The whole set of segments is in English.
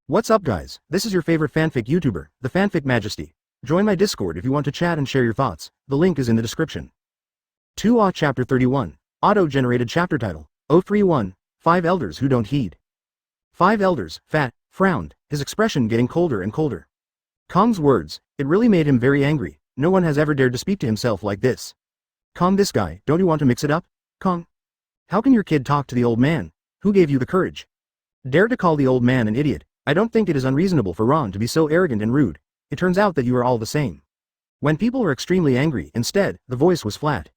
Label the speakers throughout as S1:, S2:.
S1: What's up guys, this is your favorite fanfic YouTuber, the Fanfic Majesty. Join my Discord if you want to chat and share your thoughts, the link is in the description. 2 Chapter 31, Auto-generated chapter title, 031, 5 Elders Who Don't Heed. 5 Elders, Fat, frowned, his expression getting colder and colder. Kong's words, it really made him very angry, no one has ever dared to speak to himself like this. Kong, this guy, don't you want to mix it up? Kong? How can your kid talk to the old man? Who gave you the courage? Dare to call the old man an idiot? I don't think it is unreasonable for Ron to be so arrogant and rude. It turns out that you are all the same. When people are extremely angry, instead, the voice was flat.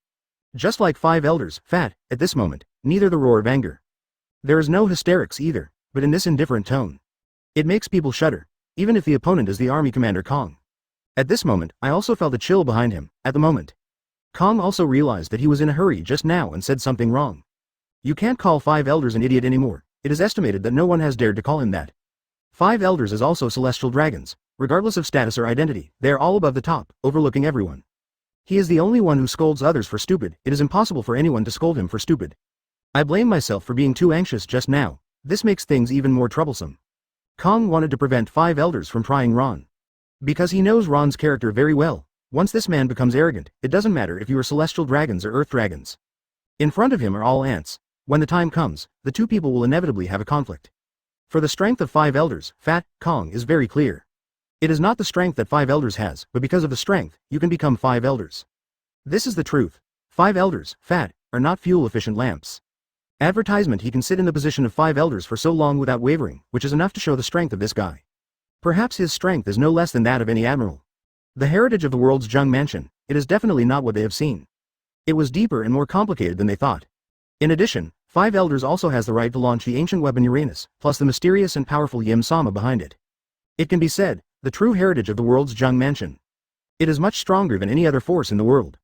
S1: Just like 5 elders, fat, at this moment, neither the roar of anger. There is no hysterics either, but in this indifferent tone. It makes people shudder, even if the opponent is the army commander Kong. At this moment, I also felt a chill behind him, at the moment. Kong also realized that he was in a hurry just now and said something wrong. You can't call 5 elders an idiot anymore, it is estimated that no one has dared to call him that. 5 elders is also celestial dragons, regardless of status or identity, they are all above the top, overlooking everyone. He is the only one who scolds others for stupid, it is impossible for anyone to scold him for stupid. I blame myself for being too anxious just now, this makes things even more troublesome. Kong wanted to prevent 5 elders from trying Ron. Because he knows Ron's character very well, once this man becomes arrogant, it doesn't matter if you are celestial dragons or earth dragons. In front of him are all ants, when the time comes, the two people will inevitably have a conflict. For the strength of 5 elders, Fat, Kong is very clear. It is not the strength that 5 elders has, but because of the strength, you can become 5 elders. This is the truth. 5 elders, Fat, are not fuel-efficient lamps. Advertisement he can sit in the position of 5 elders for so long without wavering, which is enough to show the strength of this guy. Perhaps his strength is no less than that of any admiral. The heritage of the world's Jung Mansion, it is definitely not what they have seen. It was deeper and more complicated than they thought. In addition, 5 elders also has the right to launch the ancient weapon Uranus, plus the mysterious and powerful Yim Sama behind it. It can be said, the true heritage of the world's Jung Mansion. It is much stronger than any other force in the world.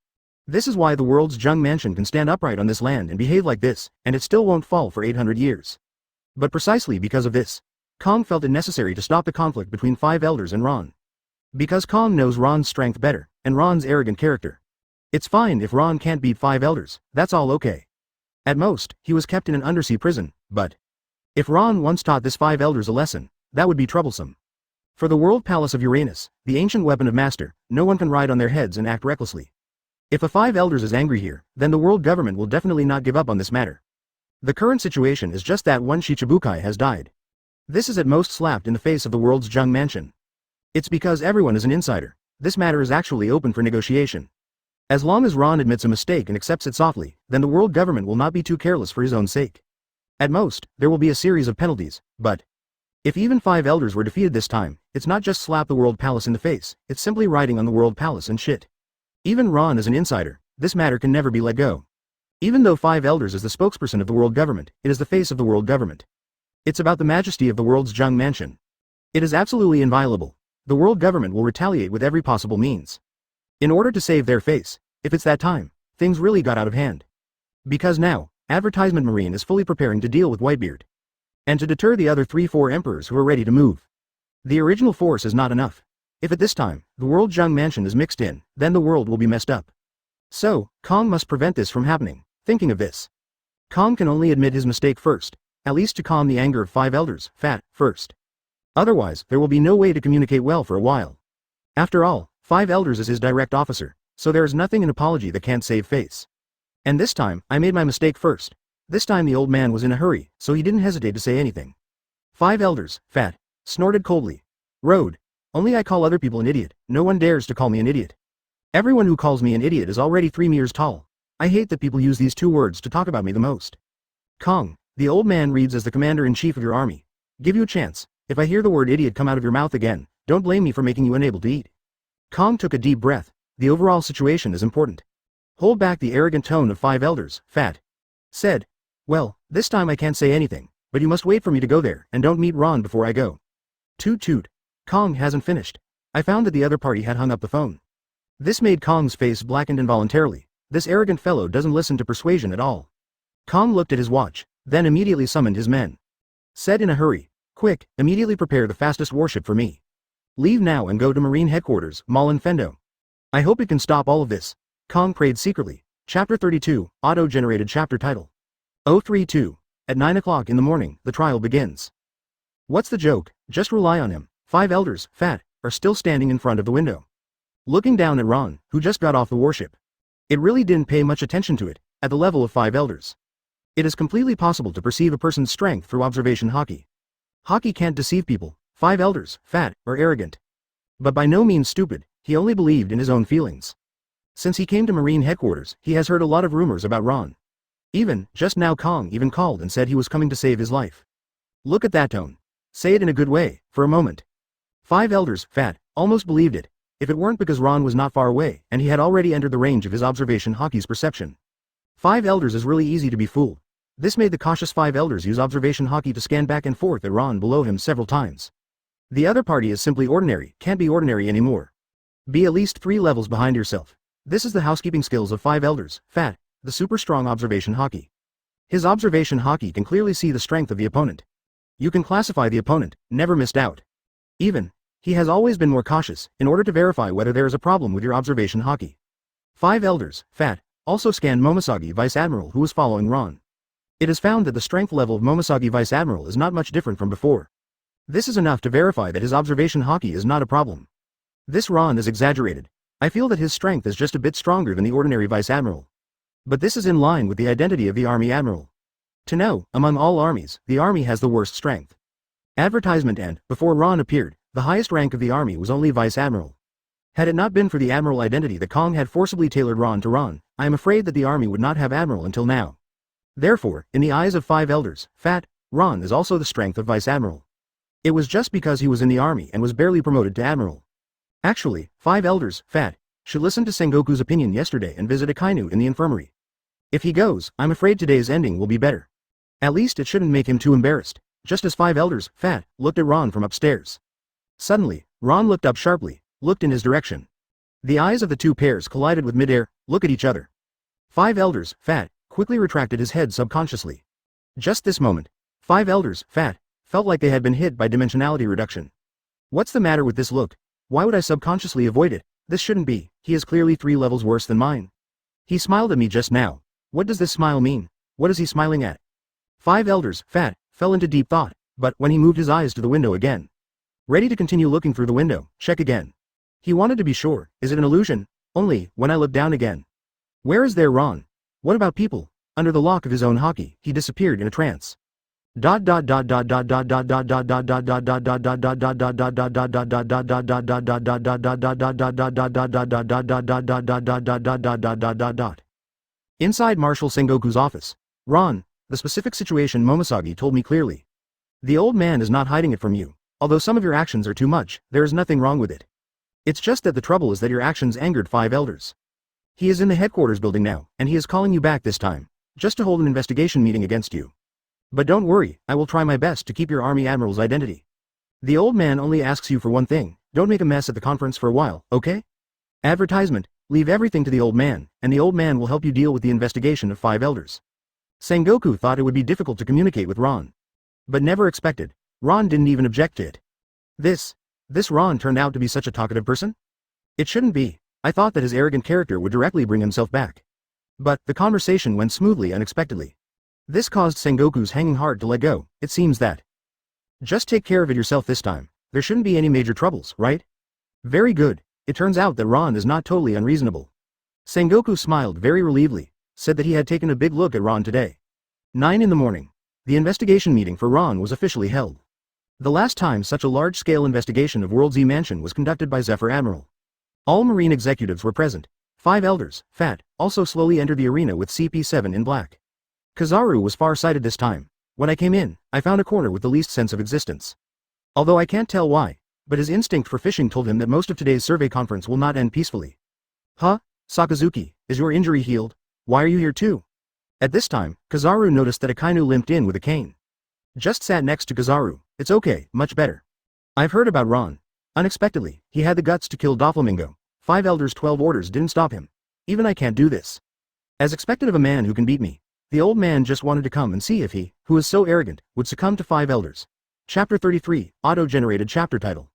S1: This is why the world's Jung Mansion can stand upright on this land and behave like this, and it still won't fall for 800 years. But precisely because of this, Kong felt it necessary to stop the conflict between 5 elders and Ron. Because Kong knows Ron's strength better, and Ron's arrogant character. It's fine if Ron can't beat 5 elders, that's all okay. At most, he was kept in an undersea prison, but if Ron once taught this 5 elders a lesson, that would be troublesome. For the world palace of Uranus, the ancient weapon of master, no one can ride on their heads and act recklessly. If a 5 elders is angry here, then the world government will definitely not give up on this matter. The current situation is just that one Shichibukai has died. This is at most slapped in the face of the world's Jung Mansion. It's because everyone is an insider, this matter is actually open for negotiation. As long as Ron admits a mistake and accepts it softly, then the world government will not be too careless for his own sake. At most, there will be a series of penalties, but if even 5 elders were defeated this time, it's not just slap the world palace in the face, it's simply riding on the world palace and shit. Even Ron is an insider, this matter can never be let go. Even though 5 elders is the spokesperson of the world government, it is the face of the world government. It's about the majesty of the world's Jung Mansion. It is absolutely inviolable. The world government will retaliate with every possible means. In order to save their face, if it's that time, things really got out of hand. Because now, Advertisement Marine is fully preparing to deal with Whitebeard. And to deter the other 3-4 emperors who are ready to move. The original force is not enough. If at this time, the world Jung Mansion is mixed in, then the world will be messed up. So, Kong must prevent this from happening. Thinking of this, Kong can only admit his mistake first, at least to calm the anger of 5 elders, Fat, first. Otherwise, there will be no way to communicate well for a while. After all, 5 elders is his direct officer, so there is nothing in apology that can't save face. And this time, I made my mistake first. This time the old man was in a hurry, so he didn't hesitate to say anything. 5 elders, Fat, snorted coldly. Road. Only I call other people an idiot, no one dares to call me an idiot. Everyone who calls me an idiot is already 3 meters tall. I hate that people use these 2 words to talk about me the most. Kong, the old man reads as the commander-in-chief of your army. Give you a chance. If I hear the word idiot come out of your mouth again, don't blame me for making you unable to eat. Kong took a deep breath. The overall situation is important. Hold back the arrogant tone of 5 elders, Fat. Said. Well, this time I can't say anything, but you must wait for me to go there, and don't meet Ron before I go. Toot toot. Kong hasn't finished. I found that the other party had hung up the phone. This made Kong's face blackened involuntarily. This arrogant fellow doesn't listen to persuasion at all. Kong looked at his watch, then immediately summoned his men. Said in a hurry, quick, immediately prepare the fastest warship for me. Leave now and go to Marine Headquarters, Malin Fendo. I hope it can stop all of this. Kong prayed secretly. Chapter 32, Auto-generated chapter title. 032. At 9 o'clock in the morning, the trial begins. What's the joke? Just rely on him. 5 elders, fat, are still standing in front of the window. Looking down at Ron, who just got off the warship. It really didn't pay much attention to it, at the level of 5 elders. It is completely possible to perceive a person's strength through observation Hawkeye. Hawkeye can't deceive people. 5 elders, fat, or arrogant. But by no means stupid, he only believed in his own feelings. Since he came to Marine headquarters, he has heard a lot of rumors about Ron. Just now Kong even called and said he was coming to save his life. Look at that tone. Say it in a good way, for a moment. 5 elders, fat, almost believed it, if it weren't because Ron was not far away and he had already entered the range of his observation Hawkeye's perception. 5 elders is really easy to be fooled. This made the cautious 5 elders use observation Hawkeye to scan back and forth at Ron below him several times. The other party is simply ordinary, can't be ordinary anymore. Be at least 3 levels behind yourself. This is the housekeeping skills of 5 elders, fat, the super strong observation Hawkeye. His observation Hawkeye can clearly see the strength of the opponent. You can classify the opponent, never missed out. He has always been more cautious, in order to verify whether there is a problem with your observation Hawkeye. 5 elders, fat, also scanned Momoshiki Vice Admiral who was following Ron. It is found that the strength level of Momoshiki Vice Admiral is not much different from before. This is enough to verify that his observation Hawkeye is not a problem. This Ron is exaggerated. I feel that his strength is just a bit stronger than the ordinary Vice Admiral. But this is in line with the identity of the Army Admiral. To know, among all armies, the Army has the worst strength. Advertisement and, before Ron appeared, the highest rank of the Army was only Vice Admiral. Had it not been for the Admiral identity that Kong had forcibly tailored Ron to Ron, I am afraid that the Army would not have Admiral until now. Therefore, in the eyes of 5 elders, fat, Ron is also the strength of Vice Admiral. It was just because he was in the Army and was barely promoted to Admiral. Actually, 5 elders, fat, should listen to Sengoku's opinion yesterday and visit Akainu in the infirmary. If he goes, I'm afraid today's ending will be better. At least it shouldn't make him too embarrassed, just as 5 elders, fat, looked at Ron from upstairs. Suddenly, Ron looked up sharply, looked in his direction. The eyes of the two pairs collided with midair, look at each other. 5 elders, fat, quickly retracted his head subconsciously. Just this moment, 5 elders, fat, felt like they had been hit by dimensionality reduction. What's the matter with this look? Why would I subconsciously avoid it? This shouldn't be, he is clearly 3 levels worse than mine. He smiled at me just now. What does this smile mean? What is he smiling at? 5 elders, fat, fell into deep thought, but when he moved his eyes to the window again. Ready to continue looking through the window, check again. He wanted to be sure, is it an illusion? Only, when I looked down again. Where is there Ron? What about people? Under the lock of his own Hawkeye, he disappeared in a trance. Inside Marshal Sengoku's office. Ron, the specific situation Momoshiki told me clearly. The old man is not hiding it from you. Although some of your actions are too much, there is nothing wrong with it. It's just that the trouble is that your actions angered 5 elders. He is in the headquarters building now, and he is calling you back this time, just to hold an investigation meeting against you. But don't worry, I will try my best to keep your Army Admiral's identity. The old man only asks you for one thing, don't make a mess at the conference for a while, okay? Advertisement, leave everything to the old man, and the old man will help you deal with the investigation of 5 elders. Sengoku thought it would be difficult to communicate with Ron. But never expected. Ron didn't even object to it. This Ron turned out to be such a talkative person? It shouldn't be. I thought that his arrogant character would directly bring himself back. But, the conversation went smoothly unexpectedly. This caused Sengoku's hanging heart to let go. It seems that. Just take care of it yourself this time. There shouldn't be any major troubles, right? Very good. It turns out that Ron is not totally unreasonable. Sengoku smiled very relievedly, said that he had taken a big look at Ron today. 9 in the morning. The investigation meeting for Ron was officially held. The last time such a large-scale investigation of World Z Mansion was conducted by Zephyr Admiral. All Marine executives were present. 5 elders, fat, also slowly entered the arena with CP7 in black. Kizaru was far-sighted this time. When I came in, I found a corner with the least sense of existence. Although I can't tell why, but his instinct for fishing told him that most of today's survey conference will not end peacefully. Huh? Sakazuki, is your injury healed? Why are you here too? At this time, Kizaru noticed that Akainu limped in with a cane. Just sat next to Kizaru. It's okay, much better. I've heard about Ron. Unexpectedly, he had the guts to kill Doflamingo. 5 elders 12 orders didn't stop him. Even I can't do this. As expected of a man who can beat me. The old man just wanted to come and see if he, who is so arrogant, would succumb to 5 elders. Chapter 33, Auto-generated chapter title.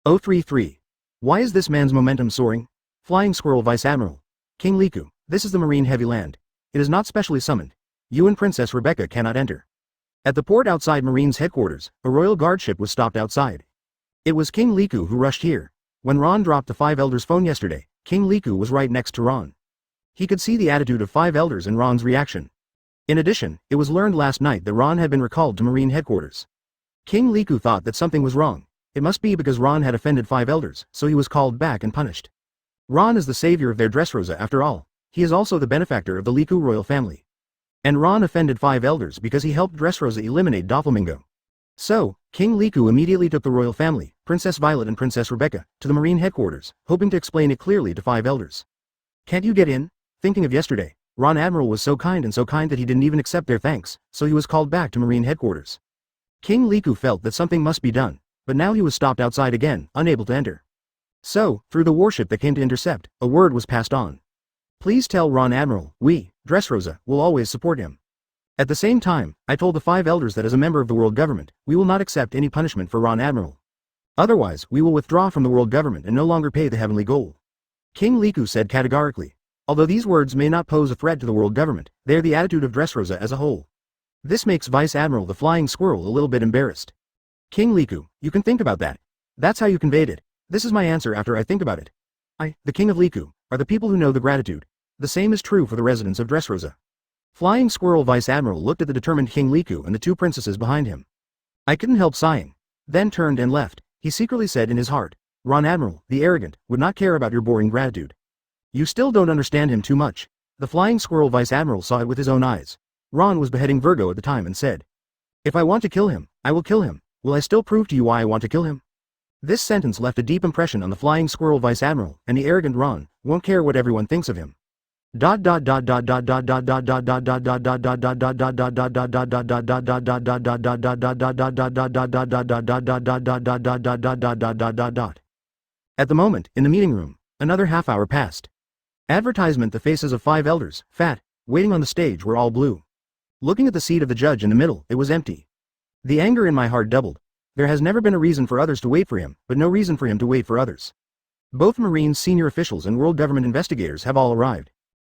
S1: 033. Why is this man's momentum soaring? Flying Squirrel Vice Admiral. King Liku, this is the Marine Heavy Land. It is not specially summoned. You and Princess Rebecca cannot enter. At the port outside Marine's headquarters, a royal guard ship was stopped outside. It was King Liku who rushed here. When Ron dropped the 5 elders' phone yesterday, King Liku was right next to Ron. He could see the attitude of 5 elders in Ron's reaction. In addition, it was learned last night that Ron had been recalled to Marine headquarters. King Liku thought that something was wrong. It must be because Ron had offended 5 elders, so he was called back and punished. Ron is the savior of their Dressrosa after all. He is also the benefactor of the Liku royal family. And Ron offended 5 elders because he helped Dressrosa eliminate Doflamingo. So, King Liku immediately took the royal family, Princess Violet and Princess Rebecca, to the Marine headquarters, hoping to explain it clearly to 5 elders. Can't you get in? Thinking of yesterday, Ron Admiral was so kind that he didn't even accept their thanks, so he was called back to Marine headquarters. King Liku felt that something must be done, but now he was stopped outside again, unable to enter. So, through the warship that came to intercept, a word was passed on. Please tell Ron Admiral, we, Dressrosa, will always support him. At the same time, I told the 5 elders that as a member of the world government, we will not accept any punishment for Ron Admiral. Otherwise, we will withdraw from the world government and no longer pay the heavenly gold. King Liku said categorically. Although these words may not pose a threat to the world government, they are the attitude of Dressrosa as a whole. This makes Vice Admiral the Flying Squirrel a little bit embarrassed. King Liku, you can think about that. That's how you conveyed it. This is my answer after I think about it. I, the King of Liku, are the people who know the gratitude. The same is true for the residents of Dressrosa. Flying Squirrel Vice Admiral looked at the determined King Liku and the 2 princesses behind him. I couldn't help sighing. Then turned and left. He secretly said in his heart, Ron Admiral, the arrogant, would not care about your boring gratitude. You still don't understand him too much. The Flying Squirrel Vice Admiral saw it with his own eyes. Ron was beheading Virgo at the time and said, if I want to kill him, I will kill him. Will I still prove to you why I want to kill him? This sentence left a deep impression on the Flying Squirrel Vice Admiral, and the arrogant Ron won't care what everyone thinks of him. At the moment, in the meeting room, another half hour passed. Advertisement. The faces of 5 elders, fat, waiting on the stage were all blue. Looking at the seat of the judge in the middle, it was empty. The anger in my heart doubled. There has never been a reason for others to wait for him, but no reason for him to wait for others. Both Marine's senior officials and world government investigators have all arrived.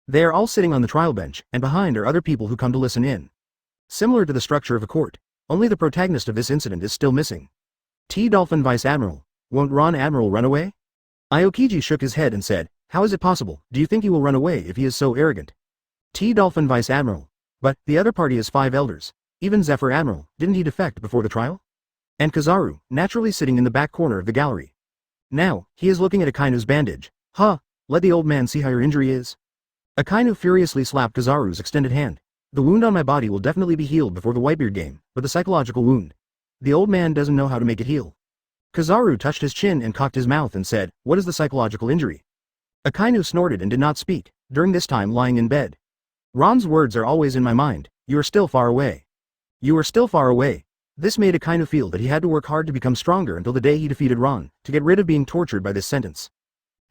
S1: They are all sitting on the trial bench, and behind are other people who come to listen in. Similar to the structure of a court, only the protagonist of this incident is still missing. Dolphin Vice Admiral, won't Ron Admiral run away? Aokiji shook his head and said, how is it possible? Do you think he will run away if he is so arrogant? Dolphin Vice Admiral, but the other party is 5 elders. Even Zephyr Admiral, didn't he defect before the trial? And Kizaru, naturally sitting in the back corner of the gallery. Now, he is looking at Akainu's bandage. Huh, let the old man see how your injury is. Akainu furiously slapped Kizaru's extended hand. The wound on my body will definitely be healed before the Whitebeard game, but the psychological wound. The old man doesn't know how to make it heal. Kizaru touched his chin and cocked his mouth and said, what is the psychological injury? Akainu snorted and did not speak, during this time lying in bed. Ron's words are always in my mind, you are still far away. You are still far away. This made Akainu feel that he had to work hard to become stronger until the day he defeated Ron, to get rid of being tortured by this sentence.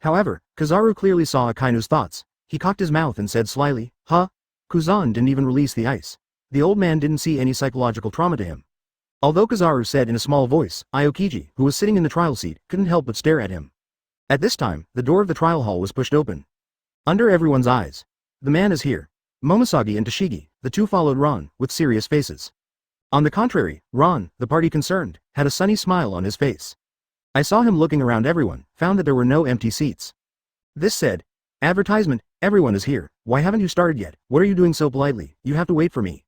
S1: However, Kizaru clearly saw Akainu's thoughts. He cocked his mouth and said slyly, huh? Kuzan didn't even release the ice. The old man didn't see any psychological trauma to him. Although Kizaru said in a small voice, Aokiji, who was sitting in the trial seat, couldn't help but stare at him. At this time, the door of the trial hall was pushed open. Under everyone's eyes. The man is here. Momosagi and Toshigi, the 2 followed Ron, with serious faces. On the contrary, Ron, the party concerned, had a sunny smile on his face. I saw him looking around everyone, found that there were no empty seats. This said, advertisement, everyone is here, why haven't you started yet, what are you doing so politely, you have to wait for me.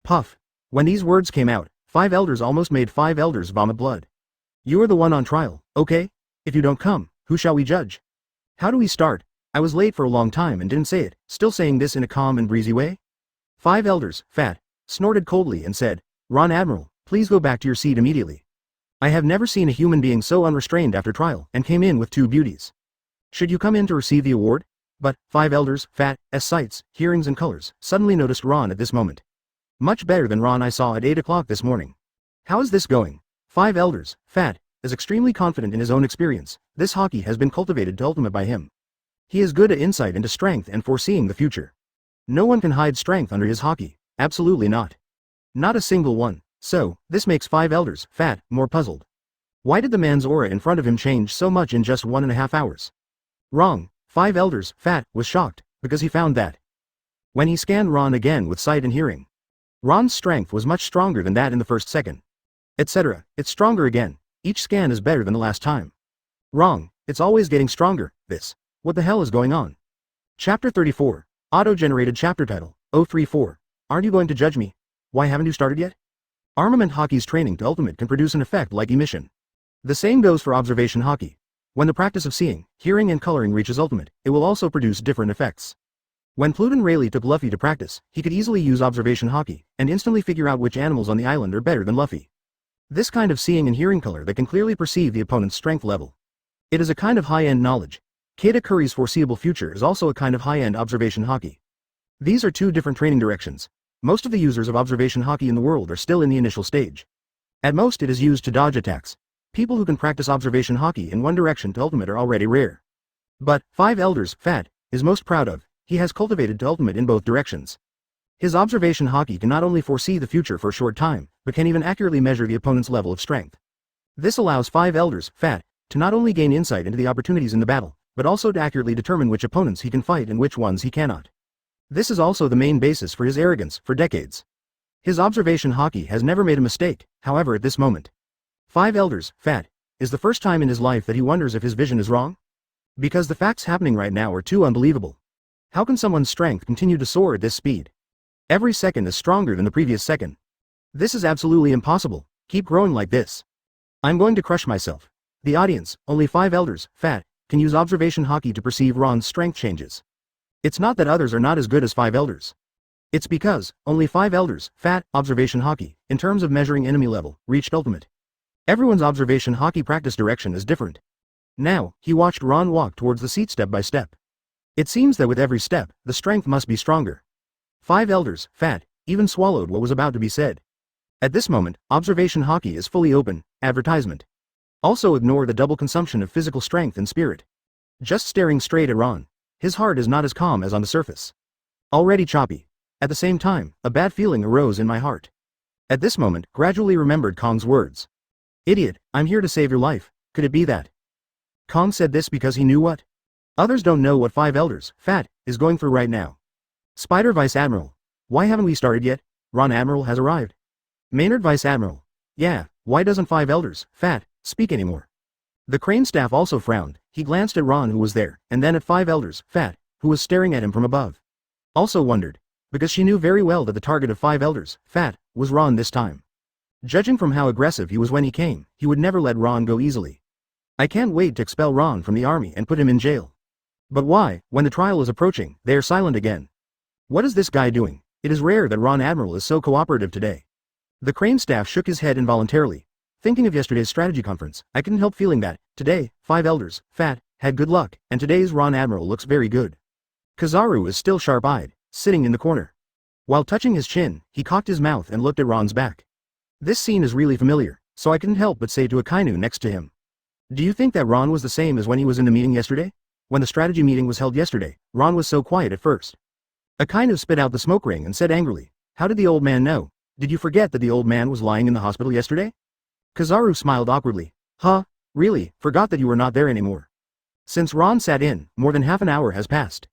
S1: Puff. When these words came out, 5 elders almost made 5 elders vomit blood. You are the one on trial, okay? If you don't come, who shall we judge? How do we start? I was late for a long time and didn't say it, still saying this in a calm and breezy way. 5 elders, fat, snorted coldly and said, Ron Admiral, please go back to your seat immediately. I have never seen a human being so unrestrained after trial, and came in with 2 beauties. Should you come in to receive the award? But, 5 elders, fat, as sights, hearings and colors, suddenly noticed Ron at this moment. Much better than Ron I saw at 8 o'clock this morning. How is this going? 5 elders, fat, is extremely confident in his own experience. This Hawkeye has been cultivated to ultimate by him. He is good at insight into strength and foreseeing the future. No one can hide strength under his Hawkeye, absolutely not. Not a single one. So, this makes 5 elders, fat, more puzzled. Why did the man's aura in front of him change so much in just 1.5 hours? Wrong. 5 elders, fat, was shocked, because he found that. When he scanned Ron again with sight and hearing, Ron's strength was much stronger than that in the first second. Etc. It's stronger again. Each scan is better than the last time. Wrong. It's always getting stronger, this. What the hell is going on? Chapter 34. Auto-generated chapter title, 034. Aren't you going to judge me? Why haven't you started yet? Armament Hockey's training to ultimate can produce an effect like emission. The same goes for observation hockey. When the practice of seeing, hearing and coloring reaches ultimate, it will also produce different effects. When Pluton Rayleigh took Luffy to practice, he could easily use observation hockey, and instantly figure out which animals on the island are better than Luffy. This kind of seeing and hearing color that can clearly perceive the opponent's strength level. It is a kind of high-end knowledge. Katakuri's foreseeable future is also a kind of high-end observation hockey. These are two different training directions. Most of the users of observation hockey in the world are still in the initial stage. At most it is used to dodge attacks. People who can practice observation hockey in one direction to ultimate are already rare. But, Five Elders, Fat, is most proud of, he has cultivated to ultimate in both directions. His observation hockey can not only foresee the future for a short time, but can even accurately measure the opponent's level of strength. This allows Five Elders, Fat, to not only gain insight into the opportunities in the battle, but also to accurately determine which opponents he can fight and which ones he cannot. This is also the main basis for his arrogance for decades. His observation hockey has never made a mistake, however at this moment. Five Elders, Fat, is the first time in his life that he wonders if his vision is wrong? Because the facts happening right now are too unbelievable. How can someone's strength continue to soar at this speed? Every second is stronger than the previous second. This is absolutely impossible. Keep growing like this. I'm going to crush myself. The audience, only Five Elders, Fat, can use observation hockey to perceive Ron's strength changes. It's not that others are not as good as Five Elders. It's because, only Five Elders, Fat, observation hockey, in terms of measuring enemy level, reached ultimate. Everyone's observation hockey practice direction is different. Now, he watched Ron walk towards the seat step by step. It seems that with every step, the strength must be stronger. Five Elders, Fat, even swallowed what was about to be said. At this moment, observation hockey is fully open, advertisement. Also ignore the double consumption of physical strength and spirit. Just staring straight at Ron. His heart is not as calm as on the surface. Already choppy. At the same time, a bad feeling arose in my heart. At this moment, gradually remembered Kong's words. Idiot, I'm here to save your life. Could it be that? Kong said this because he knew what? Others don't know what Five Elders, Fat, is going through right now. Spider Vice Admiral. Why haven't we started yet? Ron Admiral has arrived. Maynard Vice Admiral. Yeah, why doesn't Five Elders, Fat, speak anymore? The Crane staff also frowned. He glanced at Ron who was there, and then at Five Elders, Fat, who was staring at him from above. Also wondered. Because she knew very well that the target of Five Elders, Fat, was Ron this time. Judging from how aggressive he was when he came, he would never let Ron go easily. I can't wait to expel Ron from the army and put him in jail. But why, when the trial is approaching, they are silent again? What is this guy doing? It is rare that Ron Admiral is so cooperative today. The Crane staff shook his head involuntarily. Thinking of yesterday's strategy conference, I couldn't help feeling that, today, Five Elders, Fat, had good luck, and today's Ron Admiral looks very good. Kizaru is still sharp-eyed, sitting in the corner. While touching his chin, he cocked his mouth and looked at Ron's back. This scene is really familiar, so I couldn't help but say to Akainu next to him. Do you think that Ron was the same as when he was in the meeting yesterday? When the strategy meeting was held yesterday, Ron was so quiet at first. Akainu spit out the smoke ring and said angrily, how did the old man know? Did you forget that the old man was lying in the hospital yesterday? Kizaru smiled awkwardly. Huh? Really, forgot that you were not there anymore. Since Ron sat in, more than half an hour has passed.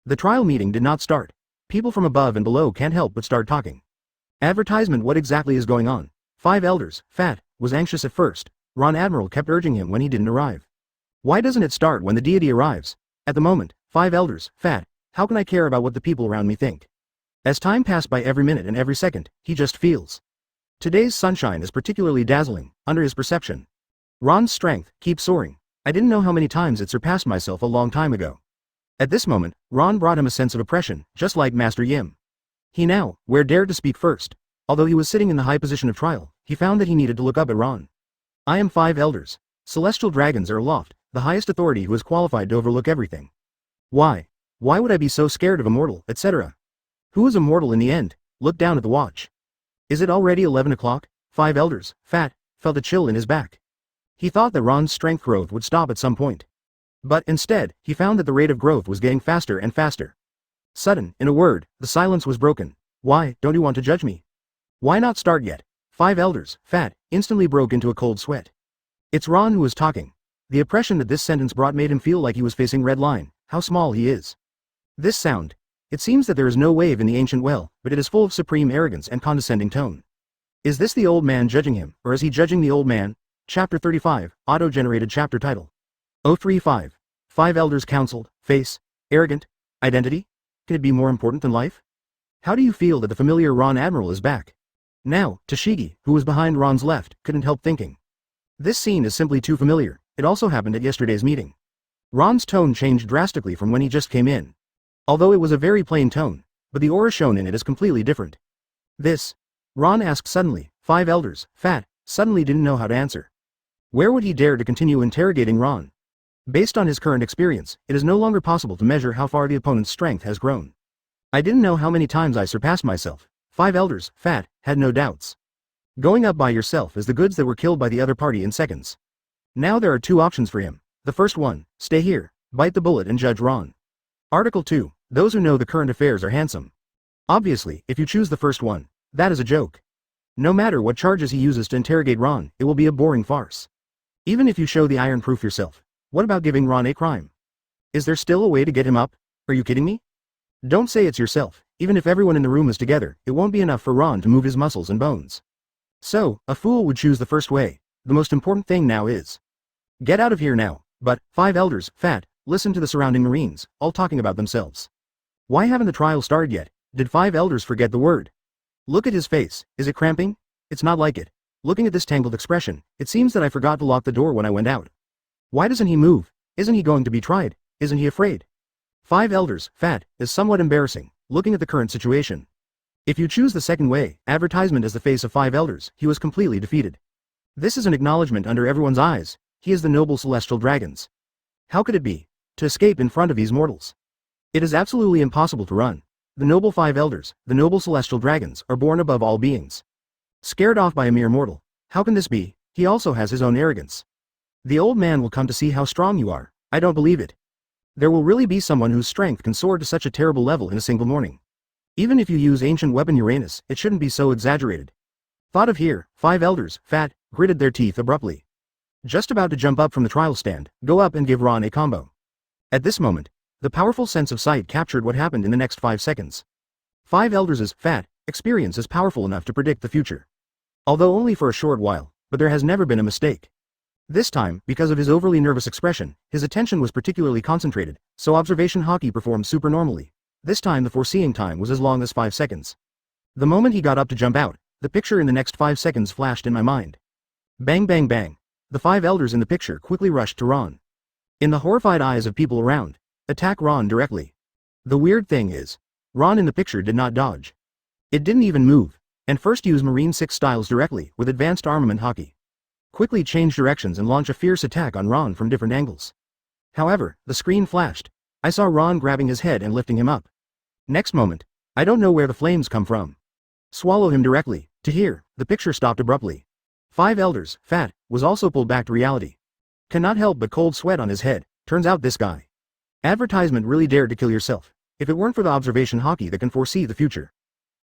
S1: The trial meeting did not start. People from above and below can't help but start talking. Advertisement. What exactly is going on? Five Elders, Fat, was anxious at first. Ron Admiral kept urging him when he didn't arrive. Why doesn't it start when the deity arrives? At the moment, Five Elders, Fat, how can I care about what the people around me think? As time passed by every minute and every second, he just feels. Today's sunshine is particularly dazzling, under his perception. Ron's strength keeps soaring. I didn't know how many times it surpassed myself a long time ago. At this moment, Ron brought him a sense of oppression, just like Master Yim. He now, dared to speak first. Although he was sitting in the high position of trial, he found that he needed to look up at Ron. I am Five Elders. Celestial dragons are aloft, the highest authority who is qualified to overlook everything. Why? Why would I be so scared of a mortal, etc.? Who is a mortal in the end? Look down at the watch. Is it already 11 o'clock? Five Elders, Fat, felt a chill in his back. He thought that Ron's strength growth would stop at some point. But instead, he found that the rate of growth was getting faster and faster. Sudden, in a word, the silence was broken. Why, don't you want to judge me? Why not start yet? Five Elders, Fat, instantly broke into a cold sweat. It's Ron who is talking. The oppression that this sentence brought made him feel like he was facing Red Line, how small he is. This sound. It seems that there is no wave in the ancient well, but it is full of supreme arrogance and condescending tone. Is this the old man judging him, or is he judging the old man? Chapter 35, auto-generated chapter title. 035. 5 Elders counseled, face, arrogant, identity? Can it be more important than life? How do you feel that the familiar Ron Admiral is back? Now, Tashigi, who was behind Ron's left, couldn't help thinking. This scene is simply too familiar. It also happened at yesterday's meeting. Ron's tone changed drastically from when he just came in. Although it was a very plain tone, but the aura shown in it is completely different. This? Ron asked suddenly. 5 Elders, fat, suddenly didn't know how to answer. Where would he dare to continue interrogating Ron? Based on his current experience, it is no longer possible to measure how far the opponent's strength has grown. I didn't know how many times I surpassed myself. 5 Elders, fat, had no doubts. Going up by yourself is the goods that were killed by the other party in seconds. Now there are two options for him. The first one, stay here, bite the bullet and judge Ron. Article 2, those who know the current affairs are handsome. Obviously, if you choose the first one, that is a joke. No matter what charges he uses to interrogate Ron, it will be a boring farce. Even if you show the iron proof yourself, what about giving Ron a crime? Is there still a way to get him up? Are you kidding me? Don't say it's yourself. Even if everyone in the room is together, it won't be enough for Ron to move his muscles and bones. So, a fool would choose the first way. The most important thing now is get out of here now. But 5 Elders, fat, listen to the surrounding Marines, all talking about themselves. Why haven't the trial started yet? Did 5 Elders forget the word? Look at his face. Is it cramping? It's not like it. Looking at this tangled expression, it seems that I forgot to lock the door when I went out. Why doesn't he move? Isn't he going to be tried? Isn't he afraid? 5 Elders, fat, is somewhat embarrassing, looking at the current situation. If you choose the second way, advertisement as the face of 5 Elders, he was completely defeated. This is an acknowledgement under everyone's eyes. He is the noble celestial dragons. How could it be? To escape in front of these mortals. It is absolutely impossible to run. The noble 5 Elders, the noble celestial dragons, are born above all beings. Scared off by a mere mortal. How can this be? He also has his own arrogance. The old man will come to see how strong you are. I don't believe it. There will really be someone whose strength can soar to such a terrible level in a single morning. Even if you use ancient weapon Uranus, it shouldn't be so exaggerated. Thought of here, 5 Elders, fat, gritted their teeth abruptly. Just about to jump up from the trial stand, go up and give Ron a combo. At this moment, the powerful sense of sight captured what happened in the next 5 seconds. 5 Elders' fat experience is powerful enough to predict the future. Although only for a short while, but there has never been a mistake. This time, because of his overly nervous expression, his attention was particularly concentrated, so observation Hawkeye performed supernormally. This time the foreseeing time was as long as 5 seconds. The moment he got up to jump out, the picture in the next 5 seconds flashed in my mind. Bang bang bang. The 5 Elders in the picture quickly rushed to Ron. In the horrified eyes of people around, attack Ron directly. The weird thing is, Ron in the picture did not dodge. It didn't even move, and first use Marine 6 styles directly with advanced armament Hawkeye. Quickly change directions and launch a fierce attack on Ron from different angles. However, the screen flashed. I saw Ron grabbing his head and lifting him up. Next moment, I don't know where the flames come from. Swallow him directly. To here, the picture stopped abruptly. 5 Elders, fat, was also pulled back to reality. Cannot help but cold sweat on his head. Turns out this guy. Advertisement really dared to kill yourself. If it weren't for the observation Hawkeye that can foresee the future.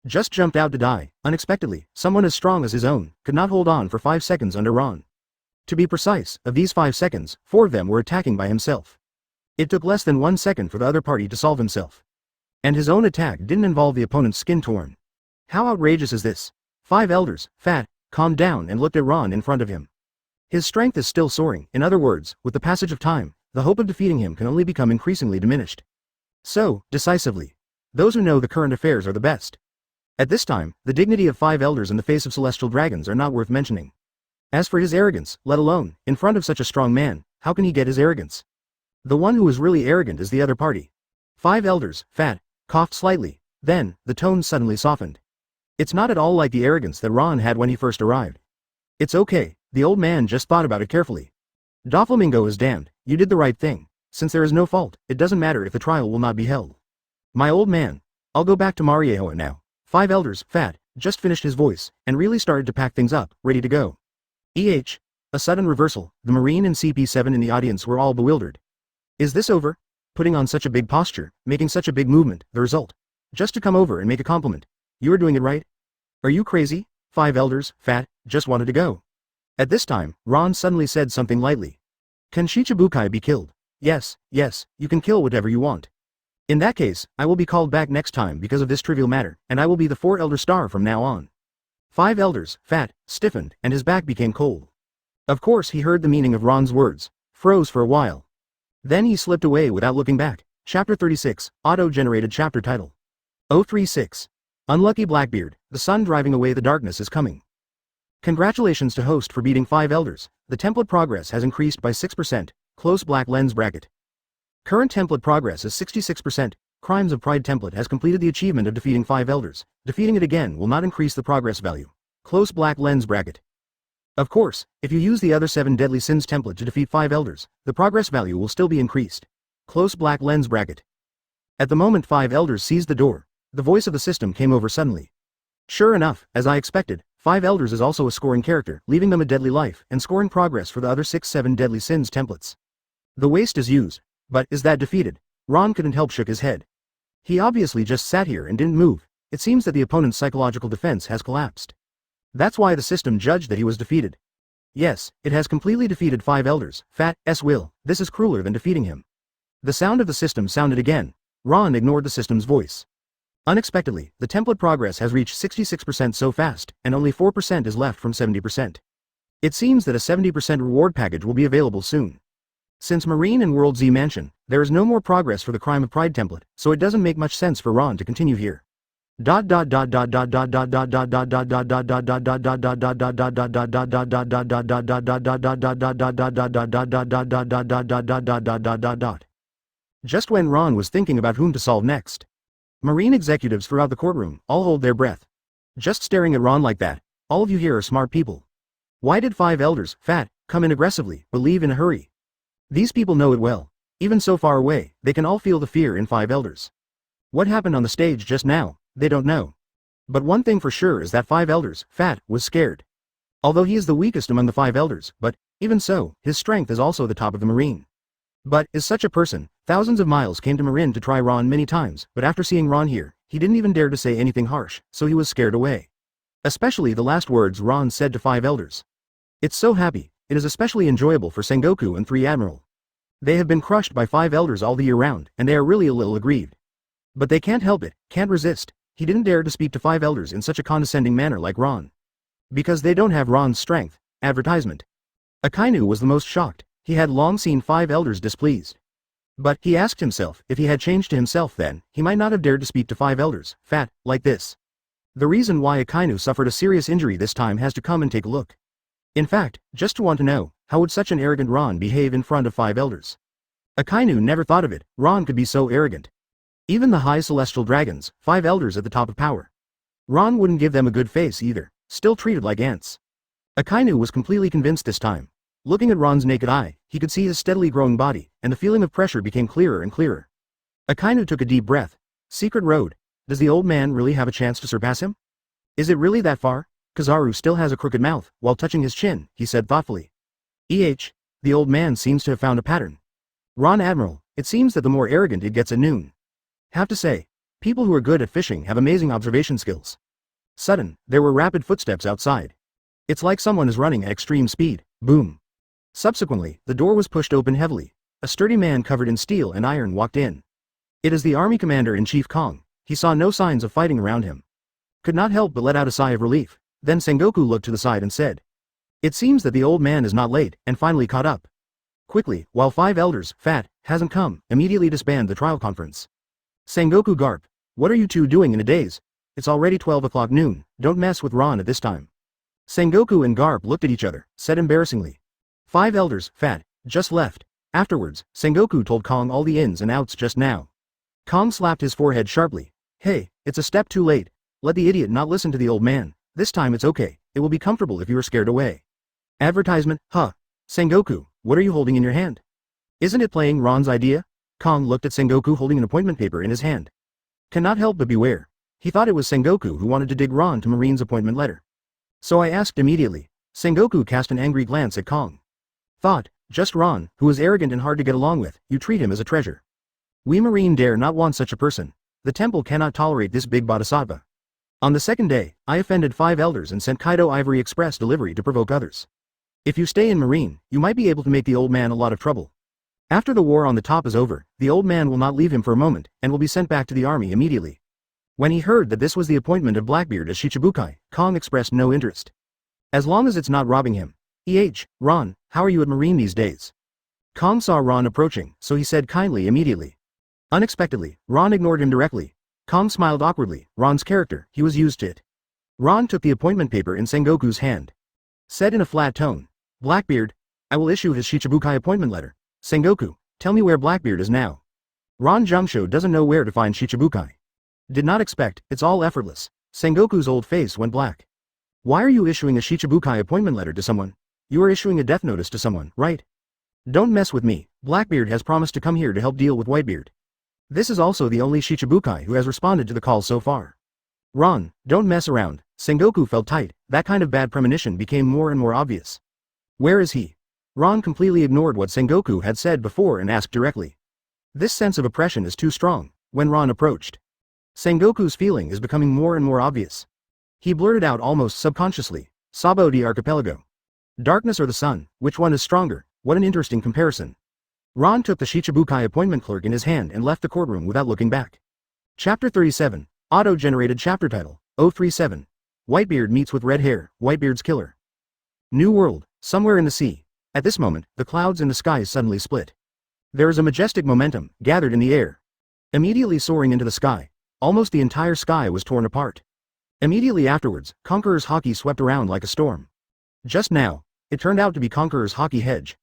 S1: Just jumped out to die, unexpectedly. Someone as strong as his own, could not hold on for 5 seconds under Ron. To be precise, of these 5 seconds, 4 of them were attacking by himself. It took less than 1 second for the other party to solve himself. And his own attack didn't involve the opponent's skin torn. How outrageous is this? 5 Elders, fat, calmed down and looked at Ron in front of him. His strength is still soaring. In other words, with the passage of time, the hope of defeating him can only become increasingly diminished. So, decisively, those who know the current affairs are the best. At this time, the dignity of 5 Elders in the face of celestial dragons are not worth mentioning. As for his arrogance, let alone, in front of such a strong man, how can he get his arrogance? The one who is really arrogant is the other party. 5 Elders, fat, coughed slightly. Then, the tone suddenly softened. It's not at all like the arrogance that Ron had when he first arrived. It's okay, the old man just thought about it carefully. Doflamingo is damned, you did the right thing. Since there is no fault, it doesn't matter if the trial will not be held. My old man, I'll go back to Mariehoa now. 5 Elders, fat, just finished his voice, and really started to pack things up, ready to go. A sudden reversal, the Marine and CP7 in the audience were all bewildered. Is this over? Putting on such a big posture, making such a big movement, the result. Just to come over and make a compliment. You are doing it right? Are you crazy? 5 Elders, fat, just wanted to go. At this time, Ron suddenly said something lightly. Can Shichibukai be killed? Yes, you can kill whatever you want. In that case, I will be called back next time because of this trivial matter, and I will be the 4 Elder Star from now on. 5 Elders, fat, stiffened, and his back became cold. Of course he heard the meaning of Ron's words, froze for a while. Then he slipped away without looking back. Chapter 36, Auto-generated chapter title. 036. Unlucky Blackbeard, the sun driving away the darkness is coming. Congratulations to host for beating 5 Elders. The template progress has increased by 6%, close black lens bracket. Current template progress is 66%, Crimes of Pride template has completed the achievement of defeating 5 Elders. Defeating it again will not increase the progress value. Close black lens bracket. Of course, if you use the other 7 Deadly Sins template to defeat 5 Elders, the progress value will still be increased. Close black lens bracket. At the moment 5 Elders seized the door, the voice of the system came over suddenly. Sure enough, as I expected, 5 Elders is also a scoring character, leaving them a deadly life and scoring progress for the other 6-7 Deadly Sins templates. The waste is used. But, is that defeated? Ron couldn't help shook his head. He obviously just sat here and didn't move. It seems that the opponent's psychological defense has collapsed. That's why the system judged that he was defeated. Yes, it has completely defeated 5 Elders, fat, will, this is crueler than defeating him. The sound of the system sounded again. Ron ignored the system's voice. Unexpectedly, the template progress has reached 66% so fast, and only 4% is left from 70%. It seems that a 70% reward package will be available soon. Since Marine and World Z Mansion, there is no more progress for the Crime of Pride template, so it doesn't make much sense for Ron to continue here. Just when Ron was thinking about whom to solve next, Marine executives throughout the courtroom all hold their breath. Just staring at Ron like that, all of you here are smart people. Why did 5 Elders, fat, come in aggressively, but leave in a hurry? These people know it well. Even so far away, they can all feel the fear in 5 Elders. What happened on the stage just now, they don't know. But one thing for sure is that 5 Elders, fat, was scared. Although he is the weakest among the 5 Elders, but, even so, his strength is also the top of the Marine. But, is such a person, thousands of miles came to Marine to try Ron many times, but after seeing Ron here, he didn't even dare to say anything harsh, so he was scared away. Especially the last words Ron said to 5 Elders. It's so happy, it is especially enjoyable for Sengoku and 3 Admiral. They have been crushed by 5 Elders all the year round, and they are really a little aggrieved. But they can't help it, can't resist. He didn't dare to speak to 5 Elders in such a condescending manner like Ron. Because they don't have Ron's strength. Advertisement. Akainu was the most shocked. He had long seen 5 Elders displeased. But, he asked himself, if he had changed to himself then, he might not have dared to speak to 5 Elders, fat, like this. The reason why Akainu suffered a serious injury this time has to come and take a look. In fact, just to want to know, how would such an arrogant Ron behave in front of 5 Elders? Akainu never thought of it, Ron could be so arrogant. Even the high celestial dragons, 5 Elders at the top of power. Ron wouldn't give them a good face either, still treated like ants. Akainu was completely convinced this time. Looking at Ron's naked eye, he could see his steadily growing body, and the feeling of pressure became clearer and clearer. Akainu took a deep breath. Secret road. Does the old man really have a chance to surpass him? Is it really that far? Kizaru still has a crooked mouth, while touching his chin, he said thoughtfully. The old man seems to have found a pattern. Ron Admiral, it seems that the more arrogant it gets at noon. Have to say, people who are good at fishing have amazing observation skills. Sudden, there were rapid footsteps outside. It's like someone is running at extreme speed, boom. Subsequently, the door was pushed open heavily. A sturdy man covered in steel and iron walked in. It is the army commander-in-chief Kong. He saw no signs of fighting around him. Could not help but let out a sigh of relief. Then Sengoku looked to the side and said, "It seems that the old man is not late, and finally caught up." Quickly, while 5 Elders, fat, hasn't come, immediately disband the trial conference. Sengoku Garp, what are you two doing in a daze? It's already 12 o'clock noon, don't mess with Ron at this time. Sengoku and Garp looked at each other, said embarrassingly. 5 Elders, fat, just left. Afterwards, Sengoku told Kong all the ins and outs just now. Kong slapped his forehead sharply. Hey, it's a step too late. Let the idiot not listen to the old man. This time it's okay, it will be comfortable if you are scared away. Advertisement, huh? Sengoku, what are you holding in your hand? Isn't it playing Ron's idea? Kong looked at Sengoku holding an appointment paper in his hand. Cannot help but beware. He thought it was Sengoku who wanted to dig Ron to Marine's appointment letter. So I asked immediately. Sengoku cast an angry glance at Kong. Thought, just Ron, who is arrogant and hard to get along with, you treat him as a treasure. We Marine dare not want such a person. The temple cannot tolerate this big bodhisattva. On the second day, I offended 5 Elders and sent Kaido Ivory Express delivery to provoke others. If you stay in Marine, you might be able to make the old man a lot of trouble. After the war on the top is over, the old man will not leave him for a moment, and will be sent back to the army immediately. When he heard that this was the appointment of Blackbeard as Shichibukai, Kong expressed no interest. As long as it's not robbing him. Ron, how are you at Marine these days? Kong saw Ron approaching, so he said kindly immediately. Unexpectedly, Ron ignored him directly. Kong smiled awkwardly. Ron's character, he was used to it. Ron took the appointment paper in Sengoku's hand. Said in a flat tone, Blackbeard, I will issue his Shichibukai appointment letter. Sengoku, tell me where Blackbeard is now. Ron Jumsho doesn't know where to find Shichibukai. Did not expect, it's all effortless. Sengoku's old face went black. Why are you issuing a Shichibukai appointment letter to someone? You are issuing a death notice to someone, right? Don't mess with me. Blackbeard has promised to come here to help deal with Whitebeard. This is also the only Shichibukai who has responded to the call so far. Ron, don't mess around. Sengoku felt tight. That kind of bad premonition became more and more obvious. Where is he? Ron completely ignored what Sengoku had said before and asked directly. This sense of oppression is too strong. When Ron approached, Sengoku's feeling is becoming more and more obvious. He blurted out almost subconsciously, Sabaody Archipelago. Darkness or the sun, which one is stronger? What an interesting comparison. Ron took the Shichibukai appointment clerk in his hand and left the courtroom without looking back. Chapter 37, Auto-generated chapter title, 037. Whitebeard meets with red hair, Whitebeard's killer. New world, somewhere in the sea. At this moment, the clouds in the skies suddenly split. There is a majestic momentum, gathered in the air. Immediately soaring into the sky, almost the entire sky was torn apart. Immediately afterwards, Conqueror's Hawkeye swept around like a storm. Just now, it turned out to be Conqueror's Hawkeye hedge.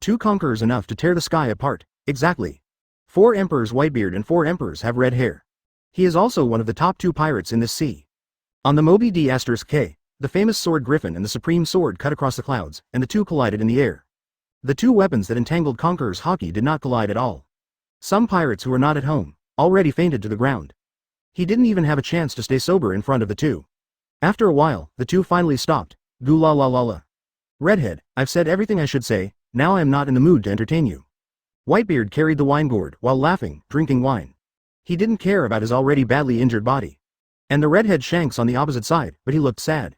S1: 2 conquerors enough to tear the sky apart, exactly. 4 emperors Whitebeard and 4 emperors have red hair. He is also one of the top 2 pirates in this sea. On the Moby D***, the famous sword Griffin and the supreme sword cut across the clouds, and the 2 collided in the air. The 2 weapons that entangled Conqueror's Hawkeye did not collide at all. Some pirates who were not at home, already fainted to the ground. He didn't even have a chance to stay sober in front of the 2. After a while, the 2 finally stopped. Goo la la la la. Redhead, I've said everything I should say, now I am not in the mood to entertain you. Whitebeard carried the wine gourd while laughing, drinking wine. He didn't care about his already badly injured body. And the redhead Shanks on the opposite side, but he looked sad.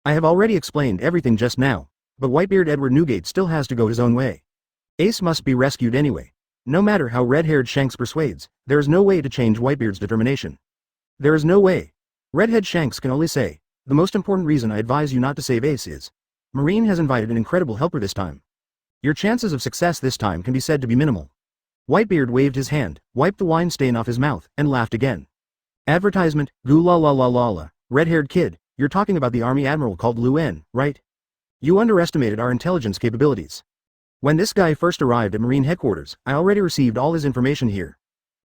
S1: I have already explained everything just now, but Whitebeard Edward Newgate still has to go his own way. Ace must be rescued anyway. No matter how red-haired Shanks persuades, there is no way to change Whitebeard's determination. There is no way. Redhead Shanks can only say, the most important reason I advise you not to save Ace is, Marine has invited an incredible helper this time. Your chances of success this time can be said to be minimal. Whitebeard waved his hand, wiped the wine stain off his mouth, and laughed again. Advertisement, goo la la la la la, red-haired kid, you're talking about the army admiral called Luen, right? You underestimated our intelligence capabilities. When this guy first arrived at Marine headquarters, I already received all his information here.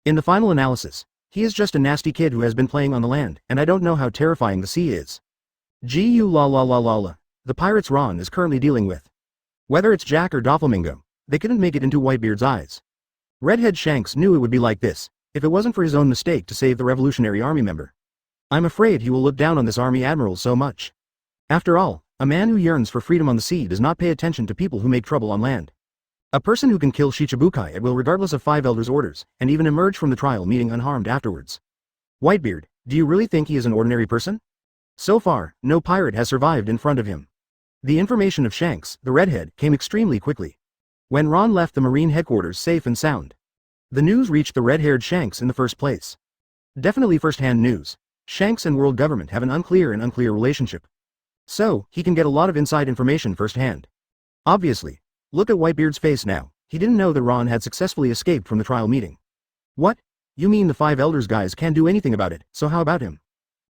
S1: In the final analysis, he is just a nasty kid who has been playing on the land, and I don't know how terrifying the sea is. Gu la la la la la, the pirates Ron is currently dealing with. Whether it's Jack or Doflamingo, they couldn't make it into Whitebeard's eyes. Redhead Shanks knew it would be like this, if it wasn't for his own mistake to save the Revolutionary Army member. I'm afraid he will look down on this army admiral so much. After all, a man who yearns for freedom on the sea does not pay attention to people who make trouble on land. A person who can kill Shichibukai at will regardless of 5 elders' orders, and even emerge from the trial meeting unharmed afterwards. Whitebeard, do you really think he is an ordinary person? So far, no pirate has survived in front of him. The information of Shanks, the redhead, came extremely quickly. When Ron left the Marine headquarters safe and sound, the news reached the red-haired Shanks in the first place. Definitely first-hand news. Shanks and world government have an unclear relationship. So, he can get a lot of inside information firsthand. Obviously. Look at Whitebeard's face now. He didn't know that Ron had successfully escaped from the trial meeting. What? You mean the 5 elders guys can't do anything about it, so how about him?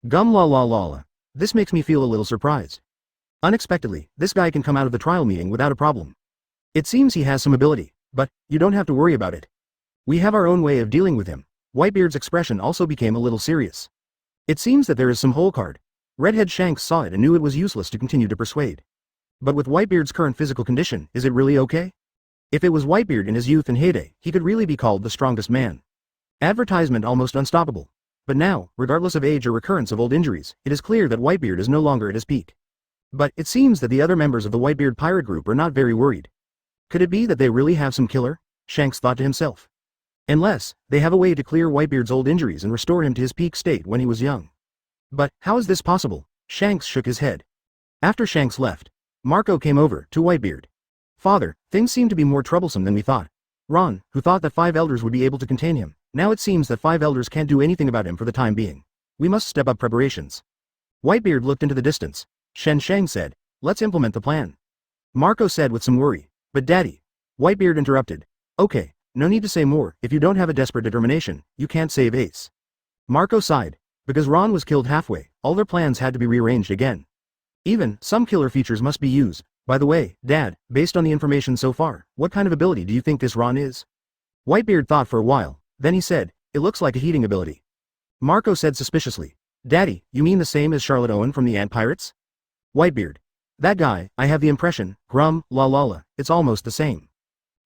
S1: Gum la la la la. This makes me feel a little surprised. Unexpectedly, this guy can come out of the trial meeting without a problem. It seems he has some ability, but, you don't have to worry about it. We have our own way of dealing with him. Whitebeard's expression also became a little serious. It seems that there is some hole card. Redhead Shanks saw it and knew it was useless to continue to persuade. But with Whitebeard's current physical condition, is it really okay? If it was Whitebeard in his youth and heyday, he could really be called the strongest man. Advertisement almost unstoppable. But now, regardless of age or recurrence of old injuries, it is clear that Whitebeard is no longer at his peak. But, it seems that the other members of the Whitebeard pirate group are not very worried. Could it be that they really have some killer? Shanks thought to himself. Unless, they have a way to clear Whitebeard's old injuries and restore him to his peak state when he was young. But, how is this possible? Shanks shook his head. After Shanks left, Marco came over to Whitebeard. Father, things seem to be more troublesome than we thought. Ron, who thought that 5 elders would be able to contain him, now it seems that 5 elders can't do anything about him for the time being. We must step up preparations. Whitebeard looked into the distance. Shen Shang said, let's implement the plan. Marco said with some worry, but Daddy. Whitebeard interrupted. Okay, no need to say more, if you don't have a desperate determination, you can't save Ace. Marco sighed. Because Ron was killed halfway, all their plans had to be rearranged again. Even, some killer features must be used. By the way, Dad, based on the information so far, what kind of ability do you think this Ron is? Whitebeard thought for a while, then he said, it looks like a heating ability. Marco said suspiciously, Daddy, you mean the same as Charlotte Owen from the Ant Pirates? Whitebeard. That guy, I have the impression, grum, la la la, it's almost the same.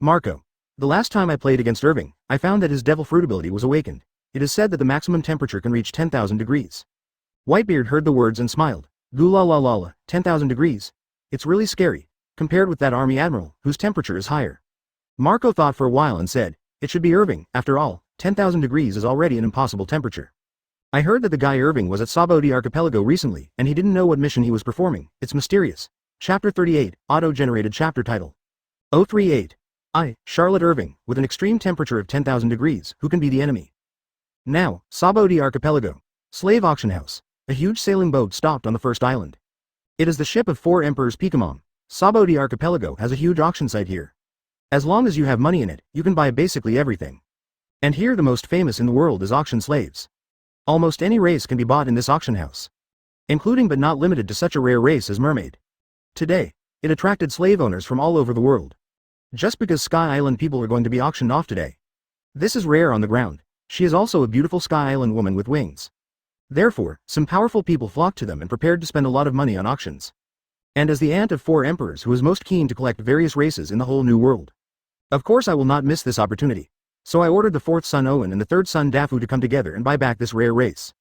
S1: Marco. The last time I played against Irving, I found that his devil fruit ability was awakened. It is said that the maximum temperature can reach 10,000 degrees. Whitebeard heard the words and smiled. Goo la la la la, 10,000 degrees. It's really scary, compared with that army admiral, whose temperature is higher. Marco thought for a while and said, it should be Irving, after all, 10,000 degrees is already an impossible temperature. I heard that the guy Irving was at Sabaody archipelago recently, and he didn't know what mission he was performing. It's mysterious. Chapter 38, auto-generated chapter title. 038. Charlotte Irving, with an extreme temperature of 10,000 degrees, who can be the enemy? Now, Sabaody archipelago. Slave auction house. A huge sailing boat stopped on the first island. It is the ship of 4 emperors Picamon. Sabaody archipelago has a huge auction site here. As long as you have money in it, you can buy basically everything. And here the most famous in the world is auction slaves. Almost any race can be bought in this auction house. Including but not limited to such a rare race as mermaid. Today, it attracted slave owners from all over the world. Just because Sky Island people are going to be auctioned off today. This is rare on the ground. She is also a beautiful Sky Island woman with wings. Therefore, some powerful people flocked to them and prepared to spend a lot of money on auctions. And as the aunt of 4 emperors who is most keen to collect various races in the whole new world. Of course I will not miss this opportunity. So I ordered the 4th son Owen and the 3rd son Dafu to come together and buy back this rare race.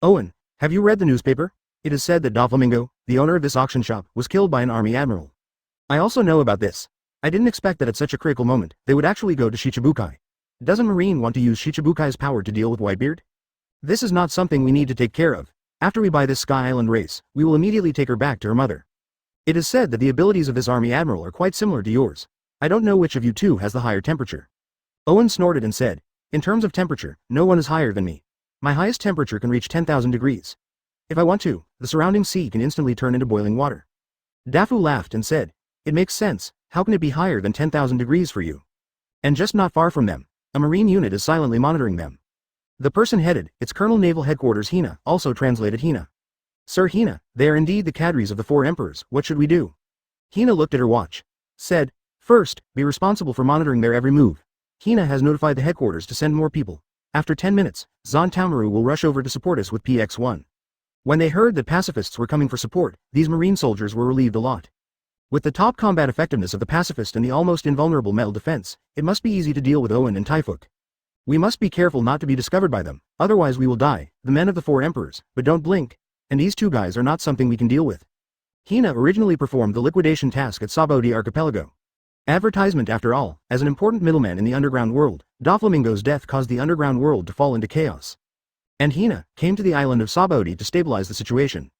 S1: Owen, have you read the newspaper? It is said that Doflamingo, the owner of this auction shop, was killed by an army admiral. I also know about this. I didn't expect that at such a critical moment, they would actually go to Shichibukai. Doesn't Marine want to use Shichibukai's power to deal with Whitebeard? This is not something we need to take care of. After we buy this Sky Island race, we will immediately take her back to her mother. It is said that the abilities of this army admiral are quite similar to yours. I don't know which of you two has the higher temperature. Owen snorted and said, in terms of temperature, no one is higher than me. My highest temperature can reach 10,000 degrees. If I want to, the surrounding sea can instantly turn into boiling water. Dafu laughed and said, it makes sense, how can it be higher than 10,000 degrees for you? And just not far from them, a marine unit is silently monitoring them. The person headed, its Colonel Naval Headquarters Hina, also translated Hina. Sir Hina, they are indeed the cadres of the 4 emperors, what should we do? Hina looked at her watch. Said, first, be responsible for monitoring their every move. Hina has notified the headquarters to send more people. After 10 minutes, Zon Tamaru will rush over to support us with PX-1. When they heard that pacifists were coming for support, these marine soldiers were relieved a lot. With the top combat effectiveness of the pacifist and the almost invulnerable metal defense, it must be easy to deal with Owen and Typhuk. We must be careful not to be discovered by them, otherwise we will die, the men of the 4 emperors, but don't blink, and these 2 guys are not something we can deal with. Hina originally performed the liquidation task at Sabaody archipelago. Advertisement after all, as an important middleman in the underground world, Doflamingo's death caused the underground world to fall into chaos. And Hina came to the island of Sabaody to stabilize the situation.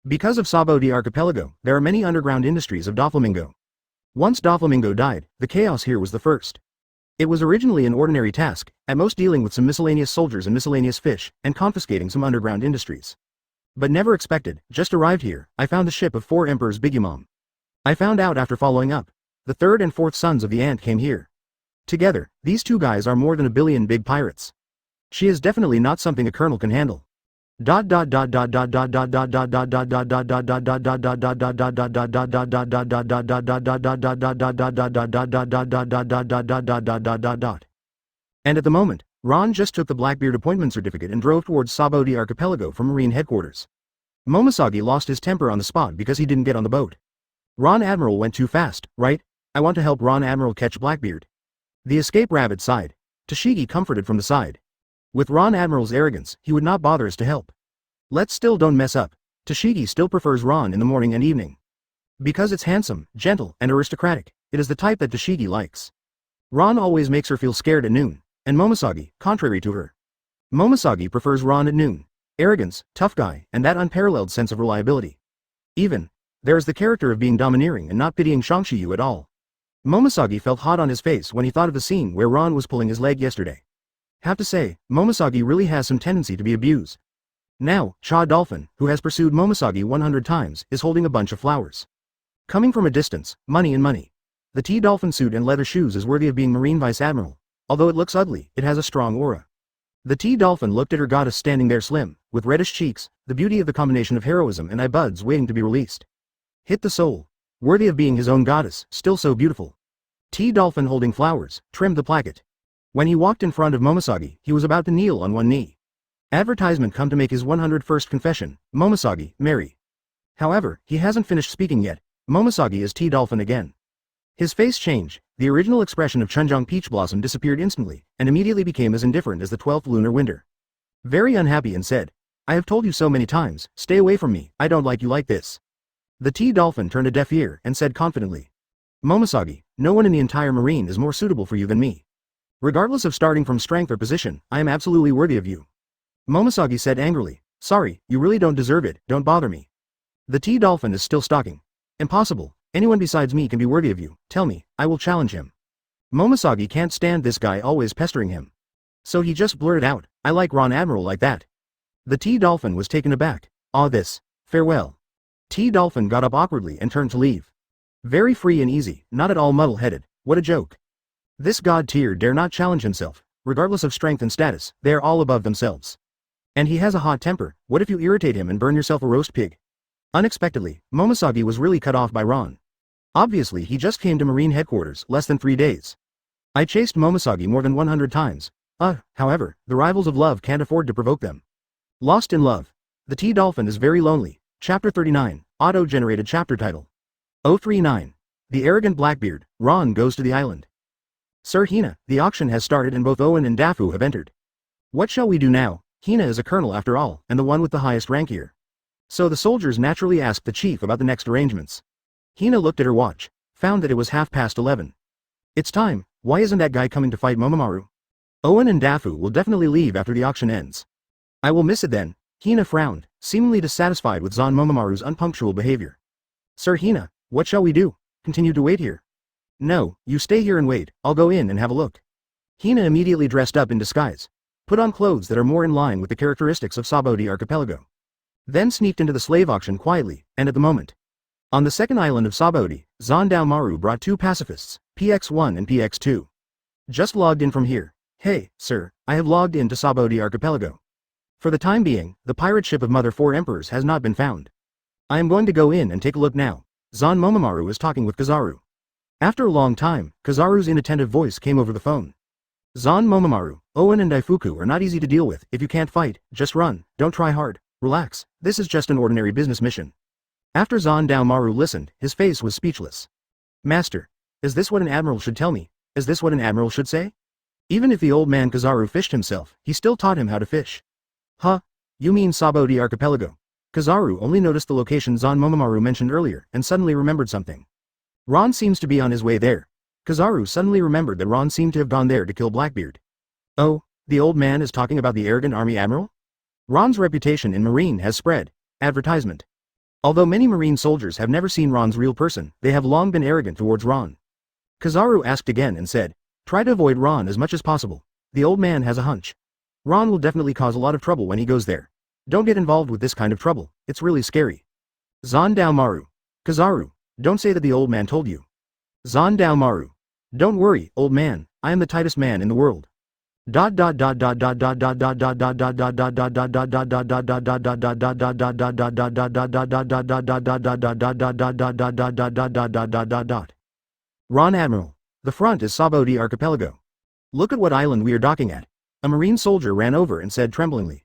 S1: Because of Sabaody archipelago, there are many underground industries of Doflamingo. Once Doflamingo died, the chaos here was the first. It was originally an ordinary task, at most dealing with some miscellaneous soldiers and miscellaneous fish, and confiscating some underground industries. But never expected, just arrived here, I found the ship of 4 emperors Bigumom. I found out after following up. The 3rd and 4th sons of the Ant came here. Together, these 2 guys are more than a billion big pirates. She is definitely not something a colonel can handle. And at the moment, Ron just took the Blackbeard appointment certificate and drove towards Sabaody archipelago from Marine headquarters. Momosagi lost his temper on the spot because he didn't get on the boat. Ron Admiral went too fast, right? I want to help Ron Admiral catch Blackbeard. The escape rabbit sighed. Tashigi comforted from the side. With Ron Admiral's arrogance, he would not bother us to help. Let's still don't mess up. Tashigi still prefers Ron in the morning and evening. Because it's handsome, gentle, and aristocratic, it is the type that Tashigi likes. Ron always makes her feel scared at noon, and Momosagi, contrary to her. Momosagi prefers Ron at noon. Arrogance, tough guy, and that unparalleled sense of reliability. Even, there is the character of being domineering and not pitying Shangshiyu at all. Momosagi felt hot on his face when he thought of the scene where Ron was pulling his leg yesterday. Have to say, Momosagi really has some tendency to be abused. Now, Cha Dolphin, who has pursued Momosagi 100 times, is holding a bunch of flowers. Coming from a distance, money and money. The T-Dolphin suit and leather shoes is worthy of being Marine Vice Admiral. Although it looks ugly, it has a strong aura. The T-Dolphin looked at her goddess standing there slim, with reddish cheeks, the beauty of the combination of heroism and eye buds waiting to be released. Hit the soul. Worthy of being his own goddess, still so beautiful. T-Dolphin holding flowers, trimmed the placket. When he walked in front of Momosagi, he was about to kneel on one knee. Advertisement come to make his 101st confession, Momosagi, marry. However, he hasn't finished speaking yet. Momosagi is T-Dolphin again. His face changed, the original expression of Chunjong Peach Blossom disappeared instantly, and immediately became as indifferent as the 12th lunar winter. Very unhappy and said, I have told you so many times, stay away from me, I don't like you like this. The T-Dolphin turned a deaf ear and said confidently, Momosagi, no one in the entire marine is more suitable for you than me. Regardless of starting from strength or position, I am absolutely worthy of you. Momosagi said angrily, sorry, you really don't deserve it, don't bother me. The T-Dolphin is still stalking. Impossible. Anyone besides me can be worthy of you, tell me, I will challenge him. Momosagi can't stand this guy always pestering him. So he just blurted out, I like Ron Admiral like that. The T-Dolphin was taken aback. This. Farewell. T-Dolphin got up awkwardly and turned to leave. Very free and easy, not at all muddle-headed, what a joke. This god tier dare not challenge himself, regardless of strength and status, they are all above themselves. And he has a hot temper, what if you irritate him and burn yourself a roast pig? Unexpectedly, Momosagi was really cut off by Ron. Obviously he just came to Marine headquarters less than 3 days. I chased Momosagi more than 100 times. However, the rivals of love can't afford to provoke them. Lost in love. The T-Dolphin is very lonely. Chapter 39, auto-generated chapter title. 039. The arrogant Blackbeard, Ron goes to the island. Sir Hina, the auction has started and both Owen and Dafu have entered. What shall we do now? Hina is a colonel after all, and the one with the highest rank here. So the soldiers naturally asked the chief about the next arrangements. Hina looked at her watch, found that it was 11:30. It's time, why isn't that guy coming to fight Momomaru? Owen and Dafu will definitely leave after the auction ends. I will miss it then. Hina frowned, seemingly dissatisfied with Zon Momomaru's unpunctual behavior. Sir Hina, what shall we do? Continue to wait here? No, you stay here and wait, I'll go in and have a look. Hina immediately dressed up in disguise, put on clothes that are more in line with the characteristics of Sabaody archipelago. Then sneaked into the slave auction quietly, and at the moment. On the second island of Sabaody, Zon Maru brought 2 pacifists, PX1 and PX2. Just logged in from here. Hey, sir, I have logged in to Sabaody archipelago. For the time being, the pirate ship of Mother 4 Emperors has not been found. I am going to go in and take a look now. Zon Momomaru is talking with Kizaru. After a long time, Kizaru's inattentive voice came over the phone. Zon Momomaru, Owen and Daifuku are not easy to deal with. If you can't fight, just run, don't try hard, relax, this is just an ordinary business mission. After Zon Maru listened, his face was speechless. Master, is this what an admiral should tell me? Is this what an admiral should say? Even if the old man Kizaru fished himself, he still taught him how to fish. Huh? You mean Sabaody archipelago? Kizaru only noticed the location Zon Momomaru mentioned earlier and suddenly remembered something. Ron seems to be on his way there. Kizaru suddenly remembered that Ron seemed to have gone there to kill Blackbeard. Oh, the old man is talking about the arrogant army admiral? Ron's reputation in Marine has spread. Advertisement. Although many Marine soldiers have never seen Ron's real person, they have long been arrogant towards Ron. Kizaru asked again and said, try to avoid Ron as much as possible. The old man has a hunch. Ron will definitely cause a lot of trouble when he goes there. Don't get involved with this kind of trouble, it's really scary. Zon Maru. Kizaru, don't say that the old man told you. Zon Maru. Don't worry, old man, I am the tightest man in the world. Ron Admiral. The front is Sabaody archipelago. Look at what island we are docking at. A Marine soldier ran over and said tremblingly.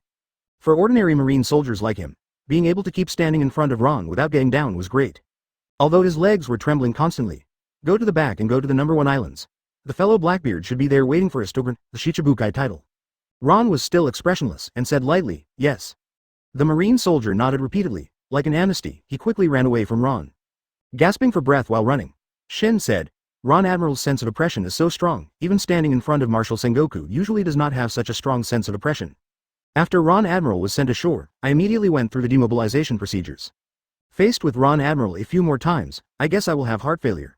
S1: For ordinary Marine soldiers like him, being able to keep standing in front of Ron without getting down was great. Although his legs were trembling constantly. Go to the back and go to the number 1 islands. The fellow Blackbeard should be there waiting for us to earn the Shichibukai title. Ron was still expressionless and said lightly, yes. The Marine soldier nodded repeatedly. Like an amnesty, he quickly ran away from Ron. Gasping for breath while running, Shin said, Ron Admiral's sense of oppression is so strong, even standing in front of Marshal Sengoku usually does not have such a strong sense of oppression. After Ron Admiral was sent ashore, I immediately went through the demobilization procedures. Faced with Ron Admiral a few more times, I guess I will have heart failure.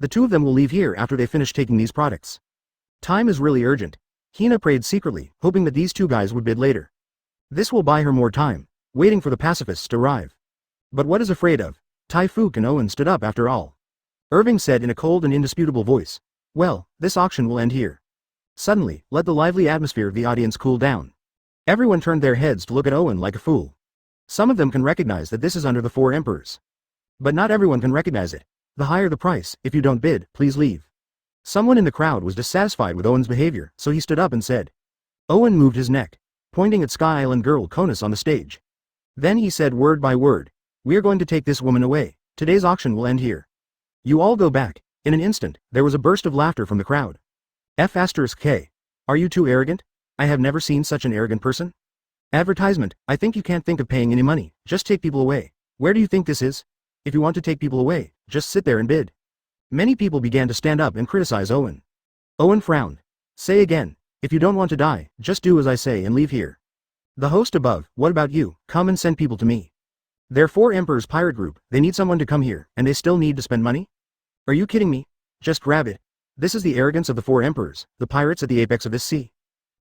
S1: The two of them will leave here after they finish taking these products. Time is really urgent. Hina prayed secretly, hoping that these two guys would bid later. This will buy her more time, waiting for the pacifists to arrive. But what is afraid of? Typhook and Owen stood up after all. Irving said in a cold and indisputable voice, "Well, this auction will end here." Suddenly, let the lively atmosphere of the audience cool down. Everyone turned their heads to look at Owen like a fool. Some of them can recognize that this is under the Four Emperors. But not everyone can recognize it. The higher the price, if you don't bid, please leave. Someone in the crowd was dissatisfied with Owen's behavior, so he stood up and said. Owen moved his neck, pointing at Sky Island girl Konus on the stage. Then he said word by word, "We're going to take this woman away. Today's auction will end here. You all go back." In an instant, there was a burst of laughter from the crowd. F*K. Are you too arrogant? I have never seen such an arrogant person. Advertisement, I think you can't think of paying any money, just take people away. Where do you think this is? If you want to take people away, just sit there and bid. Many people began to stand up and criticize Owen. Owen frowned. Say again, if you don't want to die, just do as I say and leave here. The host above, what about you? Come and send people to me. They're Four Emperors pirate group, they need someone to come here, and they still need to spend money? Are you kidding me? Just grab it. This is the arrogance of the Four Emperors, the pirates at the apex of this sea.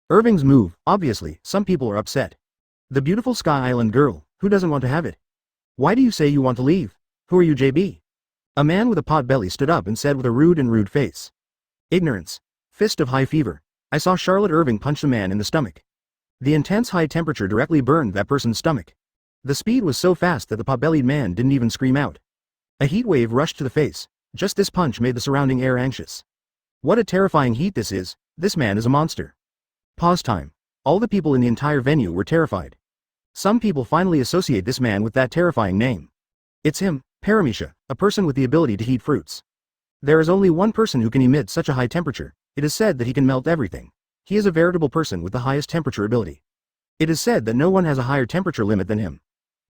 S1: Irving's move, obviously, some people are upset. The beautiful Sky Island girl, who doesn't want to have it? Why do you say you want to leave? Who are you, JB? A man with a pot belly stood up and said with a rude face. Ignorance. Fist of high fever. I saw Charlotte Irving punch the man in the stomach. The intense high temperature directly burned that person's stomach. The speed was so fast that the pot-bellied man didn't even scream out. A heat wave rushed to the face. Just this punch made the surrounding air anxious. What a terrifying heat this is. This man is a monster. Pause time. All the people in the entire venue were terrified. Some people finally associate this man with that terrifying name. It's him, Paramecia, a person with the ability to heat fruits. There is only one person who can emit such a high temperature. It is said that he can melt everything. He is a veritable person with the highest temperature ability. It is said that no one has a higher temperature limit than him.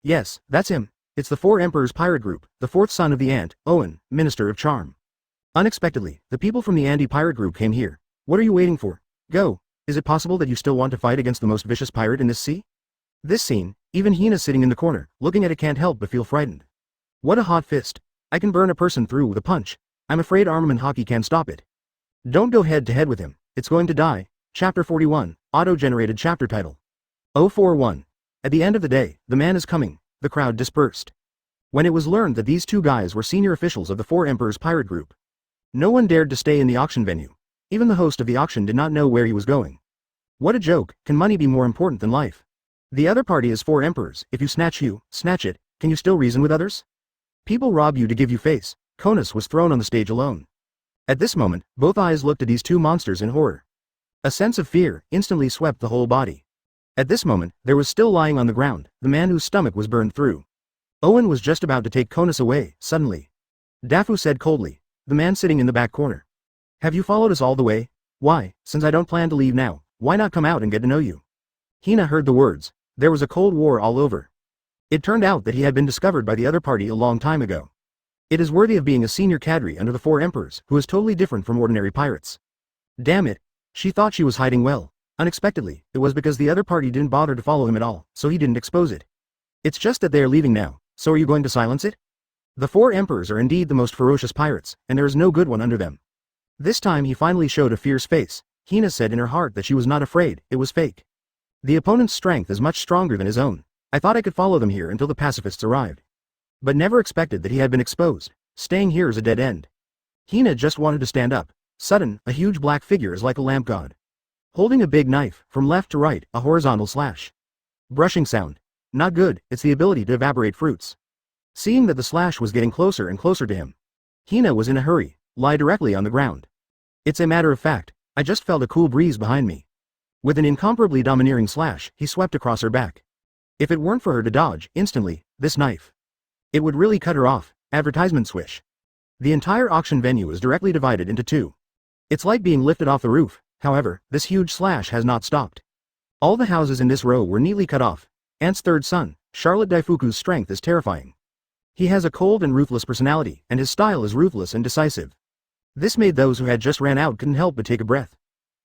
S1: Yes, that's him. It's the Four Emperors pirate group, the fourth son of the Ant, Owen, Minister of Charm. Unexpectedly, the people from the Auntie pirate group came here. What are you waiting for? Go. Is it possible that you still want to fight against the most vicious pirate in this sea? This scene, even Hina sitting in the corner, looking at it can't help but feel frightened. What a hot fist. I can burn a person through with a punch. I'm afraid armament hockey can't stop it. Don't go head to head with him. It's going to die. Chapter 41, Auto-generated chapter title. 041. At the end of the day, the man is coming. The crowd dispersed. When it was learned that these two guys were senior officials of the Four Emperors pirate group, no one dared to stay in the auction venue. Even the host of the auction did not know where he was going. What a joke. Can money be more important than life? The other party is Four Emperors. If you snatch it, can you still reason with others? People rob you to give you face. Konus was thrown on the stage alone. At this moment, both eyes looked at these two monsters in horror. A sense of fear instantly swept the whole body. At this moment, there was still lying on the ground, the man whose stomach was burned through. Owen was just about to take Konus away, suddenly. Dafu said coldly, the man sitting in the back corner. Have you followed us all the way? Why, since I don't plan to leave now, why not come out and get to know you? Hina heard the words. There was a cold war all over. It turned out that he had been discovered by the other party a long time ago. It is worthy of being a senior cadre under the Four Emperors, who is totally different from ordinary pirates. Damn it. She thought she was hiding well. Unexpectedly, it was because the other party didn't bother to follow him at all, so he didn't expose it. It's just that they are leaving now, so are you going to silence it? The Four Emperors are indeed the most ferocious pirates, and there is no good one under them. This time he finally showed a fierce face. Hina said in her heart that she was not afraid, it was fake. The opponent's strength is much stronger than his own. I thought I could follow them here until the pacifists arrived. But never expected that he had been exposed. Staying here is a dead end. Hina just wanted to stand up. Sudden, a huge black figure is like a lamp god. Holding a big knife, from left to right, a horizontal slash. Brushing sound. Not good, it's the ability to evaporate fruits. Seeing that the slash was getting closer and closer to him, Hina was in a hurry, lie directly on the ground. It's a matter of fact, I just felt a cool breeze behind me. With an incomparably domineering slash, he swept across her back. If it weren't for her to dodge, instantly, this knife. It would really cut her off. Advertisement swish. The entire auction venue is directly divided into two. It's like being lifted off the roof. However, this huge slash has not stopped. All the houses in this row were neatly cut off. Ant's third son, Charlotte Daifuku's strength is terrifying. He has a cold and ruthless personality, and his style is ruthless and decisive. This made those who had just ran out couldn't help but take a breath.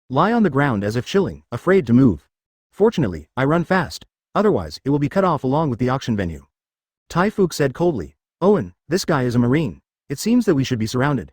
S1: Lie on the ground as if chilling, afraid to move. Fortunately, I run fast. Otherwise, it will be cut off along with the auction venue. Typhook said coldly, Owen, this guy is a marine. It seems that we should be surrounded.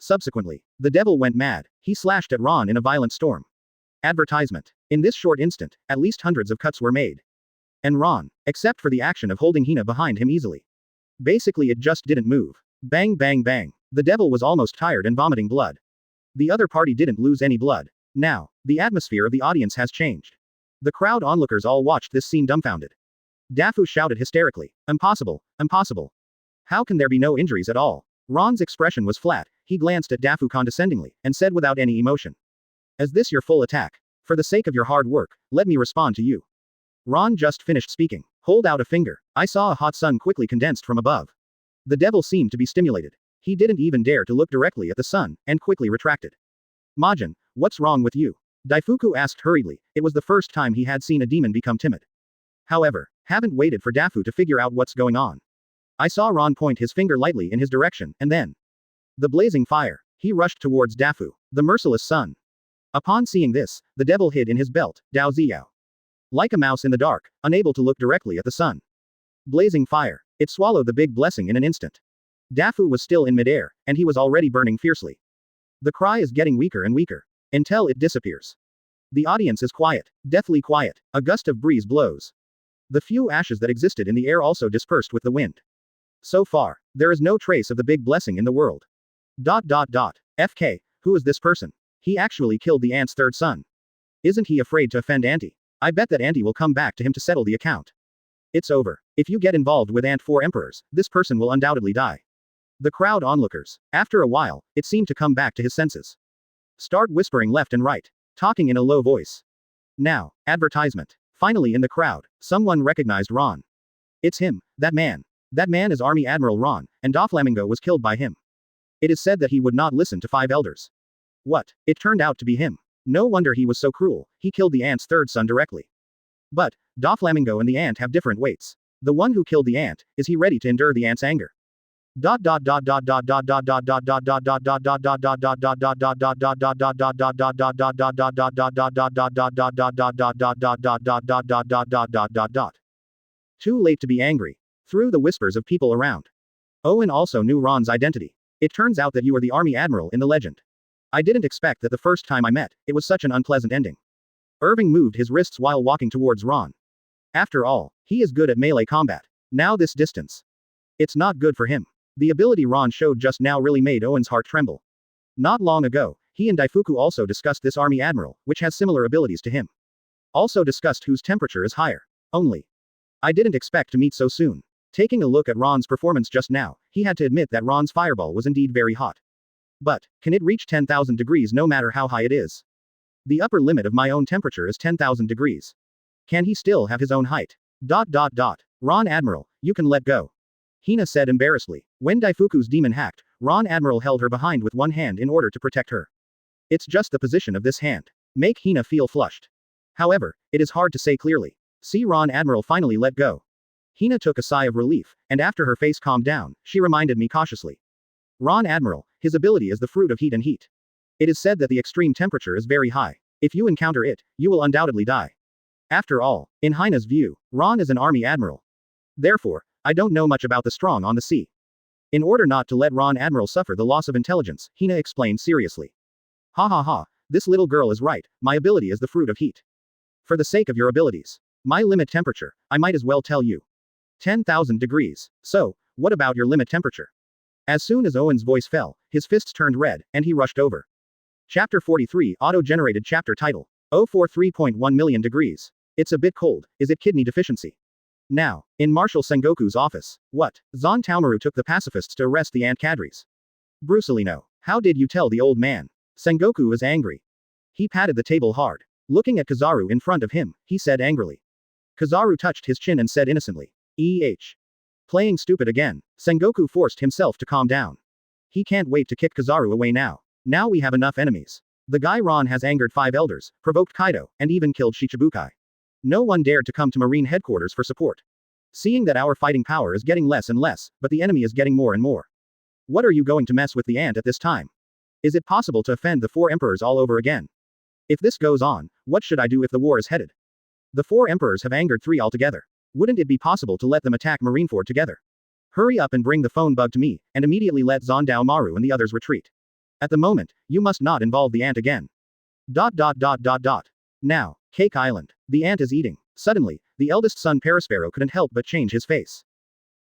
S1: Subsequently, the devil went mad. He slashed at Ron in a violent storm. Advertisement. In this short instant, at least hundreds of cuts were made. And Ron, except for the action of holding Hina behind him easily. Basically it just didn't move. Bang bang bang. The devil was almost tired and vomiting blood. The other party didn't lose any blood. Now, the atmosphere of the audience has changed. The crowd onlookers all watched this scene dumbfounded. Dafu shouted hysterically, "Impossible, impossible. How can there be no injuries at all?" Ron's expression was flat, he glanced at Dafu condescendingly, and said without any emotion. "Is this your full attack? For the sake of your hard work, let me respond to you." Ron just finished speaking. Hold out a finger. I saw a hot sun quickly condensed from above. The devil seemed to be stimulated. He didn't even dare to look directly at the sun, and quickly retracted. "Majin, what's wrong with you?" Daifuku asked hurriedly. It was the first time he had seen a demon become timid. However, haven't waited for Dafu to figure out what's going on. I saw Ron point his finger lightly in his direction, and then the blazing fire. He rushed towards Dafu, the merciless sun. Upon seeing this, the devil hid in his belt, Dao Ziao. Like a mouse in the dark, unable to look directly at the sun. Blazing fire. It swallowed the big blessing in an instant. Dafu was still in midair, and he was already burning fiercely. The cry is getting weaker and weaker. Until it disappears. The audience is quiet, deathly quiet. A gust of breeze blows. The few ashes that existed in the air also dispersed with the wind. So far, there is no trace of the big blessing in the world. FK, who is this person? He actually killed the ant's third son. Isn't he afraid to offend Auntie? I bet that Auntie will come back to him to settle the account. It's over. If you get involved with Ant 4 Emperors, this person will undoubtedly die. The crowd onlookers. After a while, it seemed to come back to his senses. Start whispering left and right. Talking in a low voice. Now, advertisement. Finally in the crowd, someone recognized Ron. It's him, that man. That man is Army Admiral Ron, and Doflamingo was killed by him. It is said that he would not listen to 5 elders. What? It turned out to be him. No wonder he was so cruel, he killed the ant's third son directly. But, Doflamingo and the ant have different weights. The one who killed the ant, is he ready to endure the ant's anger? Too late to be angry. Through the whispers of people around. Owen also knew Ron's identity. It turns out that you are the Army Admiral in the legend. I didn't expect that the first time I met, it was such an unpleasant ending. Irving moved his wrists while walking towards Ron. After all, he is good at melee combat. Now this distance. It's not good for him. The ability Ron showed just now really made Owen's heart tremble. Not long ago, he and Daifuku also discussed this Army Admiral, which has similar abilities to him. Also discussed whose temperature is higher. Only. I didn't expect to meet so soon. Taking a look at Ron's performance just now, he had to admit that Ron's fireball was indeed very hot. But, can it reach 10,000 degrees no matter how high it is? The upper limit of my own temperature is 10,000 degrees. Can he still have his own height? Ron Admiral, you can let go. Hina said embarrassedly. When Daifuku's demon hacked, Ron Admiral held her behind with one hand in order to protect her. It's just the position of this hand. Make Hina feel flushed. However, it is hard to say clearly. See, Ron Admiral finally let go. Hina took a sigh of relief, and after her face calmed down, she reminded me cautiously. Ron Admiral, his ability is the fruit of heat and heat. It is said that the extreme temperature is very high. If you encounter it, you will undoubtedly die. After all, in Hina's view, Ron is an Army Admiral. Therefore, I don't know much about the strong on the sea. In order not to let Ron Admiral suffer the loss of intelligence, Hina explained seriously. Ha ha ha, this little girl is right, my ability is the fruit of heat. For the sake of your abilities. My limit temperature, I might as well tell you. 10,000 degrees. So, what about your limit temperature? As soon as Owen's voice fell, his fists turned red, and he rushed over. Chapter 43 Auto-generated chapter title. 043.1 million degrees. It's a bit cold, is it kidney deficiency? Now, in Marshal Sengoku's office. What? Zon Taomaru took the pacifists to arrest the ant cadres. Brucelino. How did you tell the old man? Sengoku is angry. He patted the table hard. Looking at Kizaru in front of him, he said angrily. Kizaru touched his chin and said innocently. Playing stupid again. Sengoku forced himself to calm down. He can't wait to kick Kizaru away now. Now we have enough enemies. The guy Ron has angered 5 elders, provoked Kaido, and even killed Shichibukai. No one dared to come to Marine headquarters for support. Seeing that our fighting power is getting less and less, but the enemy is getting more and more. What are you going to mess with the ant at this time? Is it possible to offend the 4 emperors all over again? If this goes on, what should I do if the war is headed? The 4 emperors have angered 3 altogether. Wouldn't it be possible to let them attack Marineford together? Hurry up and bring the phone bug to me, and immediately let Zondao Maru and the others retreat. At the moment, you must not involve the ant again. ... Now, Cake Island. The ant is eating. Suddenly, the eldest son Perisparrow couldn't help but change his face.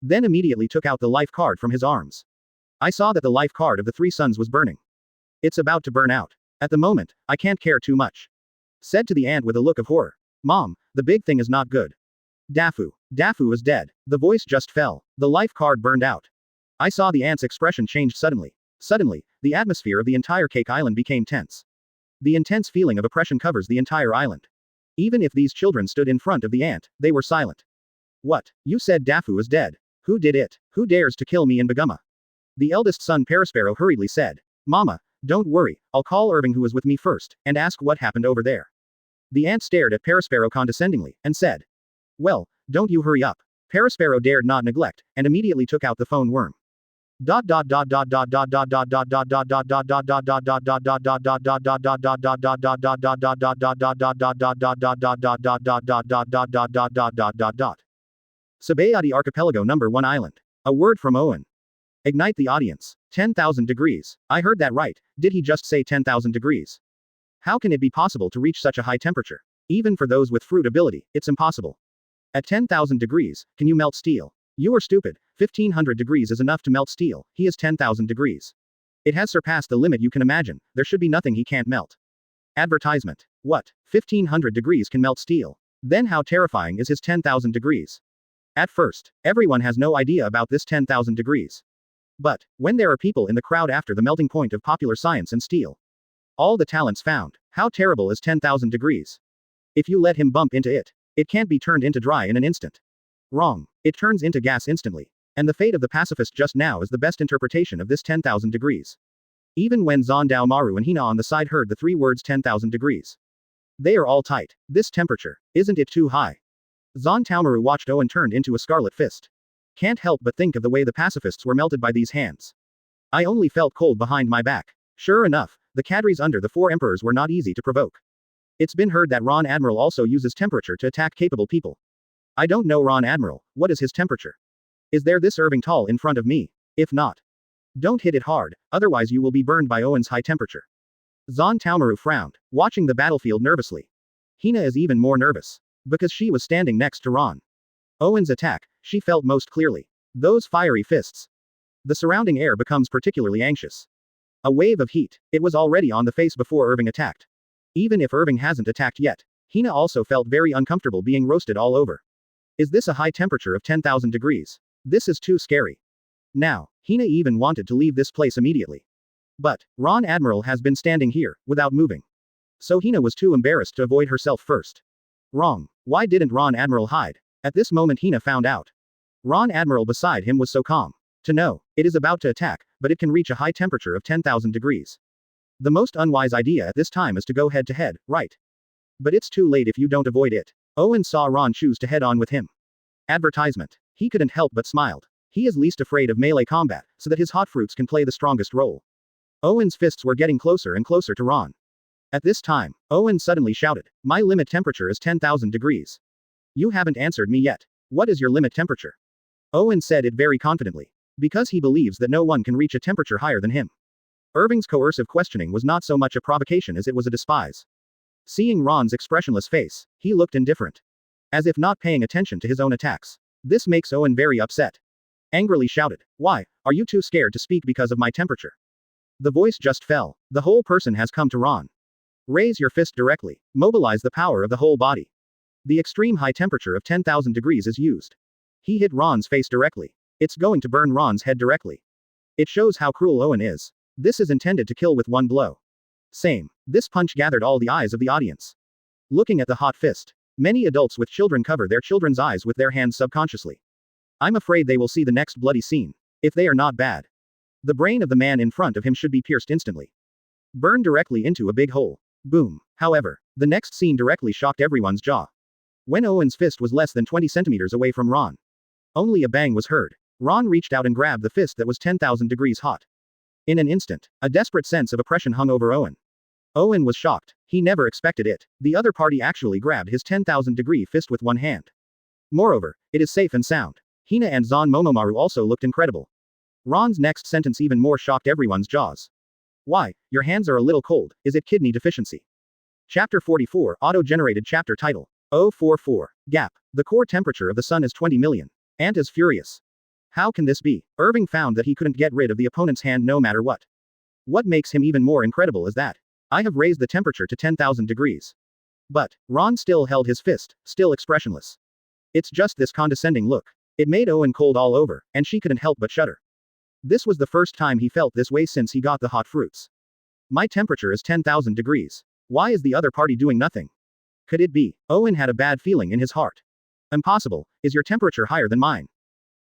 S1: Then immediately took out the life card from his arms. I saw that the life card of the three sons was burning. It's about to burn out. At the moment, I can't care too much. Said to the ant with a look of horror. Mom, the big thing is not good. Dafu. Dafu is dead. The voice just fell. The life card burned out. I saw the ant's expression change suddenly. Suddenly, the atmosphere of the entire Cake Island became tense. The intense feeling of oppression covers the entire island. Even if these children stood in front of the ant, they were silent. What? You said Dafu is dead. Who did it? Who dares to kill me in Baguma? The eldest son Perisparrow hurriedly said. Mama, don't worry, I'll call Irving who was with me first, and ask what happened over there. The ant stared at Perisparrow condescendingly, and said. Well, don't you hurry up. Perisparrow dared not neglect, and immediately took out the phone worm. Sabaody Archipelago number 1 island. A word from Owen. Ignite the audience. 10,000 degrees. I heard that right, did he just say 10,000 degrees? How can it be possible to reach such a high temperature? Even for those with fruit ability, it's impossible. At 10,000 degrees, can you melt steel? You are stupid. 1500 degrees is enough to melt steel. He is 10,000 degrees. It has surpassed the limit you can imagine. There should be nothing he can't melt. Advertisement. What? 1500 degrees can melt steel. Then how terrifying is his 10,000 degrees? At first, everyone has no idea about this 10,000 degrees. But, when there are people in the crowd after the melting point of popular science and steel, all the talents found, how terrible is 10,000 degrees? If you let him bump into it, it can't be turned into dry in an instant. Wrong. It turns into gas instantly. And the fate of the pacifist just now is the best interpretation of this 10,000 degrees. Even when Zondao Maru and Hina on the side heard the three words 10,000 degrees. They are all tight. This temperature, isn't it too high? Zondao Maru watched Owen turned into a scarlet fist. Can't help but think of the way the pacifists were melted by these hands. I only felt cold behind my back. Sure enough, the cadres under the four emperors were not easy to provoke. It's been heard that Ron Admiral also uses temperature to attack capable people. I don't know Ron Admiral, what is his temperature? Is there this Irving tall in front of me? If not, don't hit it hard, otherwise you will be burned by Owen's high temperature. Zon Taomaru frowned, watching the battlefield nervously. Hina is even more nervous. Because she was standing next to Ron. Owen's attack, she felt most clearly. Those fiery fists. The surrounding air becomes particularly anxious. A wave of heat, it was already on the face before Irving attacked. Even if Irving hasn't attacked yet, Hina also felt very uncomfortable being roasted all over. Is this a high temperature of 10,000 degrees? This is too scary. Now, Hina even wanted to leave this place immediately. But, Ron Admiral has been standing here, without moving. So Hina was too embarrassed to avoid herself first. Wrong. Why didn't Ron Admiral hide? At this moment Hina found out. Ron Admiral beside him was so calm. To know, it is about to attack, but it can reach a high temperature of 10,000 degrees. The most unwise idea at this time is to go head to head, right? But it's too late if you don't avoid it. Owen saw Ron choose to head on with him. Advertisement. He couldn't help but smiled. He is least afraid of melee combat, so that his hot fruits can play the strongest role. Owen's fists were getting closer and closer to Ron. At this time, Owen suddenly shouted, my limit temperature is 10,000 degrees. You haven't answered me yet. What is your limit temperature? Owen said it very confidently. Because he believes that no one can reach a temperature higher than him. Irving's coercive questioning was not so much a provocation as it was a despise. Seeing Ron's expressionless face, he looked indifferent. As if not paying attention to his own attacks. This makes Owen very upset. Angrily shouted, why, are you too scared to speak because of my temperature? The voice just fell. The whole person has come to Ron. Raise your fist directly. Mobilize the power of the whole body. The extreme high temperature of 10,000 degrees is used. He hit Ron's face directly. It's going to burn Ron's head directly. It shows how cruel Owen is. This is intended to kill with one blow. Same. This punch gathered all the eyes of the audience. Looking at the hot fist. Many adults with children cover their children's eyes with their hands subconsciously. I'm afraid they will see the next bloody scene. If they are not bad. The brain of the man in front of him should be pierced instantly. Burned directly into a big hole. Boom. However, the next scene directly shocked everyone's jaw. When Owen's fist was less than 20 centimeters away from Ron. Only a bang was heard. Ron reached out and grabbed the fist that was 10,000 degrees hot. In an instant, a desperate sense of oppression hung over Owen. Owen was shocked. He never expected it. The other party actually grabbed his 10,000 degree fist with one hand. Moreover, it is safe and sound. Hina and Zon Momomaru also looked incredible. Ron's next sentence even more shocked everyone's jaws. Why, your hands are a little cold, is it kidney deficiency? Chapter 44 Auto-generated chapter title. 044. Gap. The core temperature of the sun is 20 million. Ant is furious. How can this be? Irving found that he couldn't get rid of the opponent's hand no matter what. What makes him even more incredible is that I have raised the temperature to 10,000 degrees. But Ron still held his fist, still expressionless. It's just this condescending look. It made Owen cold all over, and she couldn't help but shudder. This was the first time he felt this way since he got the hot fruits. My temperature is 10,000 degrees. Why is the other party doing nothing? Could it be? Owen had a bad feeling in his heart. Impossible. Is your temperature higher than mine?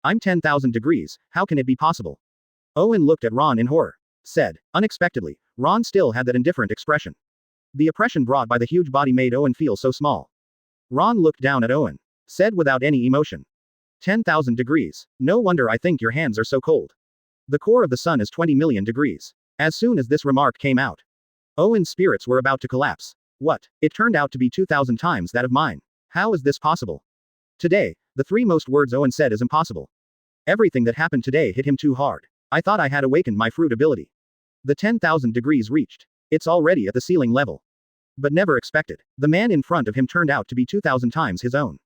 S1: I'm 10,000 degrees, how can it be possible? Owen looked at Ron in horror. Said. Unexpectedly, Ron still had that indifferent expression. The oppression brought by the huge body made Owen feel so small. Ron looked down at Owen. Said without any emotion. 10,000 degrees. No wonder I think your hands are so cold. The core of the sun is 20 million degrees. As soon as this remark came out, Owen's spirits were about to collapse. What? It turned out to be 2,000 times that of mine. How is this possible? Today, the three most words Owen said is impossible. Everything that happened today hit him too hard. I thought I had awakened my fruit ability. The 10,000 degrees reached. It's already at the ceiling level. But never expected. The man in front of him turned out to be 2,000 times his own.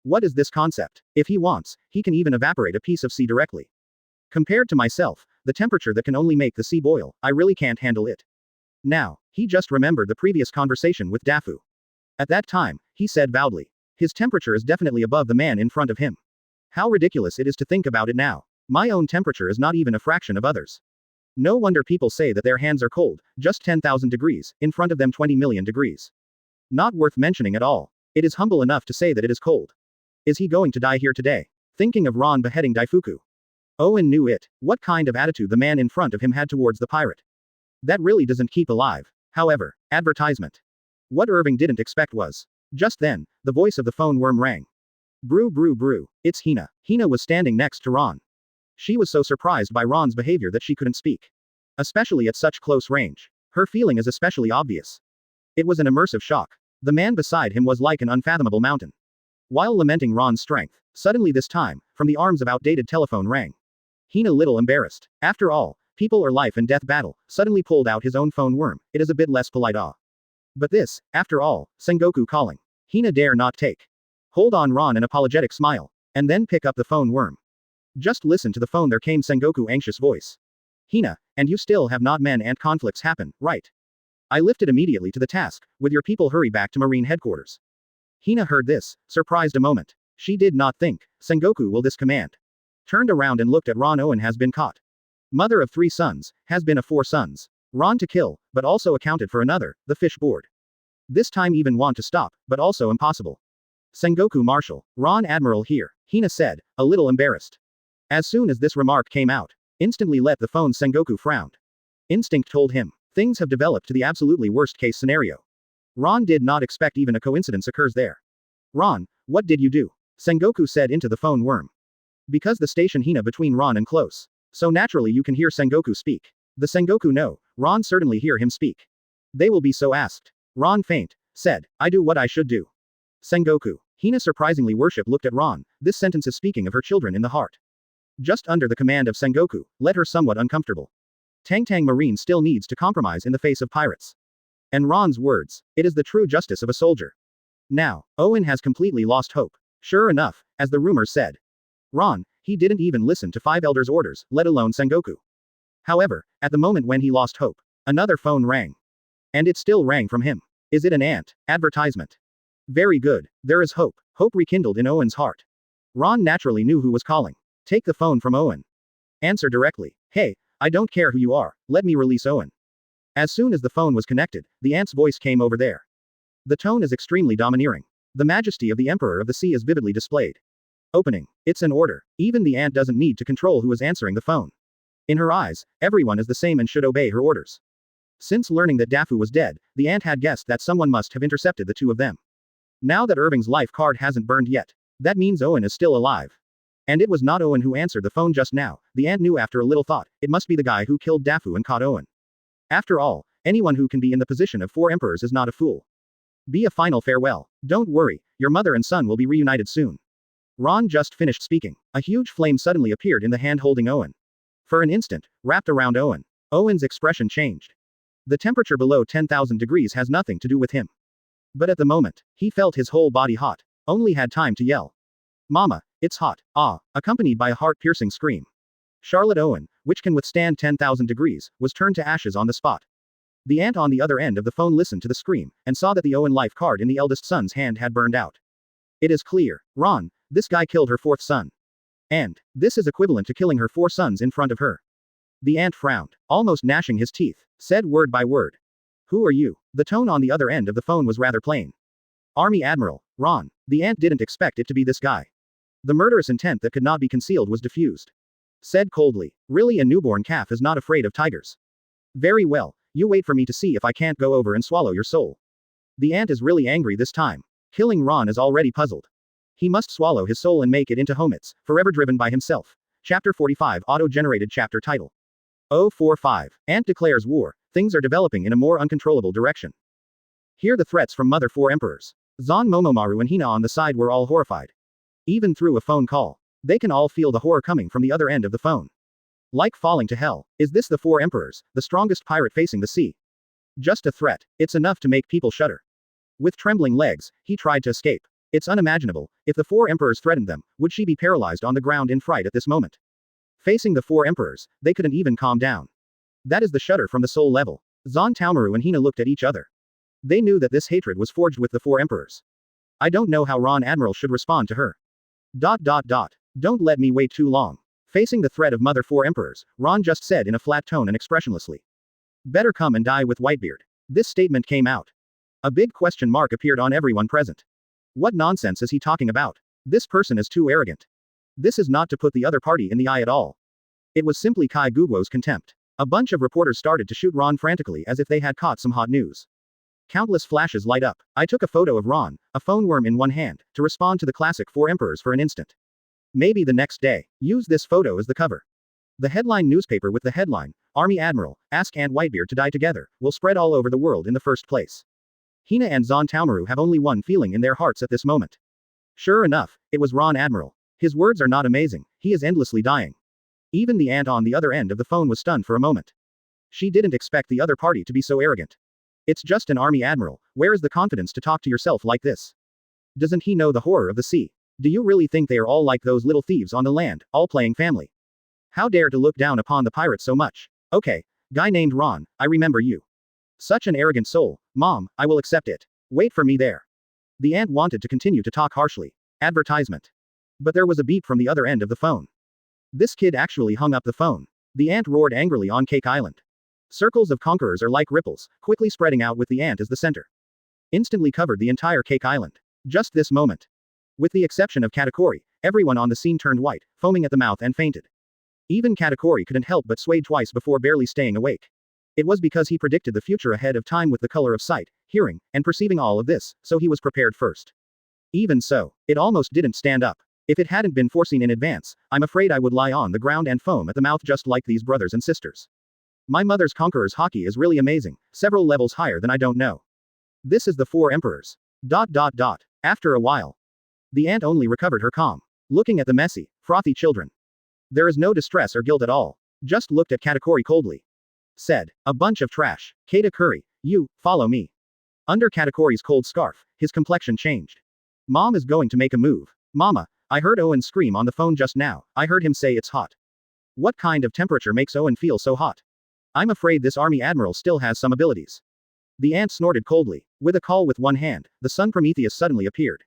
S1: What is this concept? If he wants, he can even evaporate a piece of sea directly. Compared to myself, the temperature that can only make the sea boil, I really can't handle it. Now, he just remembered the previous conversation with Dafu. At that time, he said loudly. His temperature is definitely above the man in front of him. How ridiculous it is to think about it now. My own temperature is not even a fraction of others. No wonder people say that their hands are cold, just 10,000 degrees, in front of them 20 million degrees. Not worth mentioning at all. It is humble enough to say that it is cold. Is he going to die here today? Thinking of Ron beheading Daifuku. Owen knew it. What kind of attitude the man in front of him had towards the pirate. That really doesn't keep alive. However, advertisement. What Irving didn't expect was. Just then, the voice of the phone worm rang. Brew brew brew. It's Hina. Hina was standing next to Ron. She was so surprised by Ron's behavior that she couldn't speak. Especially at such close range. Her feeling is especially obvious. It was an immersive shock. The man beside him was like an unfathomable mountain. While lamenting Ron's strength, suddenly this time, from the arms of outdated telephone rang. Hina little embarrassed. After all, people are life and death battle, suddenly pulled out his own phone worm, it is a bit less polite But this, after all, Sengoku calling. Hina dare not take. Hold on Ron an apologetic smile. And then pick up the phone worm. Just listen to the phone there came Sengoku anxious voice. Hina, and you still have not men and conflicts happen, right? I lifted immediately to the task, with your people hurry back to Marine headquarters. Hina heard this, surprised a moment. She did not think, Sengoku will this command. Turned around and looked at Ron. Owen has been caught. Mother of 3 sons, has been of 4 sons. Ron to kill, but also accounted for another, the fish board. This time even want to stop, but also impossible. Sengoku Marshal, Ron Admiral here, Hina said, a little embarrassed. As soon as this remark came out, instantly let the phone Sengoku frowned. Instinct told him, things have developed to the absolutely worst case scenario. Ron did not expect even a coincidence occurs there. Ron, what did you do? Sengoku said into the phone worm. Because the station Hina between Ron and close. So naturally you can hear Sengoku speak. The Sengoku know, Ron certainly hear him speak. They will be so asked. Ron faint, said, I do what I should do. Sengoku. Hina surprisingly worship looked at Ron, this sentence is speaking of her children in the heart. Just under the command of Sengoku, let her somewhat uncomfortable. Tang Tang Marine still needs to compromise in the face of pirates. And Ron's words, it is the true justice of a soldier. Now, Owen has completely lost hope. Sure enough, as the rumors said. Ron, he didn't even listen to 5 elders' orders, let alone Sengoku. However, at the moment when he lost hope, another phone rang. And it still rang from him. Is it an ant? Advertisement. Very good, there is hope. Hope rekindled in Owen's heart. Ron naturally knew who was calling. Take the phone from Owen. Answer directly. Hey, I don't care who you are, let me release Owen. As soon as the phone was connected, the ant's voice came over there. The tone is extremely domineering. The majesty of the Emperor of the Sea is vividly displayed. Opening. It's an order. Even the ant doesn't need to control who is answering the phone. In her eyes, everyone is the same and should obey her orders. Since learning that Dafu was dead, the ant had guessed that someone must have intercepted the two of them. Now that Irving's life card hasn't burned yet, that means Owen is still alive. And it was not Owen who answered the phone just now, the ant knew after a little thought, it must be the guy who killed Dafu and caught Owen. After all, anyone who can be in the position of 4 emperors is not a fool. Be a final farewell. Don't worry, your mother and son will be reunited soon. Ron just finished speaking. A huge flame suddenly appeared in the hand holding Owen. For an instant, wrapped around Owen. Owen's expression changed. The temperature below 10,000 degrees has nothing to do with him. But at the moment, he felt his whole body hot. Only had time to yell. Mama, it's hot, accompanied by a heart-piercing scream. Charlotte Owen, which can withstand 10,000 degrees, was turned to ashes on the spot. The aunt on the other end of the phone listened to the scream, and saw that the Owen life card in the eldest son's hand had burned out. It is clear, Ron, this guy killed her fourth son. And, this is equivalent to killing her 4 sons in front of her. The aunt frowned, almost gnashing his teeth, said word by word. Who are you? The tone on the other end of the phone was rather plain. Army Admiral, Ron. The aunt didn't expect it to be this guy. The murderous intent that could not be concealed was diffused. Said coldly, really, a newborn calf is not afraid of tigers. Very well, you wait for me to see if I can't go over and swallow your soul. The aunt is really angry this time. Killing Ron is already puzzled. He must swallow his soul and make it into Homits, forever driven by himself. Chapter 45 Auto-generated chapter title. 045. Aunt declares war. Things are developing in a more uncontrollable direction. Hear the threats from Mother 4 Emperors. Zon Momomaru and Hina on the side were all horrified. Even through a phone call, they can all feel the horror coming from the other end of the phone. Like falling to hell. Is this the 4 Emperors, the strongest pirate facing the sea? Just a threat. It's enough to make people shudder. With trembling legs, he tried to escape. It's unimaginable, if the 4 Emperors threatened them, would she be paralyzed on the ground in fright at this moment? Facing the 4 Emperors, they couldn't even calm down. That is the shudder from the soul level. Zon Taomaru and Hina looked at each other. They knew that this hatred was forged with the 4 Emperors. I don't know how Ron Admiral should respond to her. Don't let me wait too long. Facing the threat of Mother 4 Emperors, Ron just said in a flat tone and expressionlessly. Better come and die with Whitebeard. This statement came out. A big question mark appeared on everyone present. What nonsense is he talking about? This person is too arrogant. This is not to put the other party in the eye at all. It was simply Kai Guguo's contempt. A bunch of reporters started to shoot Ron frantically as if they had caught some hot news. Countless flashes light up. I took a photo of Ron, a phone worm in one hand, to respond to the classic 4 Emperors for an instant. Maybe the next day. Use this photo as the cover. The headline newspaper with the headline, Army Admiral, ask Aunt Whitebeard to die together, will spread all over the world in the first place. Hina and Zon Taomaru have only one feeling in their hearts at this moment. Sure enough, it was Ron Admiral. His words are not amazing, he is endlessly dying. Even the aunt on the other end of the phone was stunned for a moment. She didn't expect the other party to be so arrogant. It's just an Army Admiral, where is the confidence to talk to yourself like this? Doesn't he know the horror of the sea? Do you really think they are all like those little thieves on the land, all playing family? How dare to look down upon the pirates so much? Okay, guy named Ron, I remember you. Such an arrogant soul, Mom, I will accept it. Wait for me there. The aunt wanted to continue to talk harshly. Advertisement. But there was a beep from the other end of the phone. This kid actually hung up the phone. The aunt roared angrily on Cake Island. Circles of conquerors are like ripples, quickly spreading out with the aunt as the center. Instantly covered the entire Cake Island. Just this moment. With the exception of Katakuri, everyone on the scene turned white, foaming at the mouth and fainted. Even Katakuri couldn't help but sway twice before barely staying awake. It was because he predicted the future ahead of time with the color of sight, hearing, and perceiving all of this, so he was prepared first. Even so, it almost didn't stand up. If it hadn't been foreseen in advance, I'm afraid I would lie on the ground and foam at the mouth just like these brothers and sisters. My mother's conqueror's hockey is really amazing, several levels higher than I don't know. This is the 4 Emperors. After a while. The aunt only recovered her calm. Looking at the messy, frothy children. There is no distress or guilt at all. Just looked at Katakuri coldly. Said, a bunch of trash. Katakuri, you, follow me. Under Katakuri's cold scarf, his complexion changed. Mom is going to make a move. Mama, I heard Owen scream on the phone just now. I heard him say it's hot. What kind of temperature makes Owen feel so hot? I'm afraid this Army Admiral still has some abilities. The aunt snorted coldly. With a call with one hand, the sun Prometheus suddenly appeared.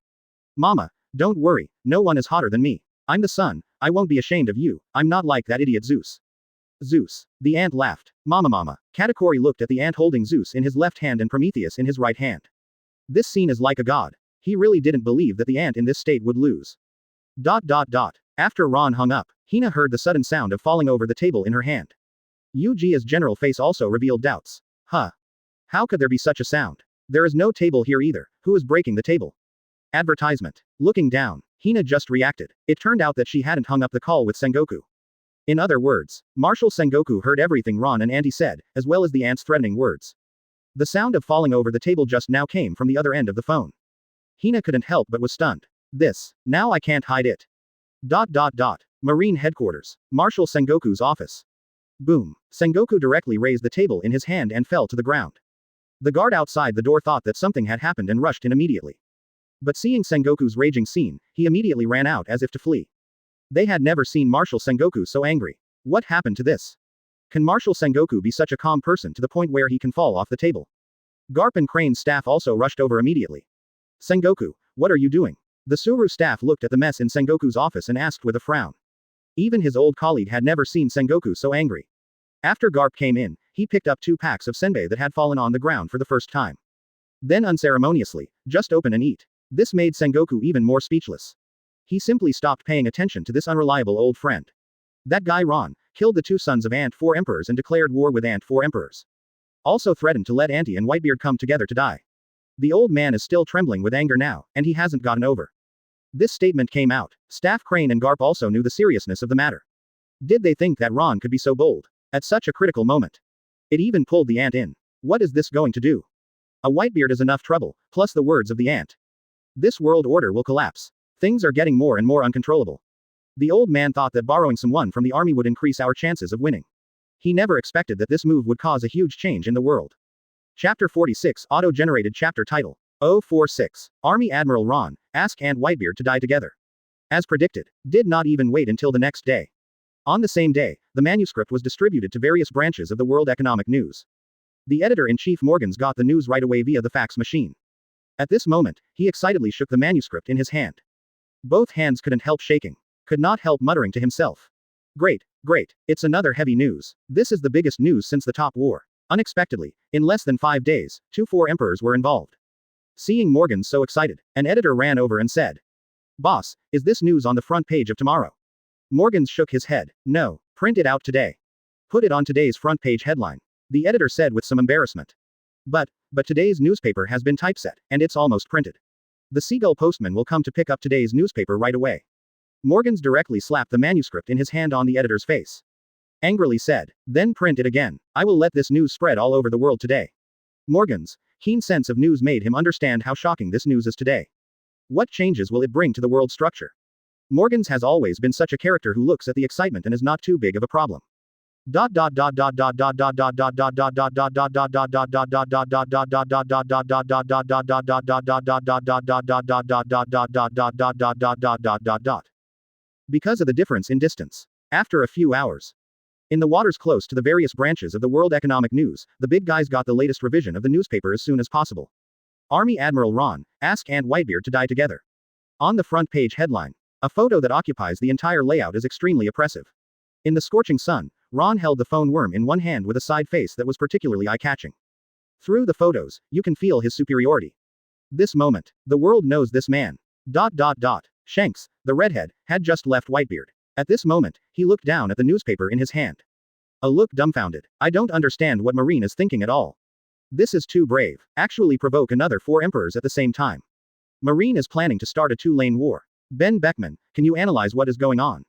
S1: Mama, don't worry, no one is hotter than me. I'm the sun, I won't be ashamed of you, I'm not like that idiot Zeus. Zeus. The aunt laughed. Mama. Katakuri looked at the aunt holding Zeus in his left hand and Prometheus in his right hand. This scene is like a god. He really didn't believe that the aunt in this state would lose. After Ron hung up, Hina heard the sudden sound of falling over the table in her hand. Ujia's general face also revealed doubts. Huh. How could there be such a sound? There is no table here either. Who is breaking the table? Advertisement. Looking down, Hina just reacted. It turned out that she hadn't hung up the call with Sengoku. In other words, Marshal Sengoku heard everything Ron and Auntie said, as well as the aunt's threatening words. The sound of falling over the table just now came from the other end of the phone. Hina couldn't help but was stunned. Now I can't hide it. Marine Headquarters. Marshal Sengoku's office. Boom. Sengoku directly raised the table in his hand and fell to the ground. The guard outside the door thought that something had happened and rushed in immediately. But seeing Sengoku's raging scene, he immediately ran out as if to flee. They had never seen Marshal Sengoku so angry. What happened to this? Can Marshal Sengoku be such a calm person to the point where he can fall off the table? Garp and Crane's staff also rushed over immediately. Sengoku, what are you doing? The Suru staff looked at the mess in Sengoku's office and asked with a frown. Even his old colleague had never seen Sengoku so angry. After Garp came in, he picked up 2 packs of senbei that had fallen on the ground for the first time. Then unceremoniously, just open and eat. This made Sengoku even more speechless. He simply stopped paying attention to this unreliable old friend. That guy Ron killed the 2 sons of Ant 4 Emperors and declared war with Ant 4 Emperors. Also threatened to let Auntie and Whitebeard come together to die. The old man is still trembling with anger now, and he hasn't gotten over. This statement came out. Staff Crane and Garp also knew the seriousness of the matter. Did they think that Ron could be so bold? At such a critical moment. It even pulled the ant in. What is this going to do? A Whitebeard is enough trouble, plus the words of the ant. This world order will collapse. Things are getting more and more uncontrollable. The old man thought that borrowing someone from the army would increase our chances of winning. He never expected that this move would cause a huge change in the world. Chapter 46 Auto-generated chapter title. 046. Army Admiral Ron, ask and Whitebeard to die together. As predicted, did not even wait until the next day. On the same day, the manuscript was distributed to various branches of the World Economic News. The editor-in-chief Morgans got the news right away via the fax machine. At this moment, he excitedly shook the manuscript in his hand. Both hands couldn't help shaking. Could not help muttering to himself. Great, great, it's another heavy news. This is the biggest news since the Top War. Unexpectedly, in less than 5 days, 2 4 emperors were involved. Seeing Morgans so excited, an editor ran over and said, "Boss, is this news on the front page of tomorrow?" Morgans shook his head. "No, print it out today. Put it on today's front page headline," the editor said with some embarrassment. But today's newspaper has been typeset, and it's almost printed. The Seagull postman will come to pick up today's newspaper right away." Morgans directly slapped the manuscript in his hand on the editor's face. Angrily said, "Then print it again. I will let this news spread all over the world today." Morgans' keen sense of news made him understand how shocking this news is today. What changes will it bring to the world structure? Morgans has always been such a character who looks at the excitement and is not too big of a problem. Because of the difference in distance. After a few hours. In the waters close to the various branches of the World Economic News, the big guys got the latest revision of the newspaper as soon as possible. Army Admiral Ron, ask and Whitebeard to die together. On the front page headline. A photo that occupies the entire layout is extremely oppressive. In the scorching sun, Ron held the phone worm in one hand with a side face that was particularly eye-catching. Through the photos, you can feel his superiority. This moment, the world knows this man. Shanks, the redhead, had just left Whitebeard. At this moment, he looked down at the newspaper in his hand. A look dumbfounded. I don't understand what Marine is thinking at all. This is too brave. Actually provoke another 4 emperors at the same time. Marine is planning to start a 2-lane war. Ben Beckman, can you analyze what is going on?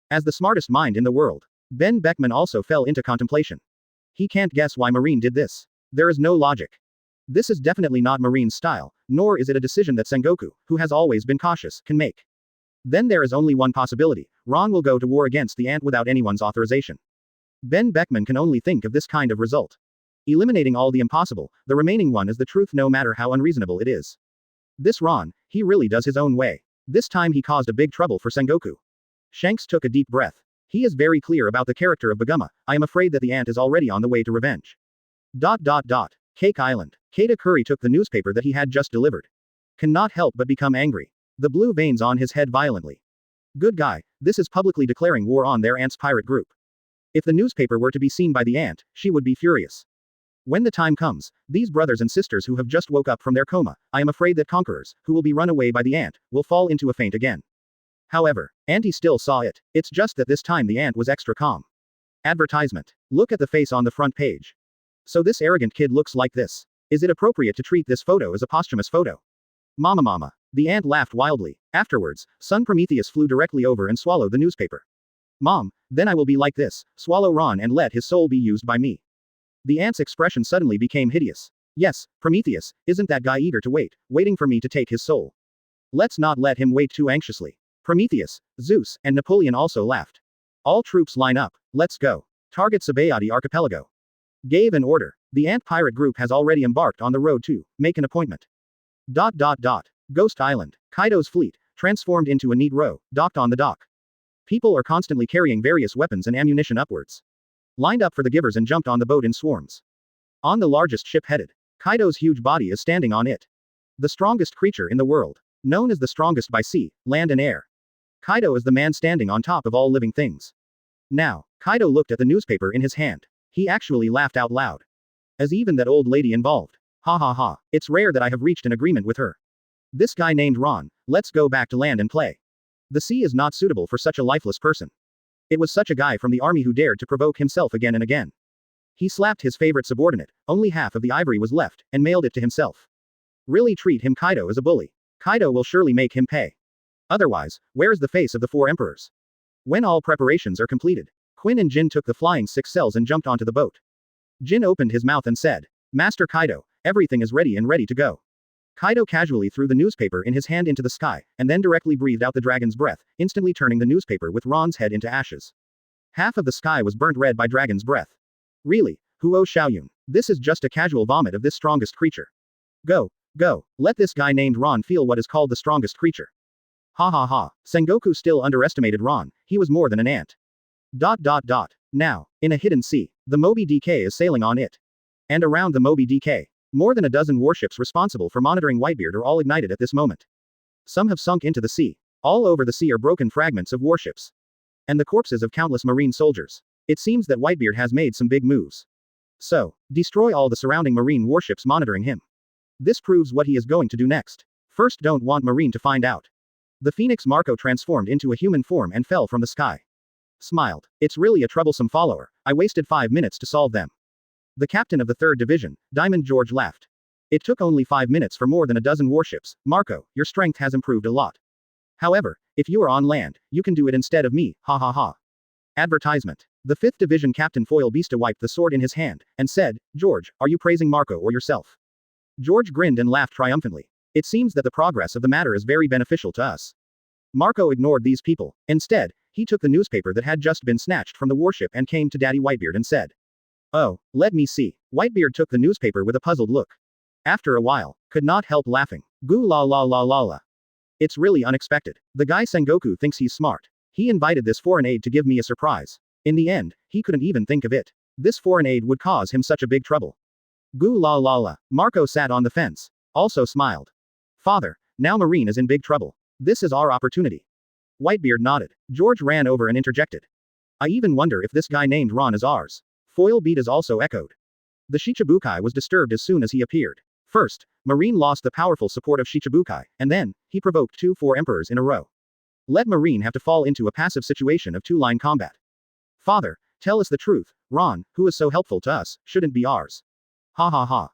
S1: As the smartest mind in the world, Ben Beckman also fell into contemplation. He can't guess why Marine did this. There is no logic. This is definitely not Marine's style, nor is it a decision that Sengoku, who has always been cautious, can make. Then there is only one possibility. Ron will go to war against the ant without anyone's authorization. Ben Beckman can only think of this kind of result. Eliminating all the impossible, the remaining one is the truth no matter how unreasonable it is. This Ron, he really does his own way. This time he caused a big trouble for Sengoku. Shanks took a deep breath. He is very clear about the character of Baguma. I am afraid that the ant is already on the way to revenge. Cake Island. Katakuri took the newspaper that he had just delivered. Cannot help but become angry. The blue veins on his head violently. Good guy, this is publicly declaring war on their ant's pirate group. If the newspaper were to be seen by the ant, she would be furious. When the time comes, these brothers and sisters who have just woke up from their coma, I am afraid that conquerors, who will be run away by the ant, will fall into a faint again. However, Auntie still saw it. It's just that this time the ant was extra calm. Advertisement. Look at the face on the front page. So this arrogant kid looks like this. Is it appropriate to treat this photo as a posthumous photo? Mama. The ant laughed wildly. Afterwards, son Prometheus flew directly over and swallowed the newspaper. Mom, then I will be like this, swallow Ron and let his soul be used by me. The ant's expression suddenly became hideous. Yes, Prometheus, isn't that guy eager to waiting for me to take his soul? Let's not let him wait too anxiously. Prometheus, Zeus, and Napoleon also laughed. All troops line up. Let's go. Target Sabaody Archipelago. Gave an order. The Ant Pirate group has already embarked on the road to make an appointment. Ghost Island. Kaido's fleet, transformed into a neat row, docked on the dock. People are constantly carrying various weapons and ammunition upwards. Lined up for the givers and jumped on the boat in swarms. On the largest ship headed. Kaido's huge body is standing on it. The strongest creature in the world. Known as the strongest by sea, land and air. Kaido is the man standing on top of all living things. Now, Kaido looked at the newspaper in his hand. He actually laughed out loud. As even that old lady involved. Ha ha ha, it's rare that I have reached an agreement with her. This guy named Ron, let's go back to land and play. The sea is not suitable for such a lifeless person. It was such a guy from the army who dared to provoke himself again and again. He slapped his favorite subordinate, only half of the ivory was left, and mailed it to himself. Really treat him Kaido as a bully. Kaido will surely make him pay. Otherwise, where is the face of the 4 emperors? When all preparations are completed, Quinn and Jin took the flying 6 cells and jumped onto the boat. Jin opened his mouth and said, Master Kaido, everything is ready and ready to go. Kaido casually threw the newspaper in his hand into the sky, and then directly breathed out the dragon's breath, instantly turning the newspaper with Ron's head into ashes. Half of the sky was burnt red by dragon's breath. Really, Huo Xiaoyun, this is just a casual vomit of this strongest creature. Go, let this guy named Ron feel what is called the strongest creature. Ha ha ha, Sengoku still underestimated Ron, he was more than an ant. Now, in a hidden sea, the Moby DK is sailing on it. And around the Moby DK, more than a dozen warships responsible for monitoring Whitebeard are all ignited at this moment. Some have sunk into the sea. All over the sea are broken fragments of warships. And the corpses of countless marine soldiers. It seems that Whitebeard has made some big moves. So, destroy all the surrounding marine warships monitoring him. This proves what he is going to do next. First, don't want Marine to find out. The Phoenix Marco transformed into a human form and fell from the sky. Smiled. It's really a troublesome follower. I wasted 5 minutes to solve them. The captain of the 3rd Division, Diamond George, laughed. It took only 5 minutes for more than a dozen warships. Marco, your strength has improved a lot. However, if you are on land, you can do it instead of me, ha ha ha. Advertisement. The 5th Division Captain Foil Beasta wiped the sword in his hand, and said, George, are you praising Marco or yourself? George grinned and laughed triumphantly. It seems that the progress of the matter is very beneficial to us. Marco ignored these people. Instead, he took the newspaper that had just been snatched from the warship and came to Daddy Whitebeard and said, Oh, let me see. Whitebeard took the newspaper with a puzzled look. After a while, could not help laughing. Goo la la la la la. It's really unexpected. The guy Sengoku thinks he's smart. He invited this foreign aide to give me a surprise. In the end, he couldn't even think of it. This foreign aide would cause him such a big trouble. Goo la la la. Marco sat on the fence. Also smiled. Father, now Marine is in big trouble. This is our opportunity. Whitebeard nodded. George ran over and interjected. I even wonder if this guy named Ron is ours. Foil Beatas also echoed. The Shichibukai was disturbed as soon as he appeared. First, Marine lost the powerful support of Shichibukai, and then, he provoked 4 emperors in a row. Let Marine have to fall into a passive situation of 2-line combat. Father, tell us the truth, Ron, who is so helpful to us, shouldn't be ours. Ha ha ha.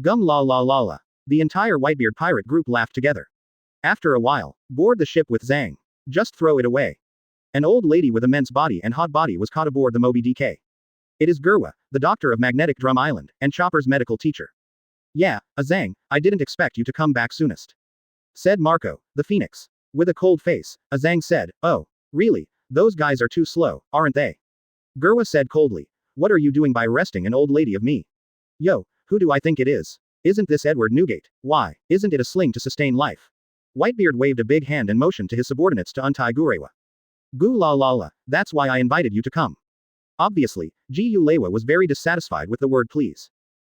S1: Gum la la la la. The entire Whitebeard pirate group laughed together. After a while, board the ship with Zhang. Just throw it away. An old lady with immense body and hot body was caught aboard the Moby DK. It is Gerwa, the doctor of Magnetic Drum Island, and Chopper's medical teacher. Yeah, Zhang, I didn't expect you to come back soonest. Said Marco, the Phoenix. With a cold face, Zhang said, Oh, really, those guys are too slow, aren't they? Gerwa said coldly, What are you doing by arresting an old lady of me? Yo, who do I think it is? Isn't this Edward Newgate? Why, isn't it a sling to sustain life? Whitebeard waved a big hand and motioned to his subordinates to untie Gurewa. Gu la la la, that's why I invited you to come. Obviously, Ji Ulewa was very dissatisfied with the word please.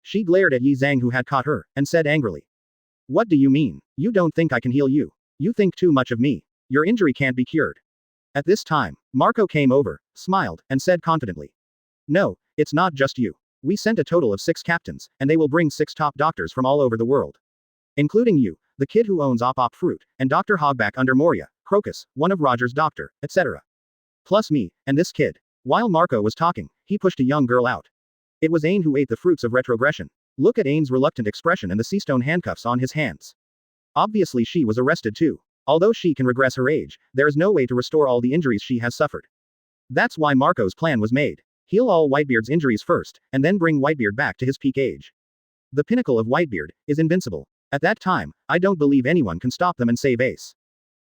S1: She glared at Yi Zhang who had caught her, and said angrily. What do you mean? You don't think I can heal you? You think too much of me. Your injury can't be cured. At this time, Marco came over, smiled, and said confidently. No, it's not just you. We sent a total of 6 captains, and they will bring 6 top doctors from all over the world. Including you, the kid who owns Op Fruit, and Dr. Hogback under Moria, Crocus, one of Roger's doctor, etc. Plus me, and this kid. While Marco was talking, he pushed a young girl out. It was Ain who ate the fruits of retrogression. Look at Ain's reluctant expression and the seastone handcuffs on his hands. Obviously she was arrested too. Although she can regress her age, there is no way to restore all the injuries she has suffered. That's why Marco's plan was made. Heal all Whitebeard's injuries first, and then bring Whitebeard back to his peak age. The pinnacle of Whitebeard is invincible. At that time, I don't believe anyone can stop them and save Ace.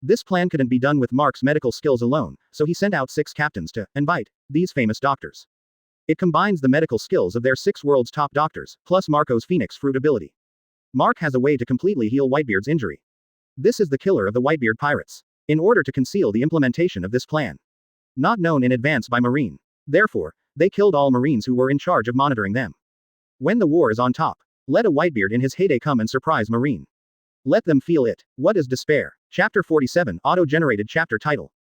S1: This plan couldn't be done with Mark's medical skills alone, so he sent out 6 captains to invite these famous doctors. It combines the medical skills of their 6 world's top doctors, plus Marco's Phoenix Fruit ability. Mark has a way to completely heal Whitebeard's injury. This is the killer of the Whitebeard Pirates. In order to conceal the implementation of this plan. Not known in advance by Marine. Therefore, they killed all Marines who were in charge of monitoring them. When the war is on top, let a Whitebeard in his heyday come and surprise Marine. Let them feel it. What is despair? Chapter 47, auto-generated chapter title.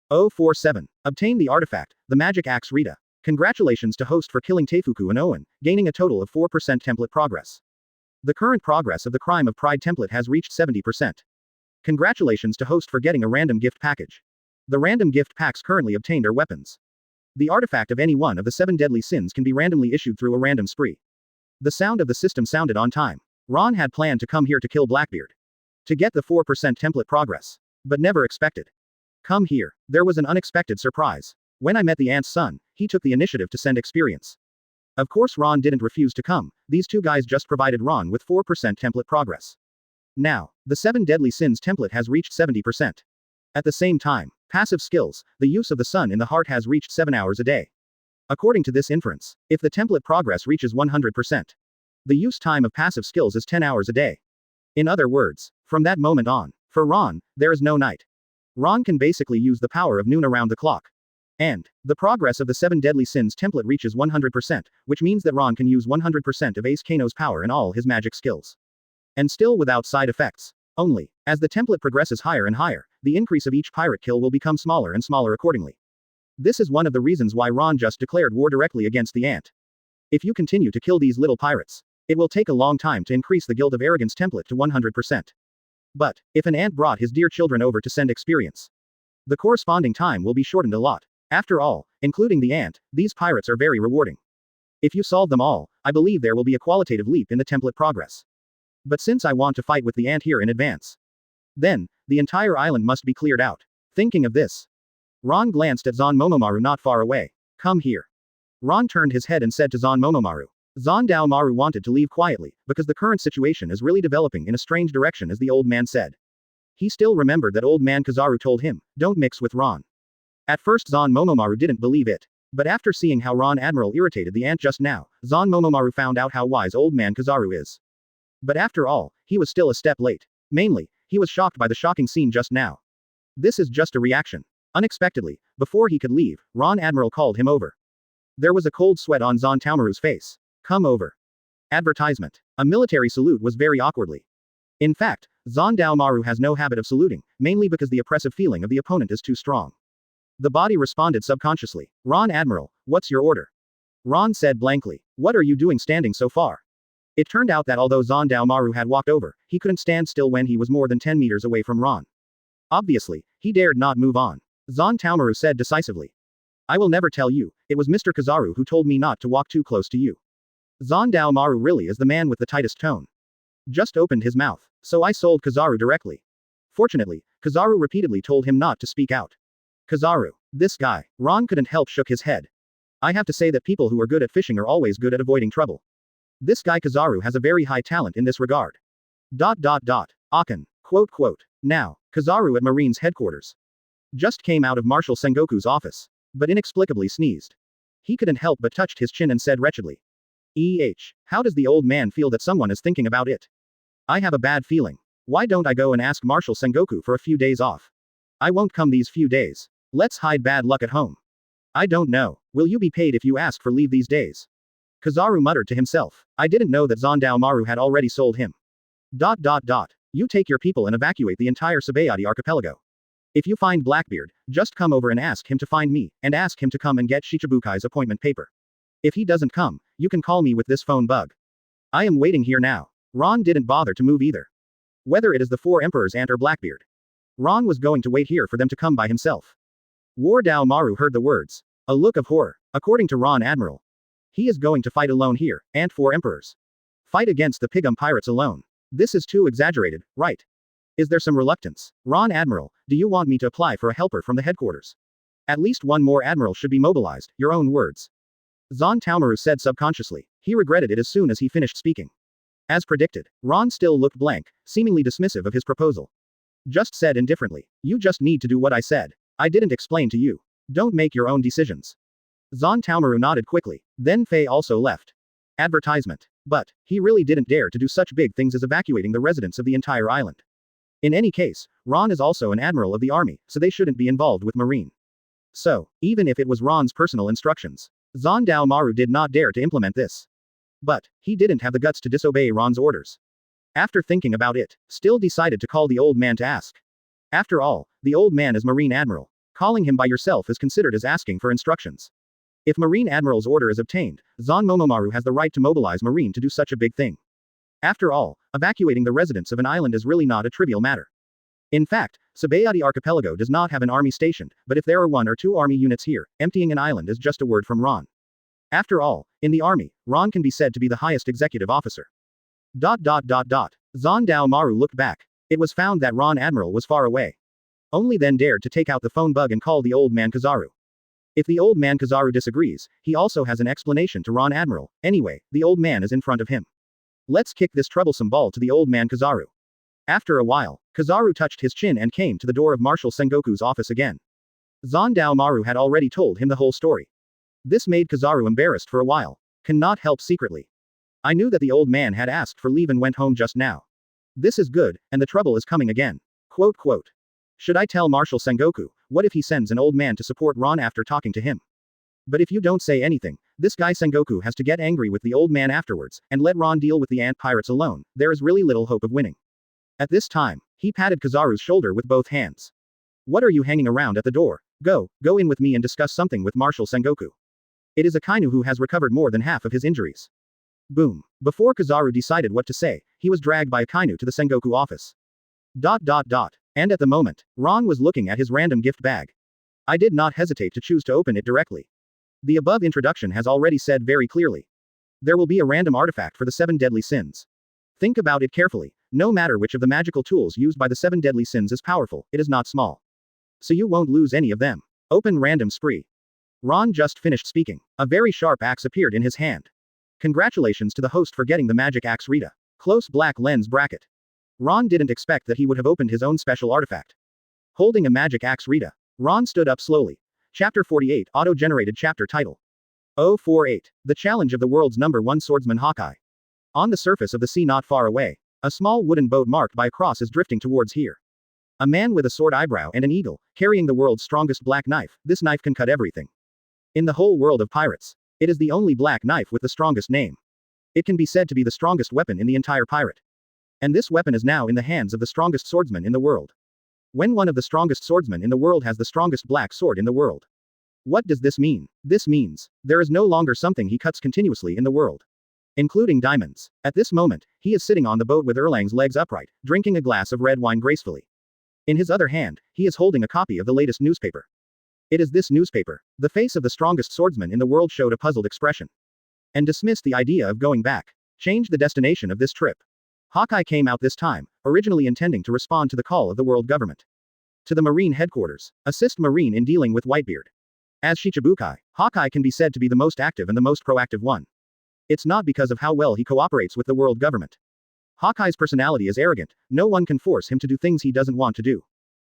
S1: 047. Obtain the artifact, the magic axe Rita. Congratulations to host for killing Teifuku and Owen, gaining a total of 4% template progress. The current progress of the Crime of Pride template has reached 70%. Congratulations to host for getting a random gift package. The random gift packs currently obtained are weapons. The artifact of any one of the 7 deadly sins can be randomly issued through a random spree. The sound of the system sounded on time. Ron had planned to come here to kill Blackbeard. To get the 4% template progress. But never expected. Come here. There was an unexpected surprise. When I met the Ant's son, he took the initiative to send experience. Of course Ron didn't refuse to come, these 2 guys just provided Ron with 4% template progress. Now, the 7 deadly sins template has reached 70%. At the same time, passive skills, the use of the sun in the heart has reached 7 hours a day. According to this inference, if the template progress reaches 100%, the use time of passive skills is 10 hours a day. In other words, from that moment on, for Ron, there is no night. Ron can basically use the power of noon around the clock. And, the progress of the 7 deadly sins template reaches 100%, which means that Ron can use 100% of Ace Kano's power in all his magic skills. And still without side effects. Only, as the template progresses higher and higher, the increase of each pirate kill will become smaller and smaller accordingly. This is one of the reasons why Ron just declared war directly against the Ant. If you continue to kill these little pirates, it will take a long time to increase the Guild of Arrogance template to 100%. But, if an Ant brought his dear children over to send experience, the corresponding time will be shortened a lot. After all, including the Ant, these pirates are very rewarding. If you solve them all, I believe there will be a qualitative leap in the template progress. But since I want to fight with the Ant here in advance, then, the entire island must be cleared out. Thinking of this, Ron glanced at Zon Momomaru not far away. Come here. Ron turned his head and said to Zon Momomaru. Zon Daomaru wanted to leave quietly, because the current situation is really developing in a strange direction as the old man said. He still remembered that old man Kizaru told him, don't mix with Ron. At first Zon Momomaru didn't believe it. But after seeing how Ron Admiral irritated the Ant just now, Zon Momomaru found out how wise old man Kizaru is. But after all, he was still a step late. Mainly, he was shocked by the shocking scene just now. This is just a reaction. Unexpectedly, before he could leave, Ron Admiral called him over. There was a cold sweat on Zon Taomaru's face. Come over. Advertisement. A military salute was very awkwardly. In fact, Zon Daomaru has no habit of saluting, mainly because the oppressive feeling of the opponent is too strong. The body responded subconsciously. Ron Admiral, what's your order? Ron said blankly. What are you doing standing so far? It turned out that although Zon Daomaru had walked over, he couldn't stand still when he was more than 10 meters away from Ron. Obviously, he dared not move on. Zon Taomaru said decisively. I will never tell you, it was Mr. Kizaru who told me not to walk too close to you. Zon Daomaru really is the man with the tightest tone. Just opened his mouth. So I sold Kizaru directly. Fortunately, Kizaru repeatedly told him not to speak out. Kizaru. This guy. Ron couldn't help shook his head. I have to say that people who are good at fishing are always good at avoiding trouble. This guy Kizaru has a very high talent in this regard. Aken. Quote. Now, Kizaru at Marine's headquarters. Just came out of Marshal Sengoku's office. But inexplicably sneezed. He couldn't help but touched his chin and said wretchedly. How does the old man feel that someone is thinking about it? I have a bad feeling. Why don't I go and ask Marshal Sengoku for a few days off? I won't come these few days. Let's hide bad luck at home. I don't know. Will you be paid if you ask for leave these days? Kizaru muttered to himself. I didn't know that Zon Daomaru had already sold him. You take your people and evacuate the entire Sabaody archipelago. If you find Blackbeard, just come over and ask him to find me, and ask him to come and get Shichibukai's appointment paper. If he doesn't come, you can call me with this phone bug. I am waiting here now. Ron didn't bother to move either. Whether it is the 4 emperors Ant or Blackbeard. Ron was going to wait here for them to come by himself. War Daomaru heard the words. A look of horror. According to Ron Admiral. He is going to fight alone here, Ant 4 emperors. Fight against the Pigum pirates alone. This is too exaggerated, right? Is there some reluctance? Ron Admiral, do you want me to apply for a helper from the headquarters? At least one more admiral should be mobilized, your own words. Zon Taomaru said subconsciously. He regretted it as soon as he finished speaking. As predicted, Ron still looked blank, seemingly dismissive of his proposal. Just said indifferently. You just need to do what I said. I didn't explain to you. Don't make your own decisions. Zon Taomaru nodded quickly. Then Faye also left. Advertisement. But, he really didn't dare to do such big things as evacuating the residents of the entire island. In any case, Ron is also an admiral of the army, so they shouldn't be involved with marine. So, even if it was Ron's personal instructions, Zondao Maru did not dare to implement this. But, he didn't have the guts to disobey Ron's orders. After thinking about it, still decided to call the old man to ask. After all, the old man is Marine Admiral. Calling him by yourself is considered as asking for instructions. If Marine Admiral's order is obtained, Zon Momomaru has the right to mobilize Marine to do such a big thing. After all, evacuating the residents of an island is really not a trivial matter. In fact, Sabaody Archipelago does not have an army stationed, but if there are 1 or 2 army units here, emptying an island is just a word from Ron. After all, in the army, Ron can be said to be the highest executive officer. Zondao Maru looked back. It was found that Ron Admiral was far away. Only then dared to take out the phone bug and call the old man Kizaru. If the old man Kizaru disagrees, he also has an explanation to Ron Admiral. Anyway, the old man is in front of him. Let's kick this troublesome ball to the old man Kizaru. After a while, Kizaru touched his chin and came to the door of Marshal Sengoku's office again. Zondao Maru had already told him the whole story. This made Kizaru embarrassed for a while. Cannot help secretly. I knew that the old man had asked for leave and went home just now. This is good, and the trouble is coming again. Quote. Should I tell Marshal Sengoku? What if he sends an old man to support Ron after talking to him? But if you don't say anything, this guy Sengoku has to get angry with the old man afterwards, and let Ron deal with the ant pirates alone. There is really little hope of winning. At this time, he patted Kizaru's shoulder with both hands. What are you hanging around at the door? Go in with me and discuss something with Marshal Sengoku. It is Akainu who has recovered more than half of his injuries. Boom. Before Kizaru decided what to say, he was dragged by Akainu to the Sengoku office. And at the moment, Ron was looking at his random gift bag. I did not hesitate to choose to open it directly. The above introduction has already said very clearly. There will be a random artifact for the 7 deadly sins. Think about it carefully. No matter which of the magical tools used by the 7 deadly sins is powerful, it is not small. So you won't lose any of them. Open random spree. Ron just finished speaking. A very sharp axe appeared in his hand. Congratulations to the host for getting the magic axe Rita. Close black lens bracket. Ron didn't expect that he would have opened his own special artifact. Holding a magic axe Rita, Ron stood up slowly. Chapter 48 Auto-generated chapter title. 048. The challenge of the world's #1 swordsman Hawkeye. On the surface of the sea not far away, a small wooden boat marked by a cross is drifting towards here. A man with a sword eyebrow and an eagle, carrying the world's strongest black knife. This knife can cut everything. In the whole world of pirates, it is the only black knife with the strongest name. It can be said to be the strongest weapon in the entire pirate. And this weapon is now in the hands of the strongest swordsman in the world. When one of the strongest swordsmen in the world has the strongest black sword in the world. What does this mean? This means, there is no longer something he cuts continuously in the world. Including diamonds. At this moment, he is sitting on the boat with Erlang's legs upright, drinking a glass of red wine gracefully. In his other hand, he is holding a copy of the latest newspaper. It is this newspaper. The face of the strongest swordsman in the world showed a puzzled expression. And dismissed the idea of going back. Changed the destination of this trip. Hawkeye came out this time, originally intending to respond to the call of the world government. To the Marine headquarters. Assist Marine in dealing with Whitebeard. As Shichibukai, Hawkeye can be said to be the most active and the most proactive one. It's not because of how well he cooperates with the world government. Hawkeye's personality is arrogant, no one can force him to do things he doesn't want to do.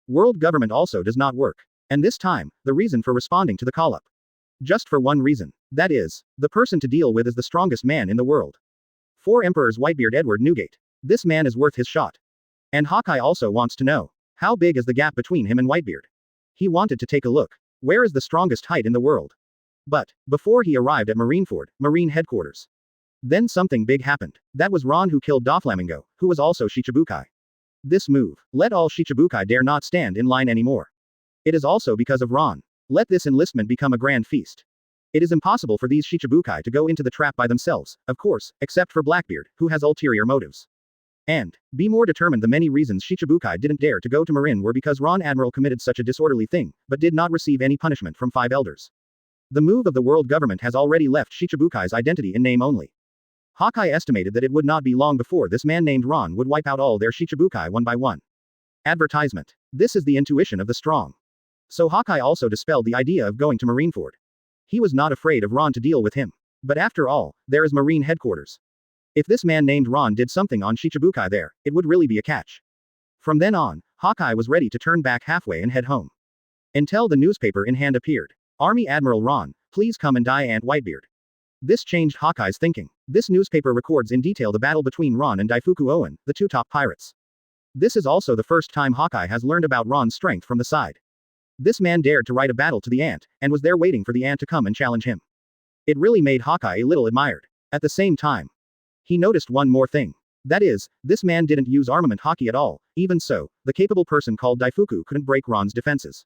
S1: World government also does not work. And this time, the reason for responding to the call-up. Just for one reason. That is, the person to deal with is the strongest man in the world. 4 Emperors Whitebeard Edward Newgate. This man is worth his shot. And Hawkeye also wants to know. How big is the gap between him and Whitebeard? He wanted to take a look. Where is the strongest height in the world? But, before he arrived at Marineford, Marine headquarters. Then something big happened. That was Ron who killed Doflamingo, who was also Shichibukai. This move, let all Shichibukai dare not stand in line anymore. It is also because of Ron. Let this enlistment become a grand feast. It is impossible for these Shichibukai to go into the trap by themselves, of course, except for Blackbeard, who has ulterior motives. And, be more determined. The many reasons Shichibukai didn't dare to go to Marin were because Ron Admiral committed such a disorderly thing, but did not receive any punishment from 5 elders. The move of the world government has already left Shichibukai's identity in name only. Hawkeye estimated that it would not be long before this man named Ron would wipe out all their Shichibukai one by one. Advertisement. This is the intuition of the strong. So Hawkeye also dispelled the idea of going to Marineford. He was not afraid of Ron to deal with him. But after all, there is Marine headquarters. If this man named Ron did something on Shichibukai there, it would really be a catch. From then on, Hawkeye was ready to turn back halfway and head home. Until the newspaper in hand appeared. Army Admiral Ron, please come and die Aunt Whitebeard. This changed Hawkeye's thinking. This newspaper records in detail the battle between Ron and Daifuku Owen, the two top pirates. This is also the first time Hawkeye has learned about Ron's strength from the side. This man dared to write a battle to the Ant, and was there waiting for the Ant to come and challenge him. It really made Hawkeye a little admired. At the same time, he noticed one more thing. That is, this man didn't use armament hockey at all. Even so, the capable person called Daifuku couldn't break Ron's defenses.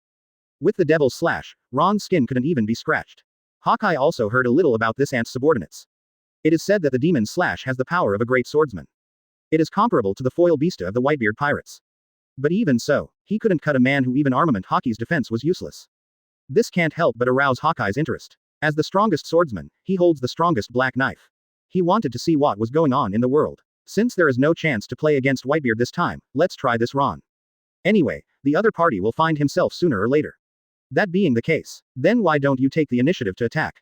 S1: With the Devil's Slash, Ron's skin couldn't even be scratched. Hawkeye also heard a little about this Ant's subordinates. It is said that the Demon's Slash has the power of a great swordsman. It is comparable to the foil beasta of the Whitebeard Pirates. But even so, he couldn't cut a man who even armament hockey's defense was useless. This can't help but arouse Hawkeye's interest. As the strongest swordsman, he holds the strongest black knife. He wanted to see what was going on in the world. Since there is no chance to play against Whitebeard this time, let's try this Ron. Anyway, the other party will find himself sooner or later. That being the case, then why don't you take the initiative to attack?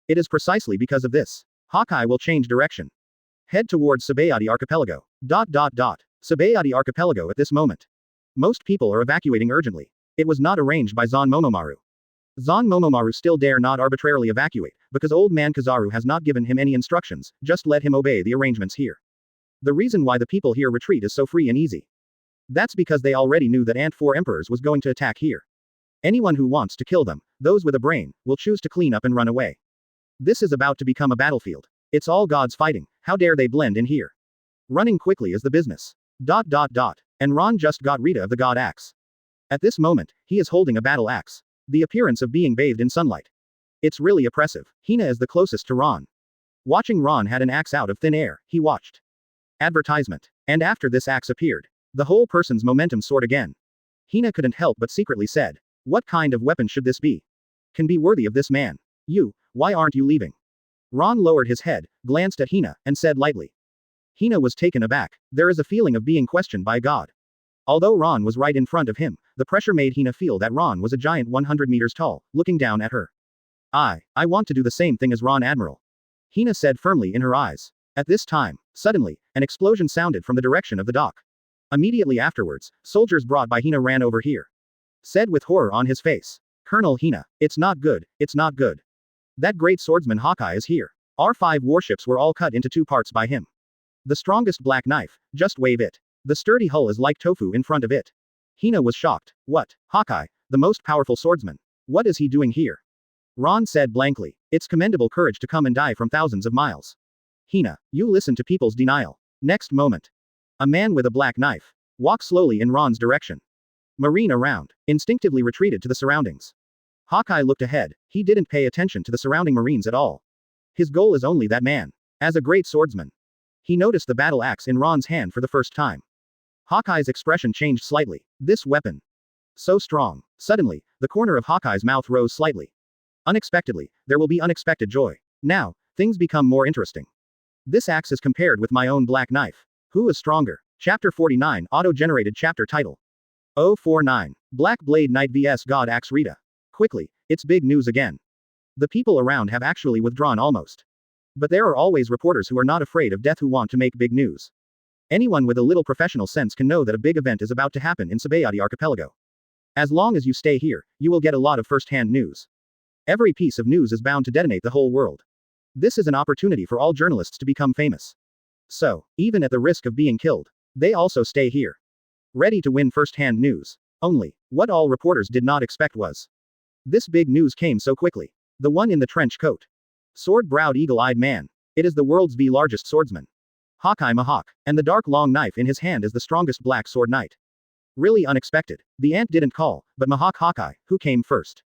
S1: It is precisely because of this. Hawkeye will change direction. Head towards Sabaody Archipelago. Sabaody Archipelago at this moment. Most people are evacuating urgently. It was not arranged by Zon Momomaru. Zon Momomaru still dare not arbitrarily evacuate, because old man Kizaru has not given him any instructions, just let him obey the arrangements here. The reason why the people here retreat is so free and easy. That's because they already knew that Ant 4 Emperors was going to attack here. Anyone who wants to kill them, those with a brain, will choose to clean up and run away. This is about to become a battlefield. It's all gods fighting, how dare they blend in here? Running quickly is the business. And Ron just got Rita of the God Axe. At this moment, he is holding a battle axe. The appearance of being bathed in sunlight. It's really oppressive. Hina is the closest to Ron. Watching Ron had an axe out of thin air, he watched. Advertisement. And after this axe appeared, the whole person's momentum soared again. Hina couldn't help but secretly said, what kind of weapon should this be? Can be worthy of this man. You, why aren't you leaving? Ron lowered his head, glanced at Hina, and said lightly. Hina was taken aback. There is a feeling of being questioned by God. Although Ron was right in front of him, the pressure made Hina feel that Ron was a giant 100 meters tall, looking down at her. I want to do the same thing as Ron Admiral. Hina said firmly in her eyes. At this time, suddenly, an explosion sounded from the direction of the dock. Immediately afterwards, soldiers brought by Hina ran over here. Said with horror on his face. Colonel Hina, it's not good, it's not good. That great swordsman Hawkeye is here. Our 5 warships were all cut into 2 parts by him. The strongest black knife, just wave it. The sturdy hull is like tofu in front of it. Hina was shocked. What? Hawkeye, the most powerful swordsman. What is he doing here? Ron said blankly. It's commendable courage to come and die from thousands of miles. Hina, you listen to people's denial. Next moment. A man with a black knife walked slowly in Ron's direction. Marine around instinctively retreated to the surroundings. Hawkeye looked ahead. He didn't pay attention to the surrounding Marines at all. His goal is only that man. As a great swordsman. He noticed the battle axe in Ron's hand for the first time. Hawkeye's expression changed slightly. This weapon. So strong. Suddenly, the corner of Hawkeye's mouth rose slightly. Unexpectedly, there will be unexpected joy. Now, things become more interesting. This axe is compared with my own black knife. Who is stronger? Chapter 49 Auto-generated chapter title. 049. Black Blade Knight vs God Axe Rita. Quickly, it's big news again. The people around have actually withdrawn almost. But there are always reporters who are not afraid of death who want to make big news. Anyone with a little professional sense can know that a big event is about to happen in Sabaody Archipelago. As long as you stay here, you will get a lot of first-hand news. Every piece of news is bound to detonate the whole world. This is an opportunity for all journalists to become famous. So, even at the risk of being killed, they also stay here. Ready to win first-hand news. Only, what all reporters did not expect was. This big news came so quickly. The one in the trench coat. Sword-browed eagle-eyed man. It is the world's largest swordsman. Hawkeye Mahawk. And the dark long knife in his hand is the strongest black sword knight. Really unexpected. The Ant didn't call, but Mahawk Hawkeye, who came first.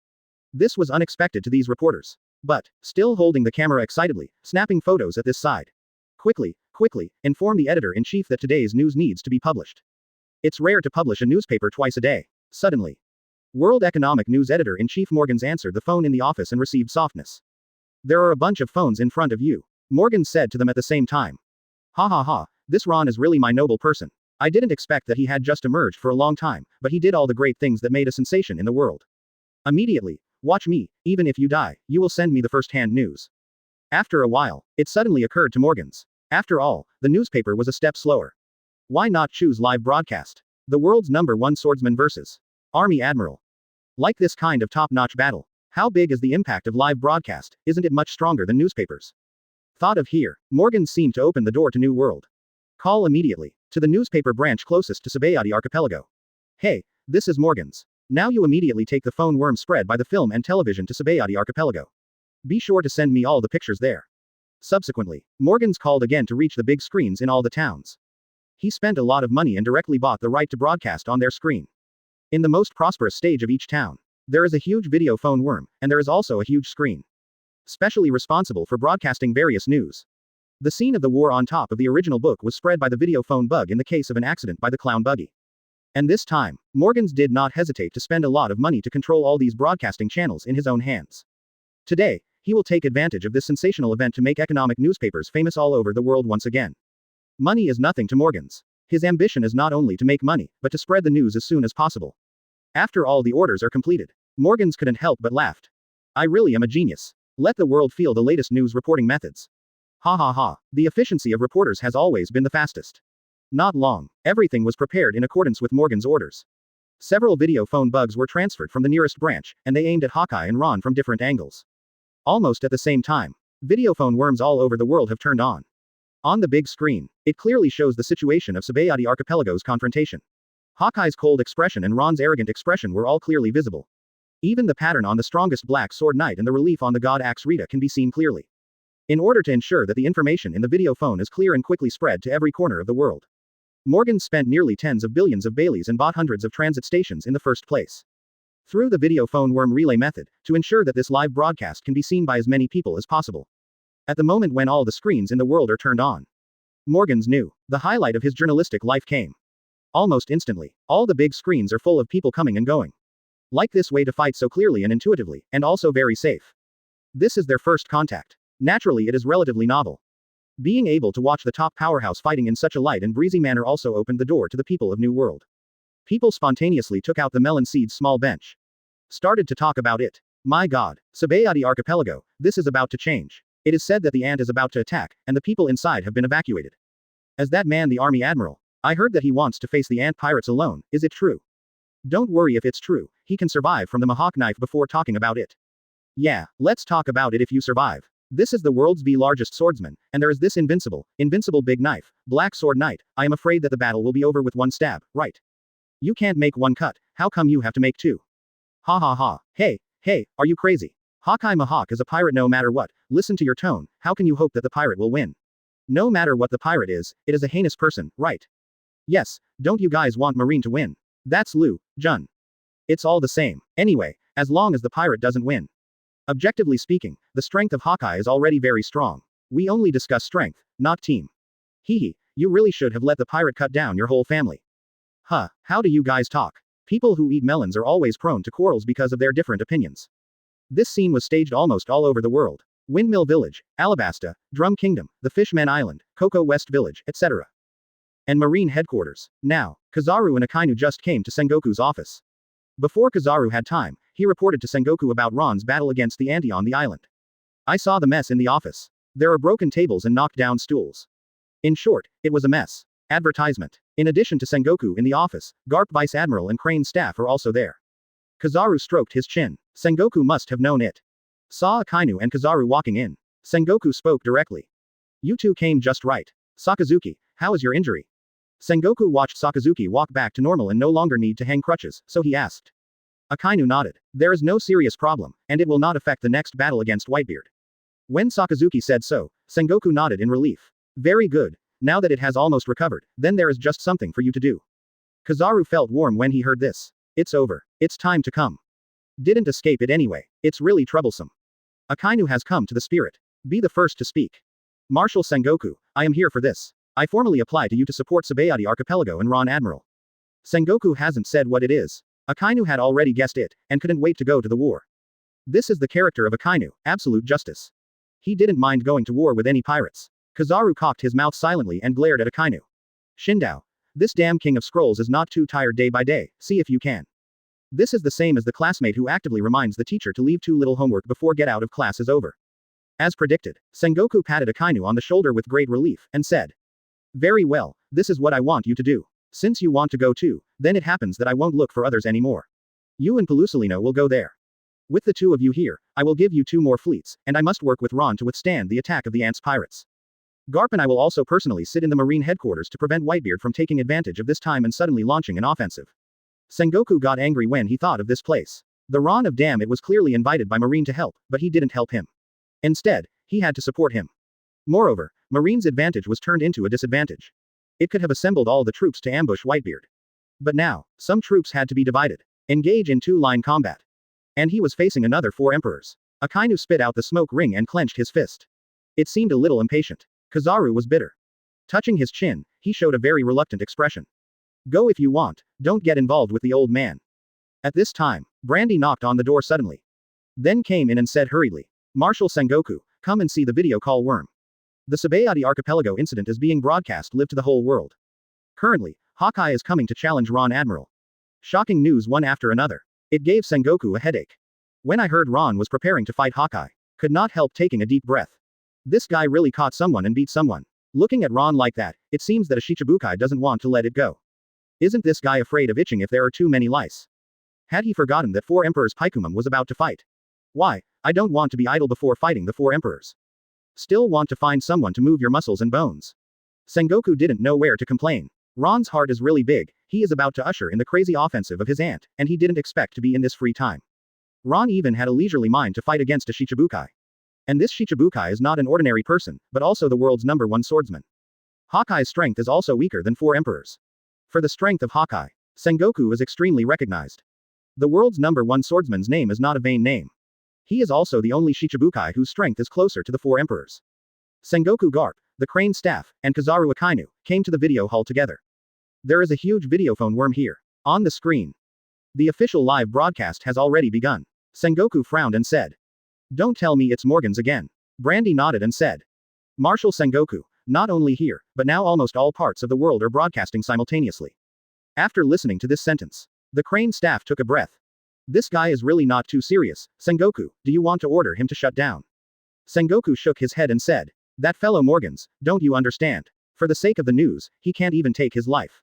S1: This was unexpected to these reporters. But, still holding the camera excitedly, snapping photos at this side. Quickly, inform the editor-in-chief that today's news needs to be published. It's rare to publish a newspaper twice a day. Suddenly. World Economic News Editor-in-Chief Morgans answered the phone in the office and received softness. There are a bunch of phones in front of you. Morgan said to them at the same time. Ha ha ha, this Ron is really my noble person. I didn't expect that he had just emerged for a long time, but he did all the great things that made a sensation in the world. Immediately, watch me, even if you die, you will send me the first-hand news. After a while, it suddenly occurred to Morgans. After all, the newspaper was a step slower. Why not choose live broadcast? The world's #1 swordsman versus Army Admiral. Like this kind of top-notch battle. How big is the impact of live broadcast? Isn't it much stronger than newspapers? Thought of here. Morgan seemed to open the door to New World. Call immediately. To the newspaper branch closest to Sabaody Archipelago. Hey, this is Morgan's. Now you immediately take the phone worm spread by the film and television to Sabaody Archipelago. Be sure to send me all the pictures there. Subsequently, Morgan's called again to reach the big screens in all the towns. He spent a lot of money and directly bought the right to broadcast on their screen. In the most prosperous stage of each town, there is a huge video phone worm, and there is also a huge screen, specially responsible for broadcasting various news. The scene of the war on top of the original book was spread by the video phone bug in the case of an accident by the clown buggy. And this time, Morgans did not hesitate to spend a lot of money to control all these broadcasting channels in his own hands. Today, he will take advantage of this sensational event to make economic newspapers famous all over the world once again. Money is nothing to Morgans. His ambition is not only to make money, but to spread the news as soon as possible. After all the orders are completed, Morgans couldn't help but laughed. I really am a genius. Let the world feel the latest news reporting methods. Ha ha ha. The efficiency of reporters has always been the fastest. Not long, everything was prepared in accordance with Morgan's orders. Several video phone bugs were transferred from the nearest branch, and they aimed at Hawkeye and Ron from different angles. Almost at the same time, video phone worms all over the world have turned on. On the big screen, it clearly shows the situation of Sabaody Archipelago's confrontation. Hawkeye's cold expression and Ron's arrogant expression were all clearly visible. Even the pattern on the strongest black sword knight and the relief on the god axe Rita can be seen clearly. In order to ensure that the information in the video phone is clear and quickly spread to every corner of the world, Morgan spent nearly tens of billions of Baileys and bought hundreds of transit stations in the first place. Through the video phone worm relay method, to ensure that this live broadcast can be seen by as many people as possible. At the moment when all the screens in the world are turned on, Morgans knew the highlight of his journalistic life came. Almost instantly, all the big screens are full of people coming and going. Like this way to fight so clearly and intuitively, and also very safe. This is their first contact. Naturally, it is relatively novel. Being able to watch the top powerhouse fighting in such a light and breezy manner also opened the door to the people of New World. People spontaneously took out the melon seed's small bench. Started to talk about it. My god, Sabaody Archipelago, this is about to change. It is said that the ant is about to attack, and the people inside have been evacuated. As that man the army admiral, I heard that he wants to face the ant pirates alone, is it true? Don't worry if it's true, he can survive from the Mohawk knife before talking about it. Yeah, let's talk about it if you survive. This is the world's largest swordsman, and there is this invincible big knife, Black Sword Knight. I am afraid that the battle will be over with one stab, right? You can't make one cut, how come you have to make two? Ha ha ha, hey, are you crazy? Hawkeye Mohawk is a pirate no matter what, listen to your tone, how can you hope that the pirate will win? No matter what the pirate is, it is a heinous person, right? Yes, don't you guys want Marine to win? That's Lu, Jun. It's all the same, anyway, as long as the pirate doesn't win. Objectively speaking, the strength of Hawkeye is already very strong. We only discuss strength, not team. Hehe, you really should have let the pirate cut down your whole family. Huh, how do you guys talk? People who eat melons are always prone to quarrels because of their different opinions. This scene was staged almost all over the world. Windmill Village, Alabasta, Drum Kingdom, the Fishman Island, Cocoa West Village, etc. And Marine Headquarters. Now, Kizaru and Akainu just came to Sengoku's office. Before Kizaru had time, he reported to Sengoku about Ron's battle against the Auntie on the island. I saw the mess in the office. There are broken tables and knocked down stools. In short, it was a mess. Advertisement. In addition to Sengoku in the office, Garp Vice Admiral and Crane's staff are also there. Kizaru stroked his chin. Sengoku must have known it. Saw Akainu and Kizaru walking in. Sengoku spoke directly. You two came just right. Sakazuki, how is your injury? Sengoku watched Sakazuki walk back to normal and no longer need to hang crutches, so he asked. Akainu nodded. There is no serious problem, and it will not affect the next battle against Whitebeard. When Sakazuki said so, Sengoku nodded in relief. Very good. Now that it has almost recovered, then there is just something for you to do. Kizaru felt warm when he heard this. It's over. It's time to come. Didn't escape it anyway. It's really troublesome. Akainu has come to the spirit. Be the first to speak. Marshal Sengoku, I am here for this. I formally apply to you to support Sabaody Archipelago and Ron Admiral. Sengoku hasn't said what it is. Akainu had already guessed it, and couldn't wait to go to the war. This is the character of Akainu, absolute justice. He didn't mind going to war with any pirates. Kizaru cocked his mouth silently and glared at Akainu. Shindao. This damn king of scrolls is not too tired day by day, see if you can. This is the same as the classmate who actively reminds the teacher to leave too little homework before get out of class is over. As predicted, Sengoku patted Akainu on the shoulder with great relief, and said. Very well, this is what I want you to do. Since you want to go too, then it happens that I won't look for others anymore. You and Pelusalino will go there. With the two of you here, I will give you 2 more fleets, and I must work with Ron to withstand the attack of the Ants pirates. Garp and I will also personally sit in the Marine headquarters to prevent Whitebeard from taking advantage of this time and suddenly launching an offensive. Sengoku got angry when he thought of this place. The Ron of Dam it was clearly invited by Marine to help, but he didn't help him. Instead, he had to support him. Moreover, Marine's advantage was turned into a disadvantage. It could have assembled all the troops to ambush Whitebeard. But now, some troops had to be divided. Engage in 2-line combat. And he was facing another 4 emperors. Akainu spit out the smoke ring and clenched his fist. It seemed a little impatient. Kizaru was bitter. Touching his chin, he showed a very reluctant expression. Go if you want, don't get involved with the old man. At this time, Brandy knocked on the door suddenly. Then came in and said hurriedly, Marshal Sengoku, come and see the video call worm. The Sabaody archipelago incident is being broadcast live to the whole world. Currently, Hawkeye is coming to challenge Ron Admiral. Shocking news one after another. It gave Sengoku a headache. When I heard Ron was preparing to fight Hawkeye, could not help taking a deep breath. This guy really caught someone and beat someone. Looking at Ron like that, it seems that a Shichibukai doesn't want to let it go. Isn't this guy afraid of itching if there are too many lice? Had he forgotten that 4 Emperors Paikumum was about to fight? Why, I don't want to be idle before fighting the 4 Emperors. Still want to find someone to move your muscles and bones. Sengoku didn't know where to complain. Ron's heart is really big, he is about to usher in the crazy offensive of his aunt, and he didn't expect to be in this free time. Ron even had a leisurely mind to fight against a Shichibukai. And this Shichibukai is not an ordinary person, but also the world's #1 swordsman. Hawkeye's strength is also weaker than 4 emperors. For the strength of Hawkeye, Sengoku is extremely recognized. The world's #1 swordsman's name is not a vain name. He is also the only Shichibukai whose strength is closer to the 4 emperors. Sengoku Garp, the Crane staff, and Kizaru Akainu came to the video hall together. There is a huge videophone worm here. On the screen. The official live broadcast has already begun. Sengoku frowned and said, Don't tell me it's Morgan's again. Brandy nodded and said, Marshal Sengoku, not only here, but now almost all parts of the world are broadcasting simultaneously. After listening to this sentence, the Crane staff took a breath. This guy is really not too serious. Sengoku, do you want to order him to shut down? Sengoku shook his head and said, That fellow Morgan's, don't you understand? For the sake of the news, he can't even take his life.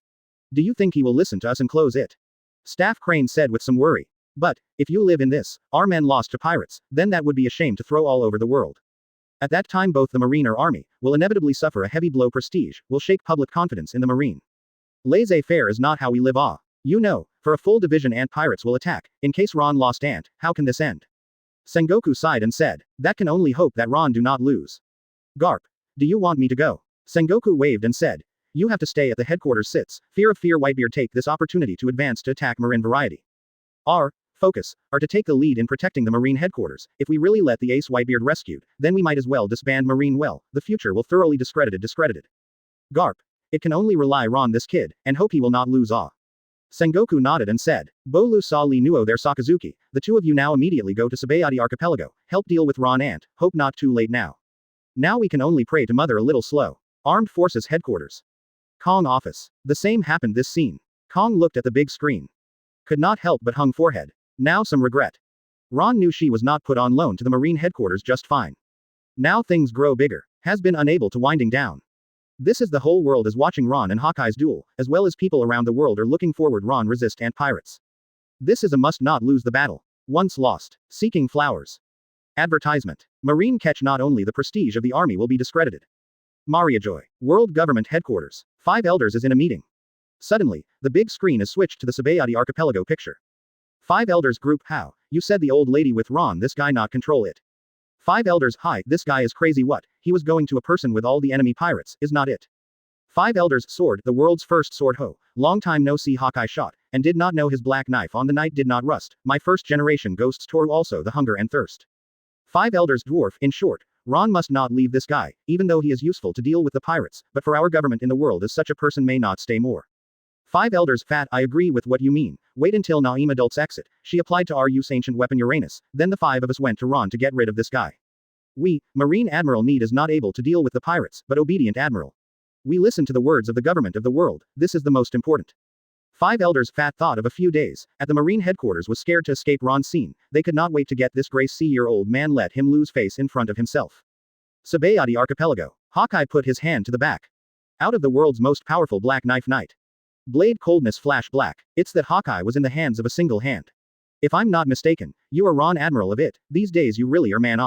S1: Do you think he will listen to us and close it? Staff Crane said with some worry. But, if you live in this, our men lost to pirates, then that would be a shame to throw all over the world. At that time both the Marine or Army will inevitably suffer a heavy blow. Prestige will shake public confidence in the Marine. Laissez-faire is not how we live. You know, for a full division Ant pirates will attack, in case Ron lost Ant, how can this end? Sengoku sighed and said, That can only hope that Ron do not lose. Garp, do you want me to go? Sengoku waved and said, You have to stay at the headquarters sits, fear Whitebeard take this opportunity to advance to attack Marine variety. Our focus are to take the lead in protecting the Marine headquarters. If we really let the ace Whitebeard rescued, then we might as well disband Marine. Well, the future will thoroughly discredited. Garp, it can only rely on this kid, and hope he will not lose. Sengoku nodded and said, Bolu sa li nuo there Sakazuki, the two of you now immediately go to Sabaody archipelago, help deal with Ron Ant, hope not too late now. Now we can only pray to Mother a little slow. Armed Forces Headquarters. Kong office. The same happened this scene. Kong looked at the big screen. Could not help but hung forehead. Now some regret. Ron knew she was not put on loan to the Marine headquarters just fine. Now things grow bigger. Has been unable to winding down. This is the whole world is watching Ron and Hawkeye's duel, as well as people around the world are looking forward Ron resist Ant pirates. This is a must not lose the battle. Once lost. Seeking flowers. Advertisement. Marine catch not only the prestige of the army will be discredited. Mariajoy. World Government Headquarters. 5 elders is in a meeting. Suddenly, the big screen is switched to the Sabaody archipelago picture. 5 elders group. How? You said the old lady with Ron this guy not control it. 5 elders. Hi, this guy is crazy. What? He was going to a person with all the enemy pirates, is not it? 5 elders. Sword, the world's first sword. Ho. Long time no see Hawkeye shot, and did not know his black knife on the night did not rust. My first generation ghosts Toru also the hunger and thirst. 5 elders. Dwarf, in short, Ron must not leave this guy, even though he is useful to deal with the pirates, but for our government in the world as such a person may not stay more. 5 elders. Fat, I agree with what you mean. Wait until Naim adults exit. She applied to our use ancient weapon Uranus, then the 5 of us went to Ron to get rid of this guy. We, Marine Admiral Need is not able to deal with the pirates, but obedient Admiral. We listen to the words of the government of the world, this is the most important. 5 elders. Fat thought of a few days, at the Marine headquarters was scared to escape Ron's scene, they could not wait to get this grace-year-old man let him lose face in front of himself. Sabaody archipelago. Hawkeye put his hand to the back. Out of the world's most powerful black knife knight. Blade coldness flash black, it's that Hawkeye was in the hands of a single hand. If I'm not mistaken, you are Ron Admiral of it, these days you really are man.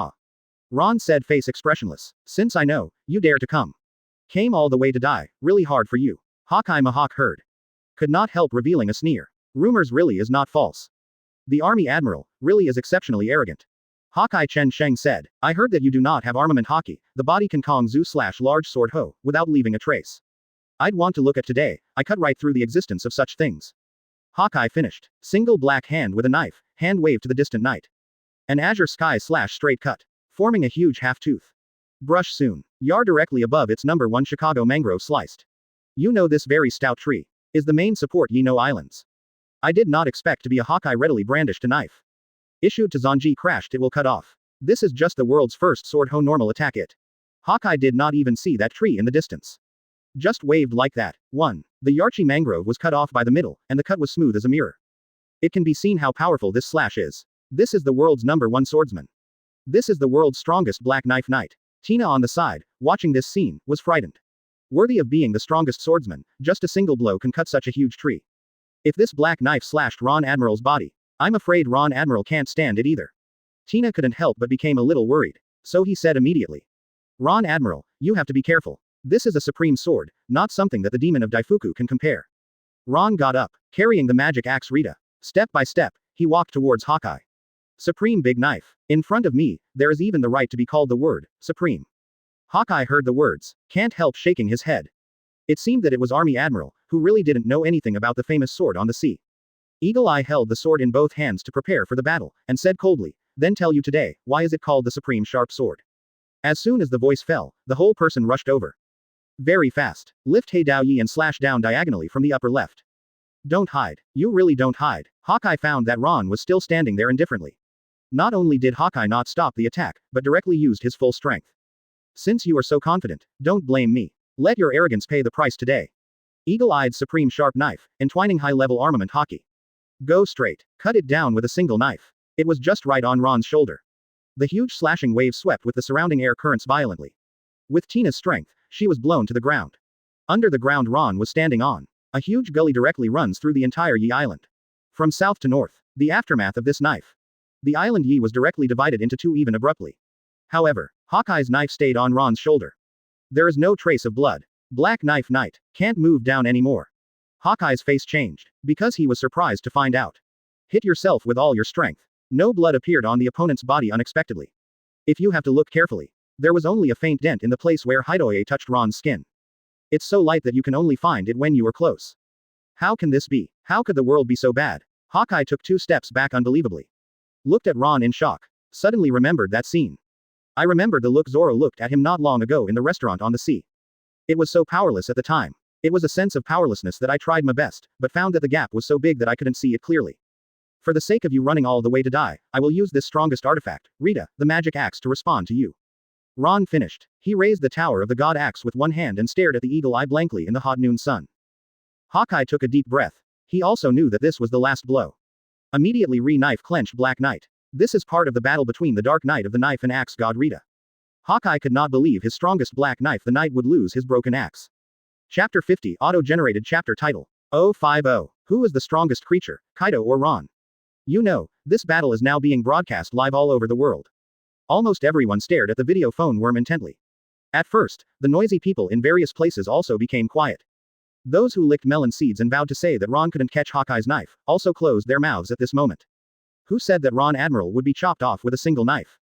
S1: Ron said, face expressionless. Since I know, you dare to come. Came all the way to die, really hard for you. Hawkeye Mahawk heard. Could not help revealing a sneer. Rumors really is not false. The Army Admiral, really is exceptionally arrogant. Hawkeye Chen Sheng said, I heard that you do not have armament hockey, the body can Kong Zu / large sword ho, without leaving a trace. I'd want to look at today, I cut right through the existence of such things. Hawkeye finished. Single black hand with a knife, hand waved to the distant night. An azure sky / straight cut. Forming a huge half-tooth. Brush soon. Yard directly above its #1 Chicago mangrove sliced. You know this very stout tree. Is the main support ye know islands. I did not expect to be a Hawkeye readily brandished a knife. Issued to Zanji crashed it will cut off. This is just the world's first sword ho normal attack it. Hawkeye did not even see that tree in the distance. Just waved like that. 1. The Yarchi mangrove was cut off by the middle, and the cut was smooth as a mirror. It can be seen how powerful this slash is. This is the world's #1 swordsman. This is the world's strongest black knife knight. Tina on the side, watching this scene, was frightened. Worthy of being the strongest swordsman, just a single blow can cut such a huge tree. If this black knife slashed Ron Admiral's body, I'm afraid Ron Admiral can't stand it either. Tina couldn't help but became a little worried, so he said immediately. Ron Admiral, you have to be careful. This is a supreme sword, not something that the demon of Daifuku can compare. Ron got up, carrying the magic axe Rita. Step by step, he walked towards Hawkeye. Supreme big knife. In front of me, there is even the right to be called the word, supreme. Hawkeye heard the words, can't help shaking his head. It seemed that it was Army Admiral, who really didn't know anything about the famous sword on the sea. Eagle Eye held the sword in both hands to prepare for the battle, and said coldly, then tell you today, why is it called the supreme sharp sword? As soon as the voice fell, the whole person rushed over. Very fast. Lift Hei Dao Yi and slash down diagonally from the upper left. Don't hide. You really don't hide. Hawkeye found that Ron was still standing there indifferently. Not only did Hawkeye not stop the attack, but directly used his full strength. Since you are so confident, don't blame me. Let your arrogance pay the price today. Eagle-eyed supreme sharp knife, entwining high-level armament hockey. Go straight. Cut it down with a single knife. It was just right on Ron's shoulder. The huge slashing wave swept with the surrounding air currents violently. With Tina's strength, she was blown to the ground. Under the ground Ron was standing on. A huge gully directly runs through the entire Yi Island. From south to north, the aftermath of this knife. The island Yi was directly divided into two even abruptly. However, Hawkeye's knife stayed on Ron's shoulder. There is no trace of blood. Black Knife Knight, can't move down anymore. Hawkeye's face changed, because he was surprised to find out. Hit yourself with all your strength. No blood appeared on the opponent's body unexpectedly. If you have to look carefully, there was only a faint dent in the place where Hidoye touched Ron's skin. It's so light that you can only find it when you are close. How can this be? How could the world be so bad? Hawkeye took 2 steps back unbelievably. Looked at Ron in shock. Suddenly remembered that scene. I remembered the look Zoro looked at him not long ago in the restaurant on the sea. It was so powerless at the time. It was a sense of powerlessness that I tried my best, but found that the gap was so big that I couldn't see it clearly. For the sake of you running all the way to die, I will use this strongest artifact, Rita, the magic axe, to respond to you. Ron finished. He raised the tower of the god axe with one hand and stared at the eagle eye blankly in the hot noon sun. Hawkeye took a deep breath. He also knew that this was the last blow. Immediately re-knife clenched Black Knight. This is part of the battle between the Dark Knight of the Knife and Axe god Rita. Hawkeye could not believe his strongest black knife the knight would lose his broken axe. Chapter 50 Auto-generated chapter title. 050. Who is the strongest creature, Kaido or Ron? You know, this battle is now being broadcast live all over the world. Almost everyone stared at the video phone worm intently. At first, the noisy people in various places also became quiet. Those who licked melon seeds and vowed to say that Ron couldn't catch Hawkeye's knife, also closed their mouths at this moment. Who said that Ron Admiral would be chopped off with a single knife?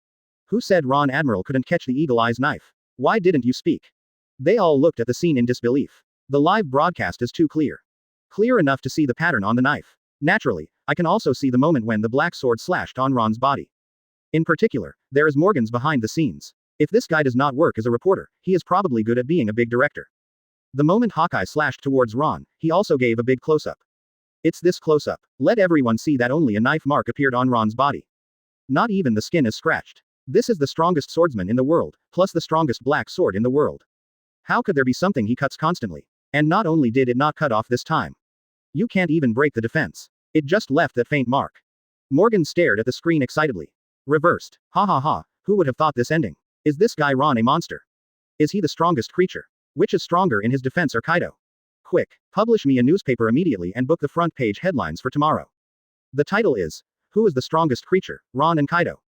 S1: Who said Ron Admiral couldn't catch the Eagle Eye's knife? Why didn't you speak? They all looked at the scene in disbelief. The live broadcast is too clear. Clear enough to see the pattern on the knife. Naturally, I can also see the moment when the black sword slashed on Ron's body. In particular, there is Morgan's behind the scenes. If this guy does not work as a reporter, he is probably good at being a big director. The moment Hawkeye slashed towards Ron, he also gave a big close-up. It's this close-up. Let everyone see that only a knife mark appeared on Ron's body. Not even the skin is scratched. This is the strongest swordsman in the world, plus the strongest black sword in the world. How could there be something he cuts constantly? And not only did it not cut off this time. You can't even break the defense. It just left that faint mark. Morgan stared at the screen excitedly. Reversed. Ha ha ha, who would have thought this ending? Is this guy Ron a monster? Is he the strongest creature? Which is stronger in his defense or Kaido? Quick, publish me a newspaper immediately and book the front page headlines for tomorrow. The title is, Who is the strongest creature, Ron and Kaido?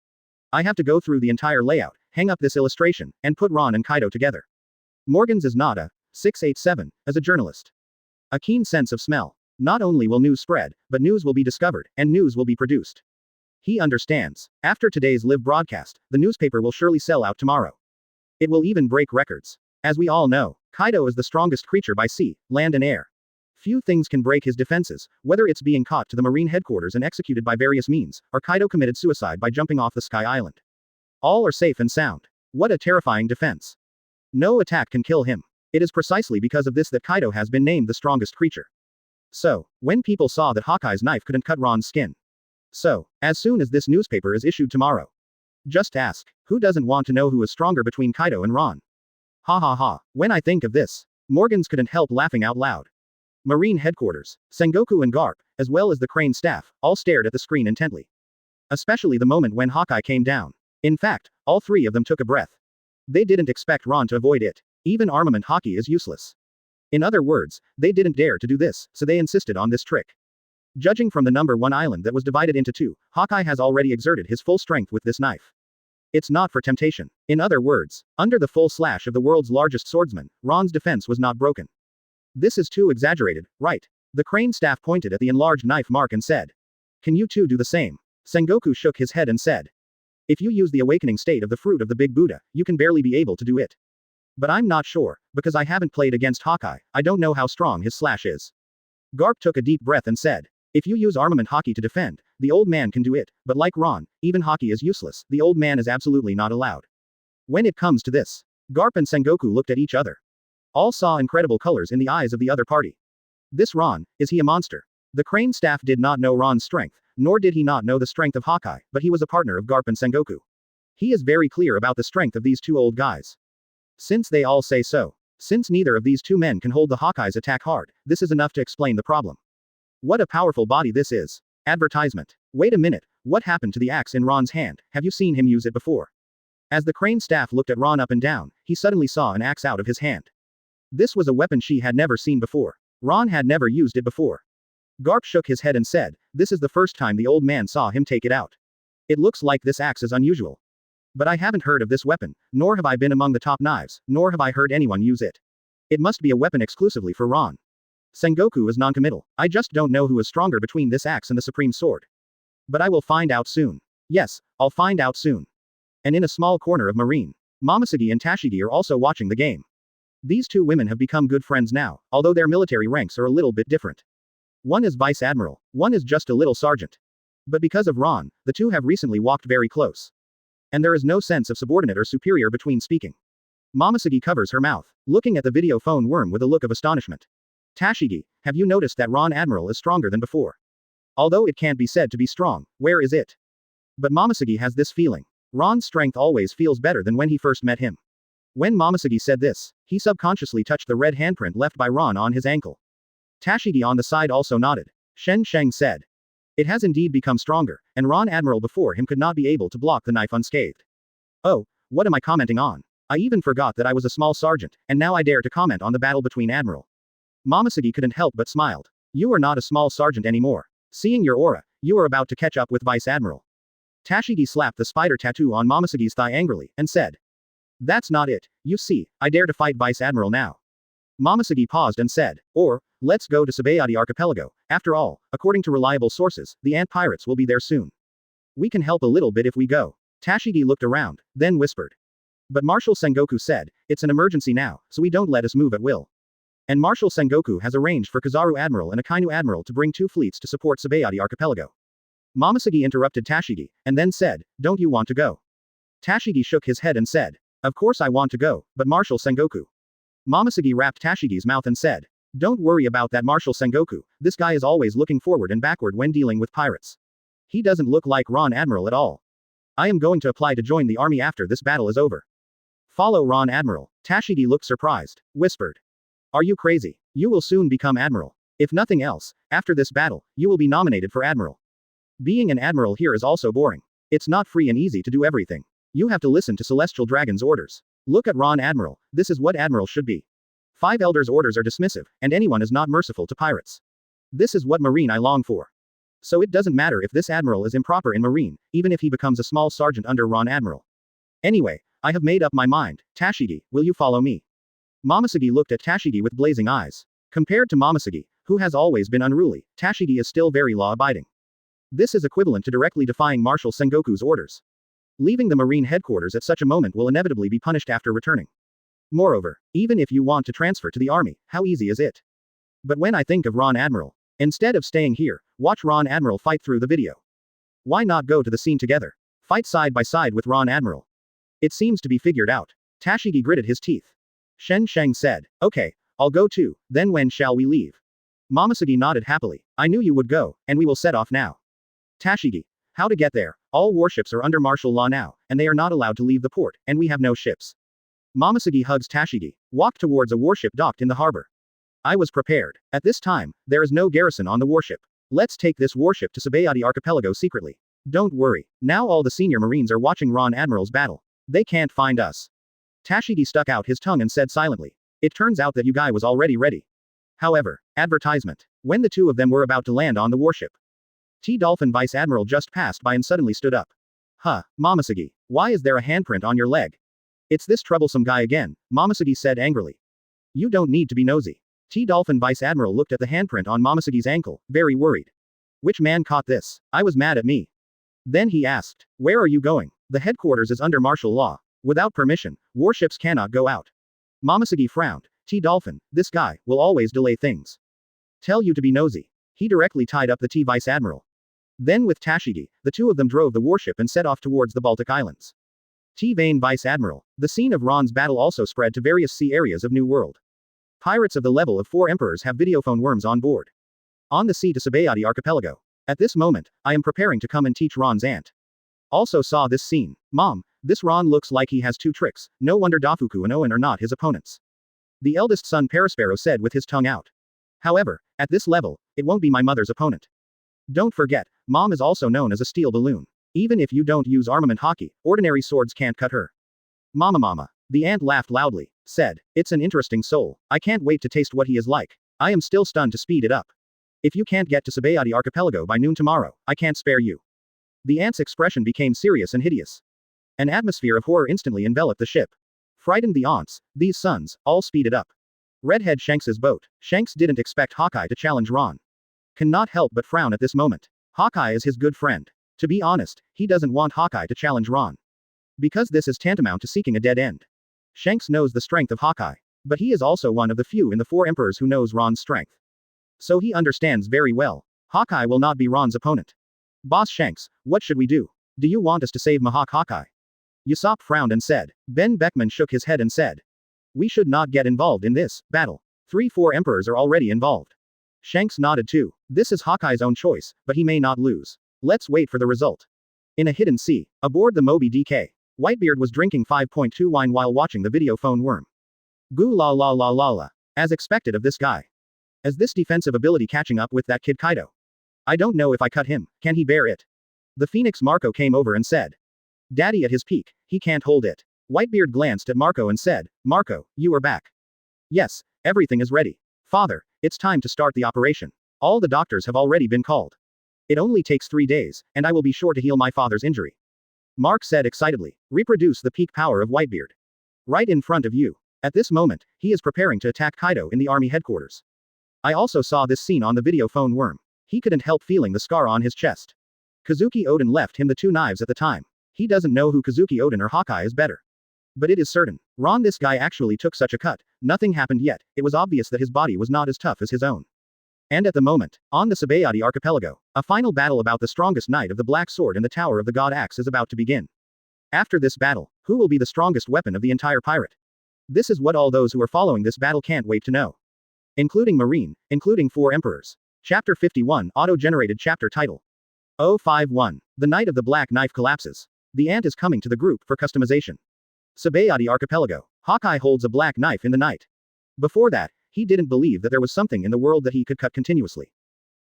S1: I have to go through the entire layout, hang up this illustration, and put Ron and Kaido together. Morgans is not a 687, as a journalist. A keen sense of smell. Not only will news spread, but news will be discovered, and news will be produced. He understands. After today's live broadcast, the newspaper will surely sell out tomorrow. It will even break records. As we all know, Kaido is the strongest creature by sea, land and air. Few things can break his defenses, whether it's being caught to the marine headquarters and executed by various means, or Kaido committed suicide by jumping off the Sky Island. All are safe and sound. What a terrifying defense. No attack can kill him. It is precisely because of this that Kaido has been named the strongest creature. So, when people saw that Hawkeye's knife couldn't cut Ron's skin. So, as soon as this newspaper is issued tomorrow. Just ask, who doesn't want to know who is stronger between Kaido and Ron? Ha ha ha, when I think of this, Morgans couldn't help laughing out loud. Marine headquarters, Sengoku and Garp, as well as the Crane staff, all stared at the screen intently. Especially the moment when Hawkeye came down. In fact, all three of them took a breath. They didn't expect Ron to avoid it. Even armament hockey is useless. In other words, they didn't dare to do this, so they insisted on this trick. Judging from the number 1 island that was divided into 2, Hawkeye has already exerted his full strength with this knife. It's not for temptation. In other words, under the full slash of the world's largest swordsman, Ron's defense was not broken. This is too exaggerated, right? The Crane staff pointed at the enlarged knife mark and said. Can you two do the same? Sengoku shook his head and said. If you use the awakening state of the fruit of the big Buddha, you can barely be able to do it. But I'm not sure, because I haven't played against Hawkeye, I don't know how strong his slash is. Garp took a deep breath and said. If you use armament hockey to defend, the old man can do it, but like Ron, even hockey is useless, the old man is absolutely not allowed. When it comes to this, Garp and Sengoku looked at each other. All saw incredible colors in the eyes of the other party. This Ron, is he a monster? The Crane staff did not know Ron's strength, nor did he not know the strength of Hawkeye, but he was a partner of Garp and Sengoku. He is very clear about the strength of these two old guys. Since they all say so, since neither of these two men can hold the Hawkeye's attack hard, this is enough to explain the problem. What a powerful body this is. Advertisement. Wait a minute, what happened to the axe in Ron's hand, have you seen him use it before? As the Crane staff looked at Ron up and down, he suddenly saw an axe out of his hand. This was a weapon she had never seen before. Ron had never used it before. Garp shook his head and said, this is the first time the old man saw him take it out. It looks like this axe is unusual. But I haven't heard of this weapon, nor have I been among the top knives, nor have I heard anyone use it. It must be a weapon exclusively for Ron. Sengoku is non-committal. I just don't know who is stronger between this axe and the supreme sword. But I will find out soon. Yes, I'll find out soon. And in a small corner of Marine, Momosuke and Tashigi are also watching the game. These two women have become good friends now, although their military ranks are a little bit different. One is Vice Admiral, one is just a little sergeant. But because of Ron, the two have recently walked very close. And there is no sense of subordinate or superior between speaking. Momosuke covers her mouth, looking at the video phone worm with a look of astonishment. Tashigi, have you noticed that Ron Admiral is stronger than before? Although it can't be said to be strong, where is it? But Momosuke has this feeling. Ron's strength always feels better than when he first met him. When Momosuke said this, he subconsciously touched the red handprint left by Ron on his ankle. Tashigi on the side also nodded. Shen Sheng said. It has indeed become stronger, and Ron Admiral before him could not be able to block the knife unscathed. Oh, what am I commenting on? I even forgot that I was a small sergeant, and now I dare to comment on the battle between Admiral. Momosuke couldn't help but smiled. You are not a small sergeant anymore. Seeing your aura, you are about to catch up with Vice Admiral. Tashigi slapped the spider tattoo on Momosuke's thigh angrily, and said. That's not it, you see, I dare to fight Vice Admiral now. Momosuke paused and said, or, let's go to Sabaody Archipelago, after all, according to reliable sources, the ant pirates will be there soon. We can help a little bit if we go. Tashigi looked around, then whispered. But Marshal Sengoku said, it's an emergency now, so we don't let us move at will. And Marshal Sengoku has arranged for Kizaru Admiral and Akainu Admiral to bring 2 fleets to support Sabaody Archipelago. Momosuke interrupted Tashigi, and then said, don't you want to go? Tashigi shook his head and said, of course I want to go, but Marshal Sengoku. Momosuke wrapped Tashigi's mouth and said, don't worry about that Marshal Sengoku, this guy is always looking forward and backward when dealing with pirates. He doesn't look like Ron Admiral at all. I am going to apply to join the army after this battle is over. Follow Ron Admiral. Tashigi looked surprised, whispered. Are you crazy? You will soon become Admiral. If nothing else, after this battle, you will be nominated for Admiral. Being an Admiral here is also boring. It's not free and easy to do everything. You have to listen to Celestial Dragon's orders. Look at Ron Admiral, this is what Admiral should be. 5 Elders' orders are dismissive, and anyone is not merciful to pirates. This is what Marine I long for. So it doesn't matter if this admiral is improper in marine, even if he becomes a small sergeant under Ron Admiral. Anyway, I have made up my mind. Tashigi, will you follow me? Momosuke looked at Tashigi with blazing eyes. Compared to Momosuke, who has always been unruly, Tashigi is still very law-abiding. This is equivalent to directly defying Marshal Sengoku's orders. Leaving the Marine headquarters at such a moment will inevitably be punished after returning. Moreover, even if you want to transfer to the army, how easy is it? But when I think of Ron Admiral, instead of staying here, watch Ron Admiral fight through the video. Why not go to the scene together? Fight side by side with Ron Admiral. It seems to be figured out. Tashigi gritted his teeth. Shen Sheng said, okay, I'll go too, then when shall we leave? Momosuke nodded happily. I knew you would go, and we will set off now. Tashigi. How to get there? All warships are under martial law now, and they are not allowed to leave the port, and we have no ships. Momosuke hugs Tashigi, walked towards a warship docked in the harbor. I was prepared. At this time, there is no garrison on the warship. Let's take this warship to Sabaody archipelago secretly. Don't worry, now all the senior marines are watching Ron Admiral's battle. They can't find us. Tashigi stuck out his tongue and said silently. It turns out that you guy was already ready. However, advertisement. When the two of them were about to land on the warship, Dolphin Vice Admiral just passed by and suddenly stood up. Huh, Momosuke, why is there a handprint on your leg? It's this troublesome guy again, Momosuke said angrily. You don't need to be nosy. Dolphin Vice Admiral looked at the handprint on Momosuke's ankle, very worried. Which man caught this? I was mad at me. Then he asked, where are you going? The headquarters is under martial law. Without permission, warships cannot go out. Momosuke frowned. Dolphin, this guy, will always delay things. Tell you to be nosy. He directly tied up the Vice Admiral. Then with Tashigi, the two of them drove the warship and set off towards the Baltic Islands. Vane Vice Admiral. The scene of Ron's battle also spread to various sea areas of New World. Pirates of the level of 4 emperors have videophone worms on board. On the sea to Sabaody archipelago. At this moment, I am preparing to come and teach Ron's aunt. Also saw this scene. Mom, this Ron looks like he has 2 tricks, no wonder Dafuku and Owen are not his opponents. The eldest son Perispero said with his tongue out. However, at this level, it won't be my mother's opponent. Don't forget, Mom is also known as a steel balloon. Even if you don't use armament hockey, ordinary swords can't cut her. Mama. The aunt laughed loudly, said, it's an interesting soul, I can't wait to taste what he is like. I am still stunned to speed it up. If you can't get to Sabaody archipelago by noon tomorrow, I can't spare you. The aunt's expression became serious and hideous. An atmosphere of horror instantly enveloped the ship. Frightened the aunts, these sons, all speeded up. Redhead Shanks's boat. Shanks didn't expect Hawkeye to challenge Ron. Cannot help but frown at this moment. Hawkeye is his good friend. To be honest, he doesn't want Hawkeye to challenge Ron. Because this is tantamount to seeking a dead end. Shanks knows the strength of Hawkeye. But he is also one of the few in the 4 emperors who knows Ron's strength. So he understands very well. Hawkeye will not be Ron's opponent. Boss Shanks, what should we do? Do you want us to save Mahawk Hawkeye? Usopp frowned and said. Ben Beckman shook his head and said. We should not get involved in this battle. 3-4 emperors are already involved. Shanks nodded too. This is Hawkeye's own choice, but he may not lose. Let's wait for the result. In a hidden sea, aboard the Moby DK, Whitebeard was drinking 5.2 wine while watching the video phone worm. Goo la la la la la. As expected of this guy. As this defensive ability catching up with that kid Kaido. I don't know if I cut him, can he bear it? The Phoenix Marco came over and said. Daddy at his peak, he can't hold it. Whitebeard glanced at Marco and said, Marco, you are back. Yes, everything is ready. Father, it's time to start the operation. All the doctors have already been called. It only takes 3 days, and I will be sure to heal my father's injury. Mark said excitedly, reproduce the peak power of Whitebeard. Right in front of you. At this moment, he is preparing to attack Kaido in the army headquarters. I also saw this scene on the video phone worm. He couldn't help feeling the scar on his chest. Kazuki Oden left him the 2 knives at the time. He doesn't know who Kazuki Oden or Hawkeye is better. But it is certain. Ron, this guy actually took such a cut. Nothing happened yet. It was obvious that his body was not as tough as his own. And at the moment, on the Sabaody archipelago, a final battle about the strongest knight of the Black Sword and the Tower of the God Axe is about to begin. After this battle, who will be the strongest weapon of the entire pirate? This is what all those who are following this battle can't wait to know. Including Marine, including 4 emperors. Chapter 51, auto-generated chapter title. 051. The Knight of the Black Knife collapses. The ant is coming to the group for customization. Sabaody archipelago. Hawkeye holds a black knife in the night. Before that, he didn't believe that there was something in the world that he could cut continuously.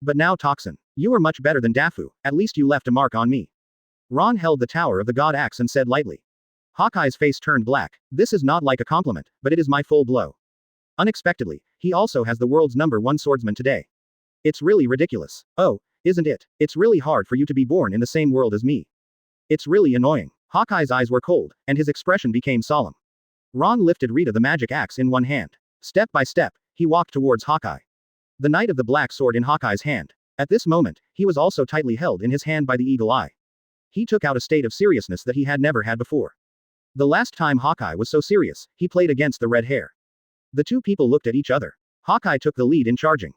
S1: But now Toxin. You are much better than Dafu, at least you left a mark on me. Ron held the Tower of the God Axe and said lightly. Hawkeye's face turned black. This is not like a compliment, but it is my full blow. Unexpectedly, he also has the world's #1 swordsman today. It's really ridiculous. Oh, isn't it? It's really hard for you to be born in the same world as me. It's really annoying. Hawkeye's eyes were cold, and his expression became solemn. Ron lifted Rita the magic axe in one hand. Step by step, he walked towards Hawkeye. The knight of the black sword in Hawkeye's hand. At this moment, he was also tightly held in his hand by the eagle eye. He took out a state of seriousness that he had never had before. The last time Hawkeye was so serious, he played against the red hair. The two people looked at each other. Hawkeye took the lead in charging.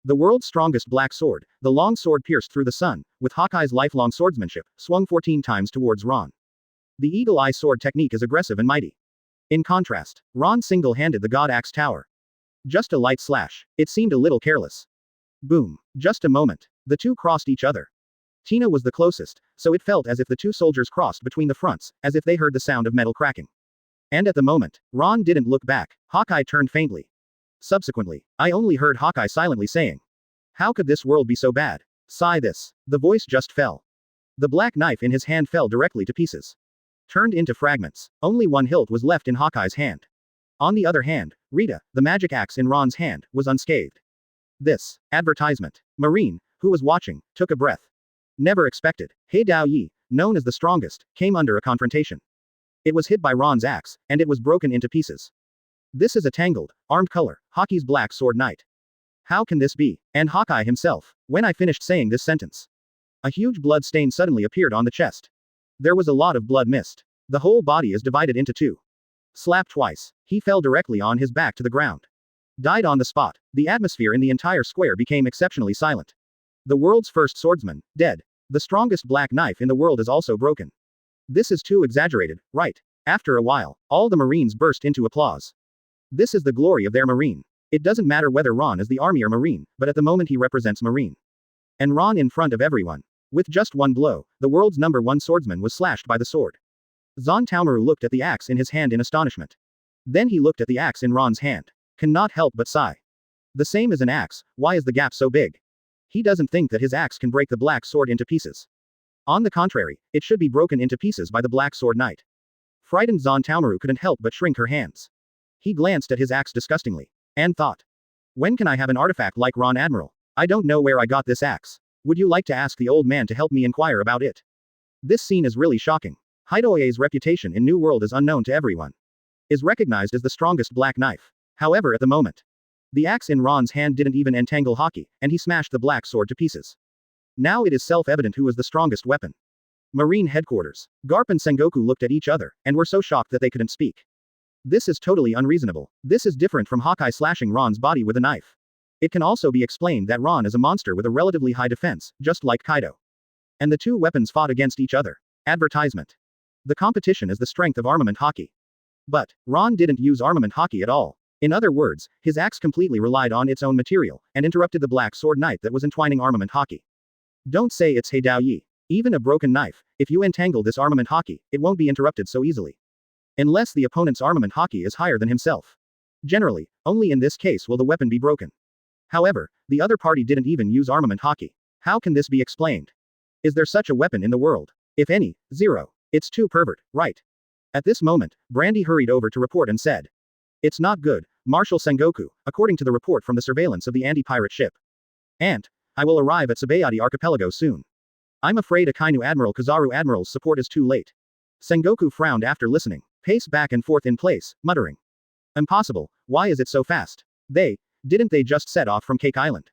S1: The world's strongest black sword, the long sword pierced through the sun, with Hawkeye's lifelong swordsmanship, swung 14 times towards Ron. The eagle eye sword technique is aggressive and mighty. In contrast, Ron single-handed the god axe tower. Just a light slash. It seemed a little careless. Boom. Just a moment. The two crossed each other. Tina was the closest, so it felt as if the two soldiers crossed between the fronts, as if they heard the sound of metal cracking. And at the moment, Ron didn't look back. Hawkeye turned faintly. Subsequently, I only heard Hawkeye silently saying, "How could this world be so bad? Sigh this." The voice just fell. The black knife in his hand fell directly to pieces. Turned into fragments. Only one hilt was left in Hawkeye's hand. On the other hand, Rita, the magic axe in Ron's hand, was unscathed. This advertisement. Marine, who was watching, took a breath. Never expected. He Dao Yi, known as the strongest, came under a confrontation. It was hit by Ron's axe, and it was broken into pieces. This is a tangled, armed color, Hawkeye's black sword knight. How can this be? And Hawkeye himself. When I finished saying this sentence, a huge blood stain suddenly appeared on the chest. There was a lot of blood mist. The whole body is divided into two. Slap twice. He fell directly on his back to the ground. Died on the spot. The atmosphere in the entire square became exceptionally silent. The world's first swordsman, dead. The strongest black knife in the world is also broken. This is too exaggerated, right? After a while, all the Marines burst into applause. This is the glory of their Marine. It doesn't matter whether Ron is the Army or Marine, but at the moment he represents Marine. And Ron in front of everyone. With just one blow, the world's #1 swordsman was slashed by the sword. Zon Taomaru looked at the axe in his hand in astonishment. Then he looked at the axe in Ron's hand. Cannot help but sigh. The same as an axe, why is the gap so big? He doesn't think that his axe can break the black sword into pieces. On the contrary, it should be broken into pieces by the black sword knight. Frightened Zon Taomaru couldn't help but shrink her hands. He glanced at his axe disgustingly. And thought. When can I have an artifact like Ron Admiral? I don't know where I got this axe. Would you like to ask the old man to help me inquire about it? This scene is really shocking. Hideoye's reputation in New World is unknown to everyone. Is recognized as the strongest black knife. However, at the moment, the axe in Ron's hand didn't even entangle Hawkeye, and he smashed the black sword to pieces. Now it is self-evident who was the strongest weapon. Marine headquarters. Garp and Sengoku looked at each other, and were so shocked that they couldn't speak. This is totally unreasonable. This is different from Hawkeye slashing Ron's body with a knife. It can also be explained that Ron is a monster with a relatively high defense, just like Kaido. And the two weapons fought against each other. Advertisement. The competition is the strength of armament Hawkeye. But, Ron didn't use armament Hawkeye at all. In other words, his axe completely relied on its own material, and interrupted the black sword knight that was entwining armament Hawkeye. Don't say it's He Dao Yi. Even a broken knife, if you entangle this armament Hawkeye, it won't be interrupted so easily. Unless the opponent's armament Hawkeye is higher than himself. Generally, only in this case will the weapon be broken. However, the other party didn't even use armament Hawkeye. How can this be explained? Is there such a weapon in the world? If any, zero. It's too pervert, right? At this moment, Brandy hurried over to report and said. It's not good, Marshal Sengoku, according to the report from the surveillance of the anti-pirate ship. And, I will arrive at Sabaody archipelago soon. I'm afraid Akainu Admiral Kizaru Admiral's support is too late. Sengoku frowned after listening, paced back and forth in place, muttering. Impossible, why is it so fast? Didn't they just set off from Cake Island?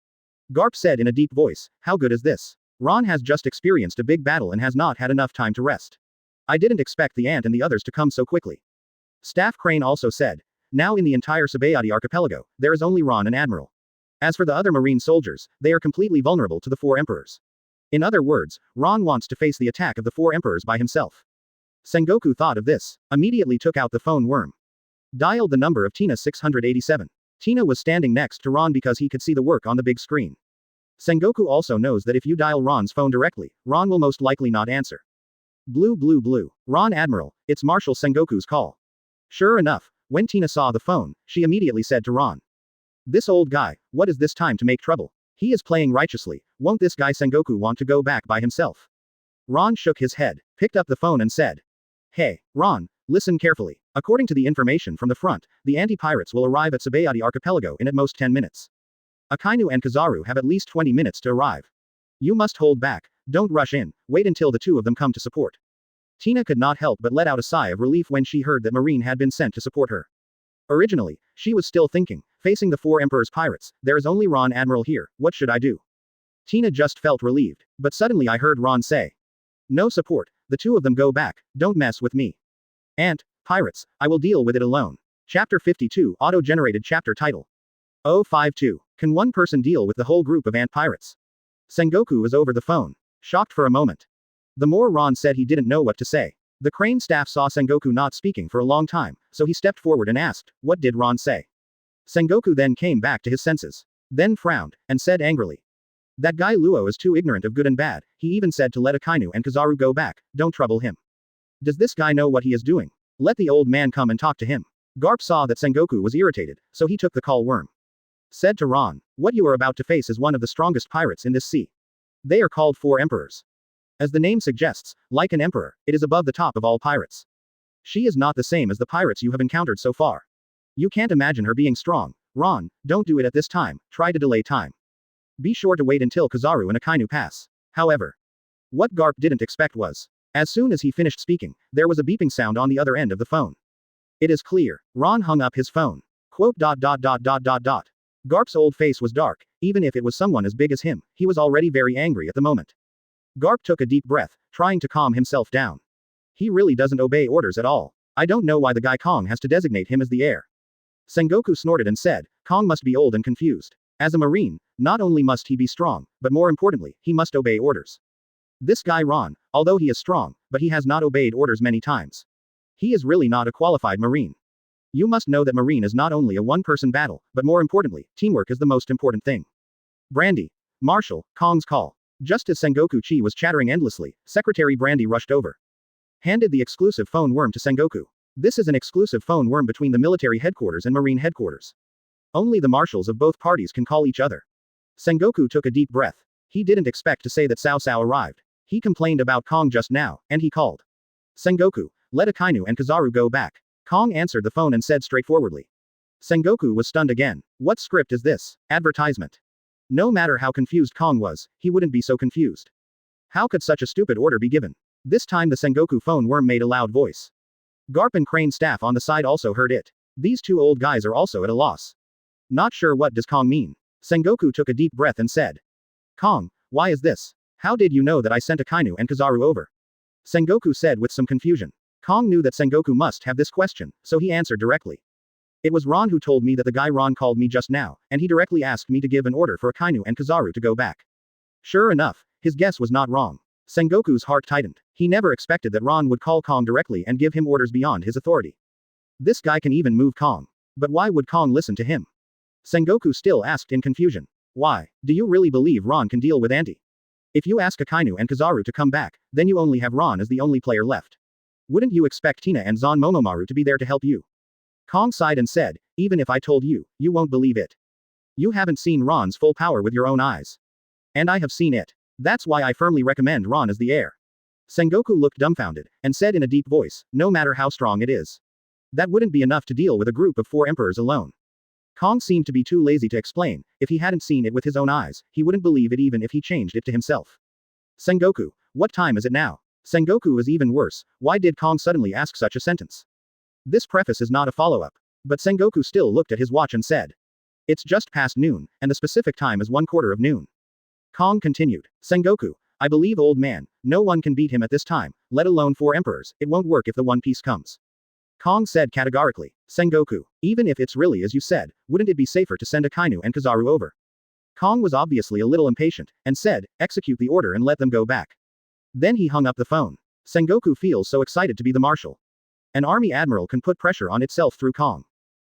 S1: Garp said in a deep voice, how good is this? Ron has just experienced a big battle and has not had enough time to rest. I didn't expect the ant and the others to come so quickly. Staff Crane also said, now in the entire Sabaody archipelago, there is only Ron and Admiral. As for the other marine soldiers, they are completely vulnerable to the 4 emperors. In other words, Ron wants to face the attack of the 4 emperors by himself. Sengoku thought of this, immediately took out the phone worm. Dialed the number of Tina 687. Tina was standing next to Ron because he could see the work on the big screen. Sengoku also knows that if you dial Ron's phone directly, Ron will most likely not answer. Blue blue blue. Ron Admiral, it's Marshal Sengoku's call. Sure enough, when Tina saw the phone, she immediately said to Ron. This old guy, what is this time to make trouble? He is playing righteously, won't this guy Sengoku want to go back by himself? Ron shook his head, picked up the phone and said. Hey, Ron, listen carefully. According to the information from the front, the anti-pirates will arrive at Sabaody archipelago in at most 10 minutes. Akainu and Kizaru have at least 20 minutes to arrive. You must hold back, don't rush in, wait until the two of them come to support. Tina could not help but let out a sigh of relief when she heard that Marine had been sent to support her. Originally, she was still thinking, facing the four Emperor's pirates, there is only Ron Admiral here, what should I do? Tina just felt relieved, but suddenly I heard Ron say. No support, the two of them go back, don't mess with me. Pirates, I will deal with it alone. Chapter 52 Auto-generated chapter title. 052. Can one person deal with the whole group of ant pirates? Sengoku was over the phone, shocked for a moment. The more Ron said, he didn't know what to say. The Crane staff saw Sengoku not speaking for a long time, so he stepped forward and asked, what did Ron say? Sengoku then came back to his senses. Then frowned, and said angrily. That guy Luo is too ignorant of good and bad, he even said to let Akainu and Kizaru go back, don't trouble him. Does this guy know what he is doing? Let the old man come and talk to him. Garp saw that Sengoku was irritated, so he took the call worm. Said to Ron, what you are about to face is one of the strongest pirates in this sea. They are called Four Emperors. As the name suggests, like an emperor, it is above the top of all pirates. She is not the same as the pirates you have encountered so far. You can't imagine her being strong. Ron, don't do it at this time, try to delay time. Be sure to wait until Kizaru and Akainu pass. However, what Garp didn't expect was, as soon as he finished speaking, there was a beeping sound on the other end of the phone. It is clear. Ron hung up his phone. Quote. Garp's old face was dark, even if it was someone as big as him, he was already very angry at the moment. Garp took a deep breath, trying to calm himself down. He really doesn't obey orders at all. I don't know why the guy Kong has to designate him as the heir. Sengoku snorted and said, Kong must be old and confused. As a marine, not only must he be strong, but more importantly, he must obey orders. This guy Ron, although he is strong, but he has not obeyed orders many times. He is really not a qualified marine. You must know that marine is not only a one-person battle, but more importantly, teamwork is the most important thing. Brandy. Marshal, Kong's call. Just as Sengoku Chi was chattering endlessly, Secretary Brandy rushed over. Handed the exclusive phone worm to Sengoku. This is an exclusive phone worm between the military headquarters and marine headquarters. Only the marshals of both parties can call each other. Sengoku took a deep breath. He didn't expect to say that Cao Cao arrived. He complained about Kong just now, and he called. Sengoku, let Akainu and Kizaru go back. Kong answered the phone and said straightforwardly. Sengoku was stunned again. What script is this? Advertisement. No matter how confused Kong was, he wouldn't be so confused. How could such a stupid order be given? This time the Sengoku phone worm made a loud voice. Garp and Crane staff on the side also heard it. These two old guys are also at a loss. Not sure what does Kong mean. Sengoku took a deep breath and said. Kong, why is this? How did you know that I sent Akainu and Kizaru over? Sengoku said with some confusion. Kong knew that Sengoku must have this question, so he answered directly. It was Ron who told me that the guy Ron called me just now, and he directly asked me to give an order for Akainu and Kizaru to go back. Sure enough, his guess was not wrong. Sengoku's heart tightened. He never expected that Ron would call Kong directly and give him orders beyond his authority. This guy can even move Kong. But why would Kong listen to him? Sengoku still asked in confusion. Why? Do you really believe Ron can deal with Auntie? If you ask Akainu and Kizaru to come back, then you only have Ron as the only player left. Wouldn't you expect Tina and Zon Momomaru to be there to help you? Kong sighed and said, even if I told you, you won't believe it. You haven't seen Ron's full power with your own eyes. And I have seen it. That's why I firmly recommend Ron as the heir. Sengoku looked dumbfounded, and said in a deep voice, no matter how strong it is. That wouldn't be enough to deal with a group of 4 emperors alone. Kong seemed to be too lazy to explain. If he hadn't seen it with his own eyes, he wouldn't believe it even if he changed it to himself. Sengoku, what time is it now? Sengoku is even worse. Why did Kong suddenly ask such a sentence? This preface is not a follow-up. But Sengoku still looked at his watch and said. It's just past noon, and the specific time is 1/4 of noon. Kong continued. Sengoku, I believe old man, no one can beat him at this time, let alone 4 emperors, it won't work if the One Piece comes. Kong said categorically. Sengoku, even if it's really as you said, wouldn't it be safer to send Akainu and Kizaru over? Kong was obviously a little impatient, and said, execute the order and let them go back. Then he hung up the phone. Sengoku feels so excited to be the marshal. An army admiral can put pressure on itself through Kong.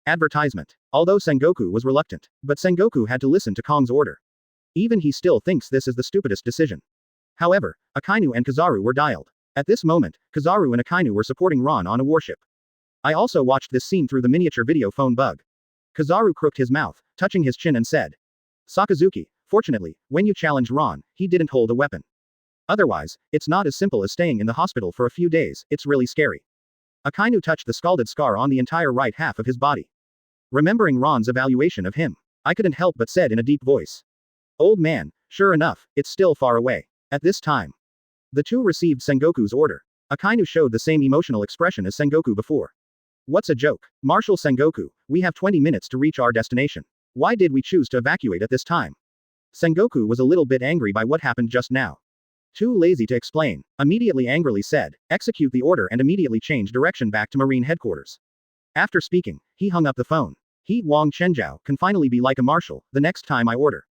S1: Advertisement. Although Sengoku was reluctant, but Sengoku had to listen to Kong's order. Even he still thinks this is the stupidest decision. However, Akainu and Kizaru were dialed. At this moment, Kizaru and Akainu were supporting Ron on a warship. I also watched this scene through the miniature video phone bug. Kizaru crooked his mouth, touching his chin and said. Sakazuki, fortunately, when you challenged Ron, he didn't hold a weapon. Otherwise, it's not as simple as staying in the hospital for a few days, it's really scary. Akainu touched the scalded scar on the entire right half of his body. Remembering Ron's evaluation of him, I couldn't help but said in a deep voice. Old man, Sure enough, it's still far away. At this time, the two received Sengoku's order. Akainu showed the same emotional expression as Sengoku before. What's a joke? Marshal Sengoku, we have 20 minutes to reach our destination. Why did we choose to evacuate at this time? Sengoku was a little bit angry by what happened just now. Too lazy to explain. Immediately angrily said, execute the order and immediately change direction back to Marine headquarters. After speaking, he hung up the phone. He, Wang Chenjiao, can finally be like a marshal, the next time I order.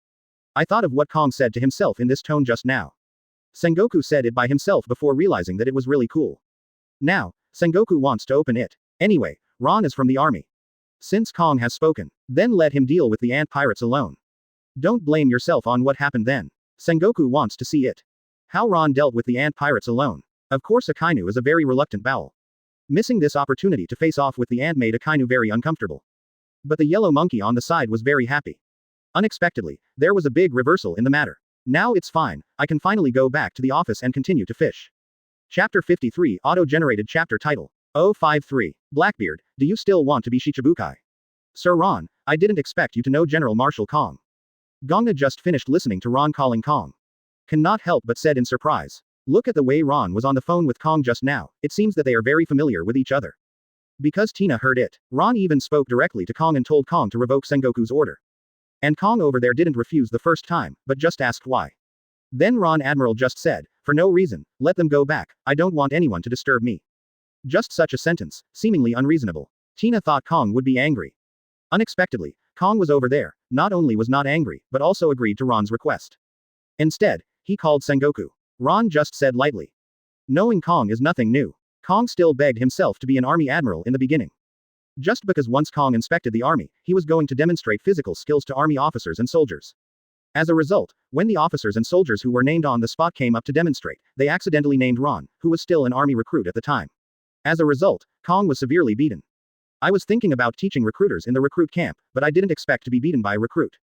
S1: I thought of what Kong said to himself in this tone just now. Sengoku said it by himself before realizing that it was really cool. Now, Sengoku wants to open it. Anyway, Ron is from the army. Since Kong has spoken, then let him deal with the ant pirates alone. Don't blame yourself on what happened then. Sengoku wants to see it. How Ron dealt with the ant pirates alone. Of course Akainu is a very reluctant bowel. Missing this opportunity to face off with the ant made Akainu very uncomfortable. But the yellow monkey on the side was very happy. Unexpectedly, there was a big reversal in the matter. Now it's fine, I can finally go back to the office and continue to fish. Chapter 53 Auto-generated chapter title. 053. Blackbeard, do you still want to be Shichibukai? Sir Ron, I didn't expect you to know General Marshal Kong. Gongna just finished listening to Ron calling Kong. Cannot help but said in surprise. Look at the way Ron was on the phone with Kong just now, it seems that they are very familiar with each other. Because Tina heard it, Ron even spoke directly to Kong and told Kong to revoke Sengoku's order. And Kong over there didn't refuse the first time, but just asked why. Then Ron Admiral just said, for no reason, let them go back, I don't want anyone to disturb me. Just such a sentence, seemingly unreasonable. Tina thought Kong would be angry. Unexpectedly, Kong was over there, not only was not angry, but also agreed to Ron's request. Instead, he called Sengoku. Ron just said lightly. Knowing Kong is nothing new. Kong still begged himself to be an army admiral in the beginning. Just because once Kong inspected the army, he was going to demonstrate physical skills to army officers and soldiers. As a result, when the officers and soldiers who were named on the spot came up to demonstrate, they accidentally named Ron, who was still an army recruit at the time. As a result, Kong was severely beaten. I was thinking about teaching recruiters in the recruit camp, but I didn't expect to be beaten by a recruit.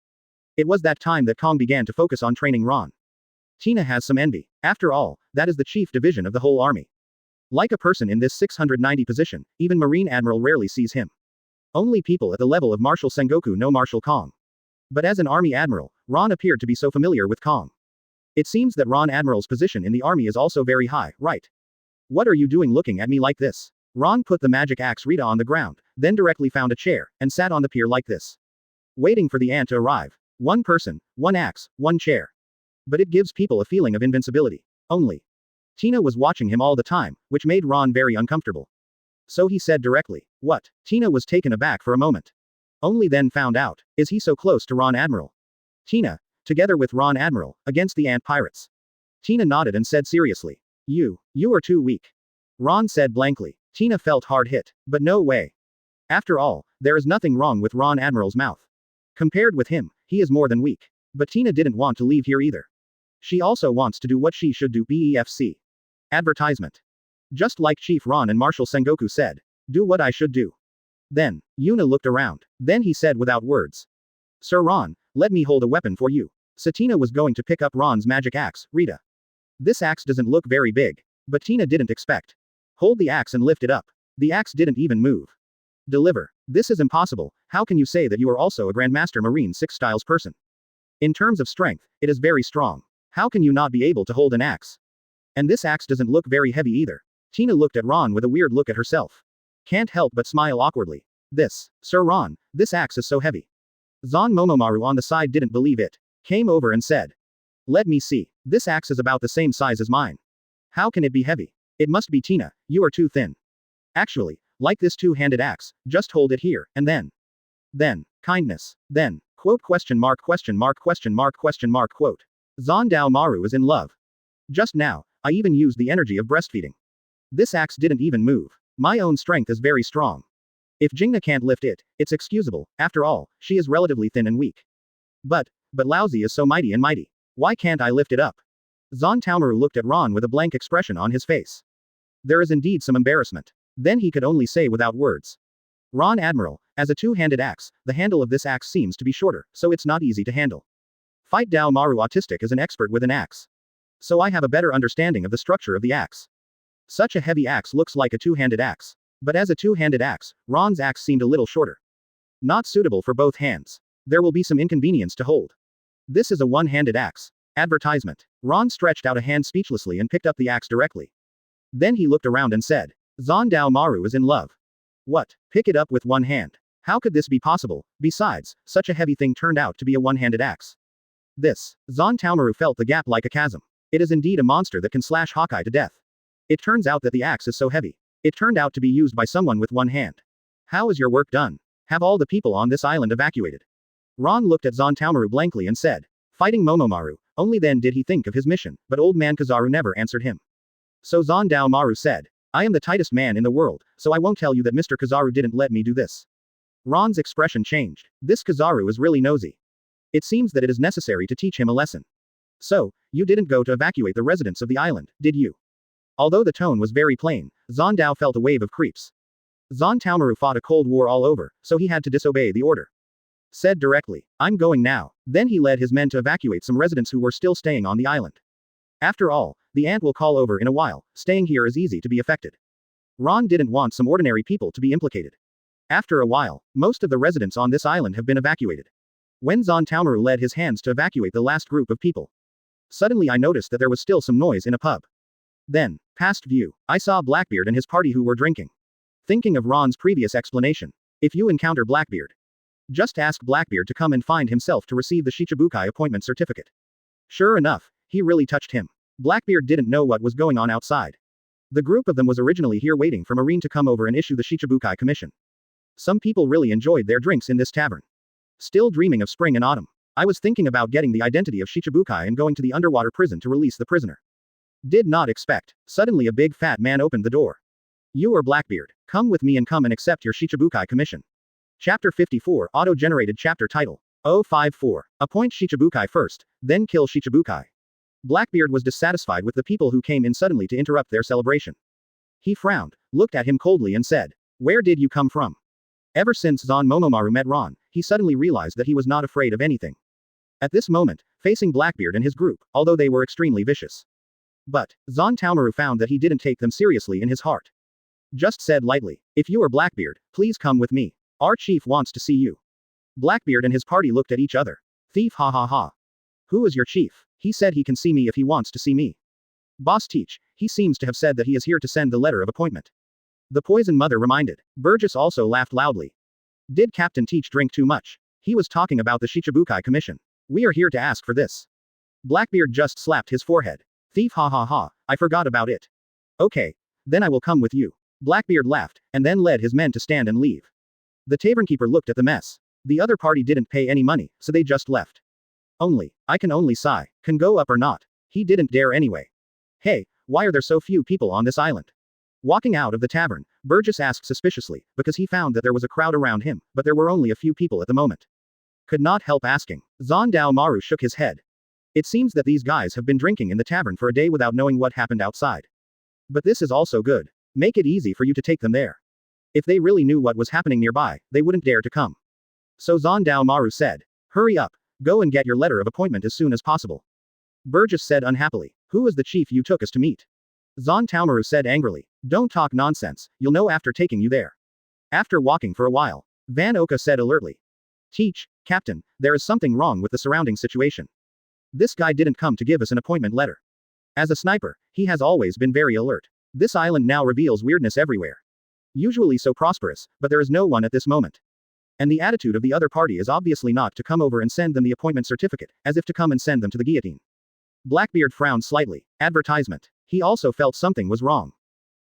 S1: It was that time that Kong began to focus on training Ron. Tina has some envy. After all, that is the chief division of the whole army. Like a person in this 690 position, even Marine Admiral rarely sees him. Only people at the level of Marshal Sengoku know Marshal Kong. But as an army admiral, Ron appeared to be so familiar with Kong. It seems that Ron Admiral's position in the army is also very high, right? What are you doing looking at me like this? Ron put the magic axe Rita on the ground, then directly found a chair, and sat on the pier like this. Waiting for the ant to arrive. One person, one axe, one chair. But it gives people a feeling of invincibility. Only. Tina was watching him all the time, which made Ron very uncomfortable. So he said directly, what? Tina was taken aback for a moment. Only then found out, is he so close to Ron Admiral? Tina, together with Ron Admiral, against the ant pirates. Tina nodded and said seriously. You are too weak. Ron said blankly. Tina felt hard hit, but no way. After all, there is nothing wrong with Ron Admiral's mouth. Compared with him, he is more than weak. But Tina didn't want to leave here either. She also wants to do what she should do. BEFC. Advertisement. Just like Chief Ron and Marshal Sengoku said. Do what I should do. Then, Yuna looked around. Then he said without words. Sir Ron, let me hold a weapon for you. Tina was going to pick up Ron's magic axe, Rita. This axe doesn't look very big. But Tina didn't expect. Hold the axe and lift it up. The axe didn't even move. Deliver. This is impossible. How can you say that you are also a Grandmaster Marine 6 styles person? In terms of strength, it is very strong. How can you not be able to hold an axe? And this axe doesn't look very heavy either. Tina looked at Ron with a weird look at herself. Can't help but smile awkwardly. Sir Ron, this axe is so heavy. Zon Momomaru on the side didn't believe it. Came over and said. Let me see. This axe is about the same size as mine. How can it be heavy? It must be Tina, you are too thin. Actually, like this two-handed axe, just hold it here, and then. Kindness. Then, quote question mark question mark question mark question mark quote. Zon Dao Maru is in love. Just now, I even used the energy of breastfeeding. This axe didn't even move. My own strength is very strong. If Jingna can't lift it, it's excusable, after all, she is relatively thin and weak. But Laozi is so mighty and mighty. Why can't I lift it up? Zon Taomaru looked at Ron with a blank expression on his face. There is indeed some embarrassment. Then he could only say without words. Ron Admiral, as a two-handed axe, the handle of this axe seems to be shorter, so it's not easy to handle. Fight Dao Maru Autistic is an expert with an axe. So I have a better understanding of the structure of the axe. Such a heavy axe looks like a two-handed axe. But as a two-handed axe, Ron's axe seemed a little shorter. Not suitable for both hands. There will be some inconvenience to hold. This is a one-handed axe. Advertisement. Ron stretched out a hand speechlessly and picked up the axe directly. Then he looked around and said, Zondao Maru is in love. What? Pick it up with one hand. How could this be possible? Besides, such a heavy thing turned out to be a one-handed axe. This. Zondao Maru felt the gap like a chasm. It is indeed a monster that can slash Hawkeye to death. It turns out that the axe is so heavy. It turned out to be used by someone with one hand. How is your work done? Have all the people on this island evacuated? Ron looked at Zondao Maru blankly and said, fighting Momomaru. Only then did he think of his mission, but old man Kizaru never answered him. So Zondao Maru said, I am the tightest man in the world, so I won't tell you that Mr. Kizaru didn't let me do this. Ron's expression changed. This Kizaru is really nosy. It seems that it is necessary to teach him a lesson. So, you didn't go to evacuate the residents of the island, did you? Although the tone was very plain, Zondao felt a wave of creeps. Zondao Maru fought a cold war all over, so he had to disobey the order. Said directly, I'm going now. Then he led his men to evacuate some residents who were still staying on the island. After all, the ant will call over in a while, staying here is easy to be affected. Ron didn't want some ordinary people to be implicated. After a while, most of the residents on this island have been evacuated. When Zondao Maru led his hands to evacuate the last group of people, suddenly I noticed that there was still some noise in a pub. Then, past view, I saw Blackbeard and his party who were drinking. Thinking of Ron's previous explanation. If you encounter Blackbeard, just ask Blackbeard to come and find himself to receive the Shichibukai appointment certificate. Sure enough, he really touched him. Blackbeard didn't know what was going on outside. The group of them was originally here waiting for Marine to come over and issue the Shichibukai commission. Some people really enjoyed their drinks in this tavern. Still dreaming of spring and autumn. I was thinking about getting the identity of Shichibukai and going to the underwater prison to release the prisoner. Did not expect. Suddenly a big fat man opened the door. You are Blackbeard. Come with me and come and accept your Shichibukai commission. Chapter 54 Auto-generated chapter title. 054. Appoint Shichibukai first, then kill Shichibukai. Blackbeard was dissatisfied with the people who came in suddenly to interrupt their celebration. He frowned, looked at him coldly and said, where did you come from? Ever since Zon Momomaru met Ron, he suddenly realized that he was not afraid of anything. At this moment, facing Blackbeard and his group, although they were extremely vicious. But, Zondao Maru found that he didn't take them seriously in his heart. Just said lightly, if you are Blackbeard, please come with me. Our chief wants to see you. Blackbeard and his party looked at each other. Thief ha ha ha. Who is your chief? He said he can see me if he wants to see me. Boss Teach, he seems to have said that he is here to send the letter of appointment. The Poison Mother reminded. Burgess also laughed loudly. Did Captain Teach drink too much? He was talking about the Shichibukai commission. We are here to ask for this. Blackbeard just slapped his forehead. Thief ha ha ha, I forgot about it. Okay. Then I will come with you. Blackbeard laughed, and then led his men to stand and leave. The tavernkeeper looked at the mess. The other party didn't pay any money, so they just left. I can only sigh. Can go up or not? He didn't dare anyway. Hey, why are there so few people on this island? Walking out of the tavern, Burgess asked suspiciously, because he found that there was a crowd around him, but there were only a few people at the moment. Could not help asking. Zondao Maru shook his head. It seems that these guys have been drinking in the tavern for a day without knowing what happened outside. But this is also good. Make it easy for you to take them there. If they really knew what was happening nearby, they wouldn't dare to come. So Zondao Maru said, hurry up, go and get your letter of appointment as soon as possible. Burgess said unhappily, who is the chief you took us to meet? Zondao Maru said angrily, don't talk nonsense, you'll know after taking you there. After walking for a while, Van Oka said alertly. Teach, Captain, there is something wrong with the surrounding situation. This guy didn't come to give us an appointment letter. As a sniper, he has always been very alert. This island now reveals weirdness everywhere. Usually so prosperous, but there is no one at this moment. And the attitude of the other party is obviously not to come over and send them the appointment certificate, as if to come and send them to the guillotine. Blackbeard frowned slightly. Advertisement. He also felt something was wrong.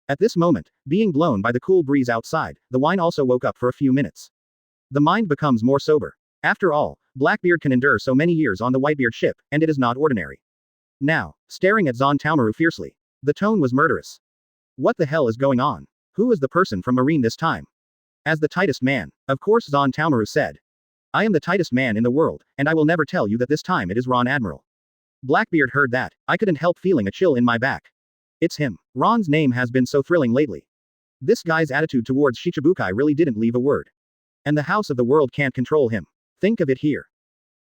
S1: At this moment, being blown by the cool breeze outside, the wine also woke up for a few minutes. The mind becomes more sober. After all, Blackbeard can endure so many years on the Whitebeard ship, and it is not ordinary. Now, staring at Zondao Maru fiercely. The tone was murderous. What the hell is going on? Who is the person from Marine this time? As the tightest man, of course Zondao Maru said. I am the tightest man in the world, and I will never tell you that this time it is Ron Admiral. Blackbeard heard that. I couldn't help feeling a chill in my back. It's him. Ron's name has been so thrilling lately. This guy's attitude towards Shichibukai really didn't leave a word. And the House of the World can't control him. Think of it here.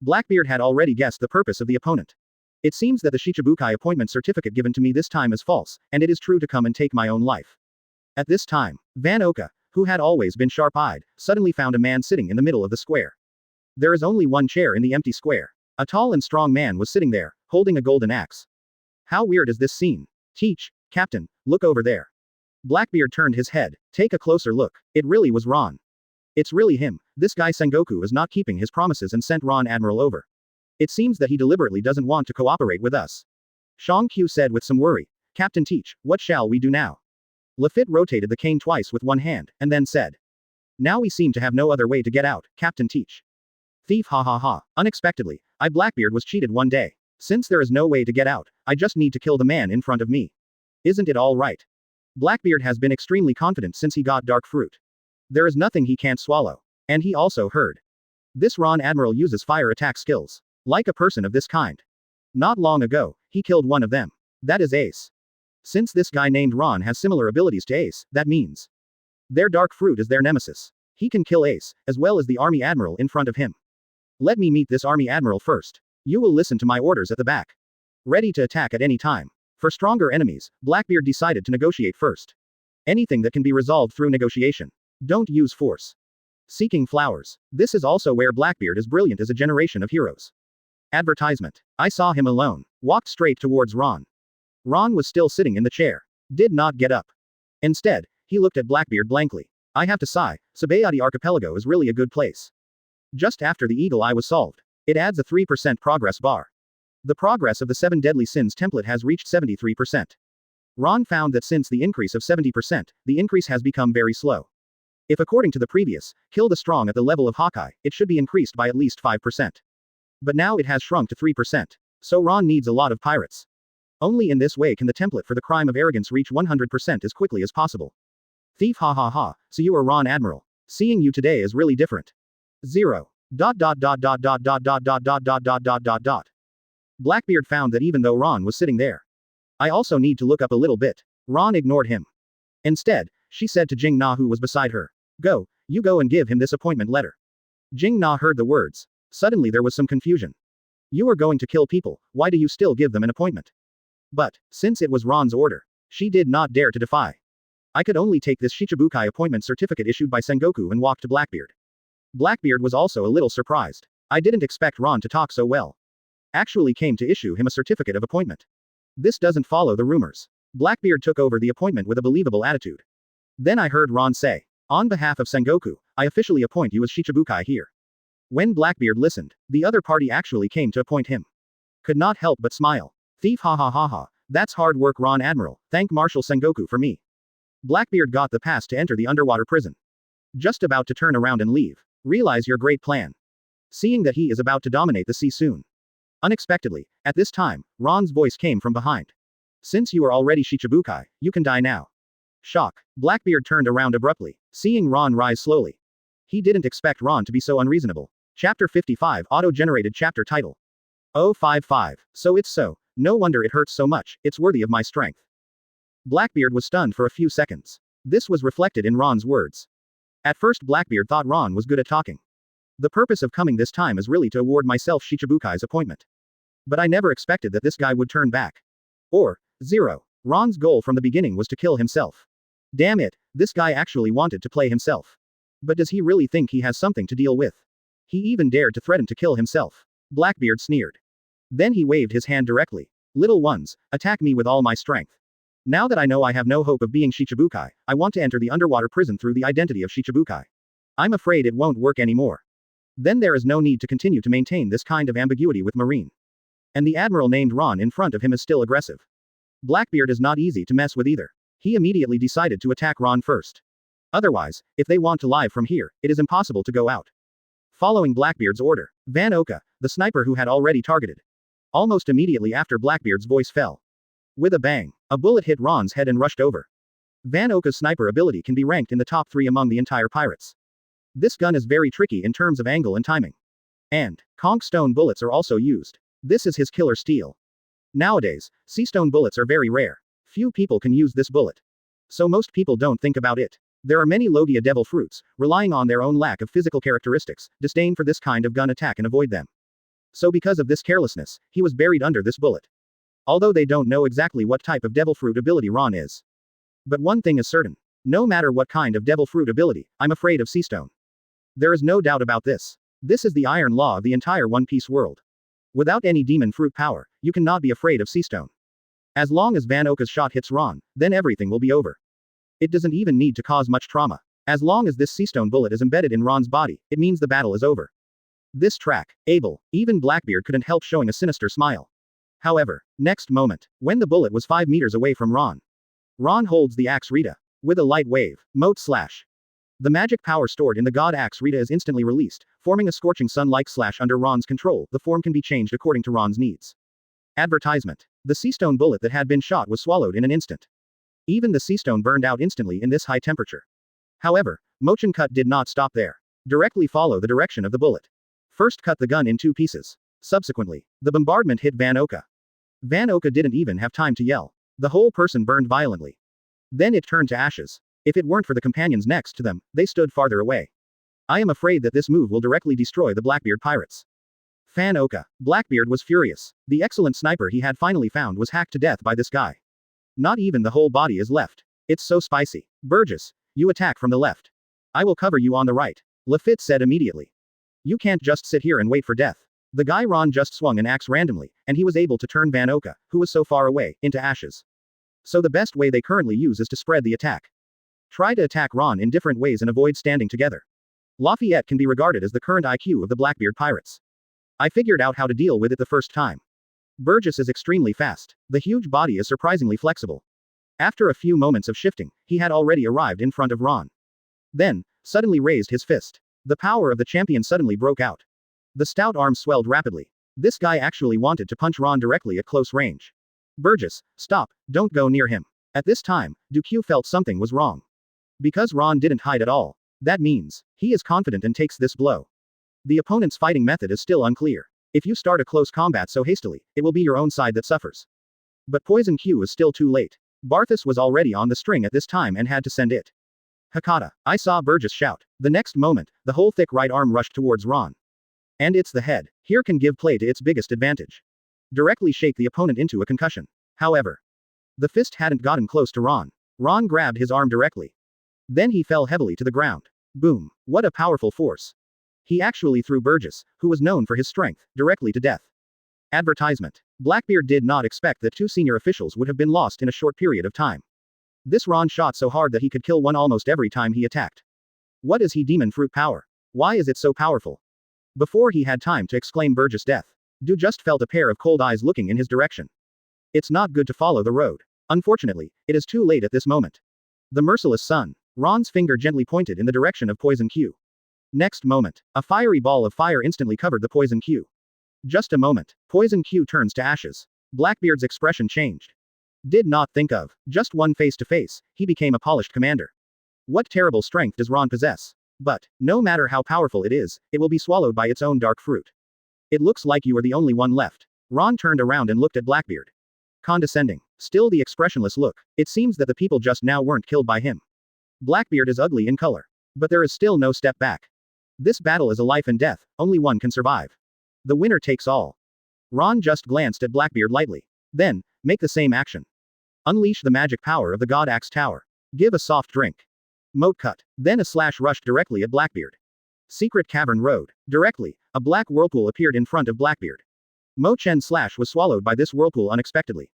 S1: Blackbeard had already guessed the purpose of the opponent. It seems that the Shichibukai appointment certificate given to me this time is false, and it is true to come and take my own life. At this time, Van Oka, who had always been sharp-eyed, suddenly found a man sitting in the middle of the square. There is only one chair in the empty square. A tall and strong man was sitting there, holding a golden axe. How weird is this scene? Teach, Captain, look over there. Blackbeard turned his head. Take a closer look. It really was Ron. It's really him. This guy Sengoku is not keeping his promises and sent Ron Admiral over. It seems that he deliberately doesn't want to cooperate with us. Shang-Q said with some worry. Captain Teach, what shall we do now? Lafitte rotated the cane twice with one hand, and then said. Now we seem to have no other way to get out, Captain Teach. Thief ha ha ha. Unexpectedly, Blackbeard was cheated one day. Since there is no way to get out, I just need to kill the man in front of me. Isn't it all right? Blackbeard has been extremely confident since he got dark fruit. There is nothing he can't swallow. And he also heard. This Ron Admiral uses fire attack skills. Like a person of this kind. Not long ago, he killed one of them. That is Ace. Since this guy named Ron has similar abilities to Ace, that means their dark fruit is their nemesis. He can kill Ace, as well as the army admiral in front of him. Let me meet this army admiral first. You will listen to my orders at the back. Ready to attack at any time. For stronger enemies, Blackbeard decided to negotiate first. Anything that can be resolved through negotiation. Don't use force. Seeking flowers. This is also where Blackbeard is brilliant as a generation of heroes. Advertisement. I saw him alone. Walked straight towards Ron. Ron was still sitting in the chair. Did not get up. Instead, he looked at Blackbeard blankly. I have to sigh, Sabaody Archipelago is really a good place. Just after the eagle eye was solved. It adds a 3% progress bar. The progress of the 7 deadly sins template has reached 73%. Ron found that since the increase of 70%, the increase has become very slow. If according to the previous, kill the strong at the level of Hawkeye, it should be increased by at least 5%. But now it has shrunk to 3%. So Ron needs a lot of pirates. Only in this way can the template for the crime of arrogance reach 100% as quickly as possible. Thief ha ha ha, so you are Ron Admiral. Seeing you today is really different. 0. Blackbeard found that even though Ron was sitting there. I also need to look up a little bit. Ron ignored him. Instead, she said to Jing Na who was beside her. You go and give him this appointment letter. Jing Na heard the words. Suddenly there was some confusion. You are going to kill people, why do you still give them an appointment? But, since it was Ron's order, she did not dare to defy. I could only take this Shichibukai appointment certificate issued by Sengoku and walk to Blackbeard. Blackbeard was also a little surprised. I didn't expect Ron to talk so well. Actually came to issue him a certificate of appointment. This doesn't follow the rumors. Blackbeard took over the appointment with a believable attitude. Then I heard Ron say, on behalf of Sengoku, I officially appoint you as Shichibukai here. When Blackbeard listened, the other party actually came to appoint him. Could not help but smile. Thief ha ha ha ha, that's hard work Ron Admiral, thank Marshal Sengoku for me. Blackbeard got the pass to enter the underwater prison. Just about to turn around and leave. Realize your great plan. Seeing that he is about to dominate the sea soon. Unexpectedly, at this time, Ron's voice came from behind. Since you are already Shichibukai, you can die now. Shock. Blackbeard turned around abruptly, seeing Ron rise slowly. He didn't expect Ron to be so unreasonable. Chapter 55 Auto-generated chapter title. 055. So it's so. No wonder it hurts so much, it's worthy of my strength. Blackbeard was stunned for a few seconds. This was reflected in Ron's words. At first Blackbeard thought Ron was good at talking. The purpose of coming this time is really to award myself Shichibukai's appointment. But I never expected that this guy would turn back. Or, 0. Ron's goal from the beginning was to kill himself. Damn it, this guy actually wanted to play himself. But does he really think he has something to deal with? He even dared to threaten to kill himself. Blackbeard sneered. Then he waved his hand directly. Little ones, attack me with all my strength. Now that I know I have no hope of being Shichibukai, I want to enter the underwater prison through the identity of Shichibukai. I'm afraid it won't work anymore. Then there is no need to continue to maintain this kind of ambiguity with Marine. And the Admiral named Ron in front of him is still aggressive. Blackbeard is not easy to mess with either. He immediately decided to attack Ron first. Otherwise, if they want to live from here, it is impossible to go out. Following Blackbeard's order, Van Oka, the sniper who had already targeted. Almost immediately after Blackbeard's voice fell. With a bang, a bullet hit Ron's head and rushed over. Van Oka's sniper ability can be ranked in the top 3 among the entire pirates. This gun is very tricky in terms of angle and timing. And, conch stone bullets are also used. This is his killer steel. Nowadays, sea stone bullets are very rare. Few people can use this bullet. So most people don't think about it. There are many Logia devil fruits, relying on their own lack of physical characteristics, disdain for this kind of gun attack and avoid them. So because of this carelessness, he was buried under this bullet. Although they don't know exactly what type of devil fruit ability Ron is. But one thing is certain. No matter what kind of devil fruit ability, I'm afraid of sea stone. There is no doubt about this. This is the iron law of the entire One Piece world. Without any demon fruit power, you cannot be afraid of Sea Stone. As long as Van Oka's shot hits Ron, then everything will be over. It doesn't even need to cause much trauma. As long as this Sea Stone bullet is embedded in Ron's body, it means the battle is over. This track, Abel, even Blackbeard couldn't help showing a sinister smile. However, next moment, when the bullet was 5 meters away from Ron. Ron holds the axe Rita. With a light wave, mote slash. The magic power stored in the god axe Rita is instantly released, forming a scorching sun-like slash under Ron's control. The form can be changed according to Ron's needs. Advertisement. The Sea Stone bullet that had been shot was swallowed in an instant. Even the Sea Stone burned out instantly in this high temperature. However, motion cut did not stop there. Directly follow the direction of the bullet. First cut the gun in 2 pieces. Subsequently, the bombardment hit Van Oka. Van Oka didn't even have time to yell. The whole person burned violently. Then it turned to ashes. If it weren't for the companions next to them, they stood farther away. I am afraid that this move will directly destroy the Blackbeard Pirates. Van Oka. Blackbeard was furious. The excellent sniper he had finally found was hacked to death by this guy. Not even the whole body is left. It's so spicy. Burgess, you attack from the left. I will cover you on the right. Lafitte said immediately. You can't just sit here and wait for death. The guy Ron just swung an axe randomly, and he was able to turn Van Oka, who was so far away, into ashes. So the best way they currently use is to spread the attack. Try to attack Ron in different ways and avoid standing together. Lafayette can be regarded as the current IQ of the Blackbeard Pirates. I figured out how to deal with it the first time. Burgess is extremely fast. The huge body is surprisingly flexible. After a few moments of shifting, he had already arrived in front of Ron. Then, suddenly raised his fist. The power of the champion suddenly broke out. The stout arm swelled rapidly. This guy actually wanted to punch Ron directly at close range. Burgess, stop, don't go near him. At this time, Duque felt something was wrong. Because Ron didn't hide at all. That means, he is confident and takes this blow. The opponent's fighting method is still unclear. If you start a close combat so hastily, it will be your own side that suffers. But Poison Q is still too late. Barthas was already on the string at this time and had to send it. Hakata, I saw Burgess shout. The next moment, the whole thick right arm rushed towards Ron. And it's the head. Here can give play to its biggest advantage. Directly shake the opponent into a concussion. However, the fist hadn't gotten close to Ron. Ron grabbed his arm directly. Then he fell heavily to the ground. Boom. What a powerful force. He actually threw Burgess, who was known for his strength, directly to death. Advertisement. Blackbeard did not expect that 2 senior officials would have been lost in a short period of time. This Ron shot so hard that he could kill one almost every time he attacked. What is he demon fruit power? Why is it so powerful? Before he had time to exclaim Burgess' death, Du just felt a pair of cold eyes looking in his direction. It's not good to follow the road. Unfortunately, it is too late at this moment. The merciless sun. Ron's finger gently pointed in the direction of Poison Q. Next moment, a fiery ball of fire instantly covered the Poison Q. Just a moment, Poison Q turns to ashes. Blackbeard's expression changed. Did not think of, just one face to face, he became a polished commander. What terrible strength does Ron possess? But, no matter how powerful it is, it will be swallowed by its own dark fruit. It looks like you are the only one left. Ron turned around and looked at Blackbeard. Condescending. Still the expressionless look. It seems that the people just now weren't killed by him. Blackbeard is ugly in color. But there is still no step back. This battle is a life and death, only one can survive. The winner takes all. Ron just glanced at Blackbeard lightly. Then, make the same action. Unleash the magic power of the God Axe Tower. Give a soft drink. Moat cut. Then a slash rushed directly at Blackbeard. Secret Cavern Road. Directly, a black whirlpool appeared in front of Blackbeard. Mo Chen slash was swallowed by this whirlpool unexpectedly.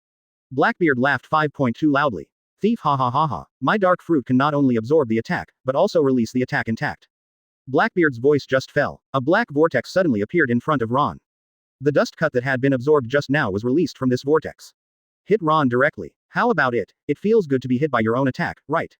S1: Blackbeard laughed 5.2 loudly. Thief ha ha ha ha. My dark fruit can not only absorb the attack, but also release the attack intact. Blackbeard's voice just fell. A black vortex suddenly appeared in front of Ron. The dust cut that had been absorbed just now was released from this vortex. Hit Ron directly. How about it? It feels good to be hit by your own attack, right?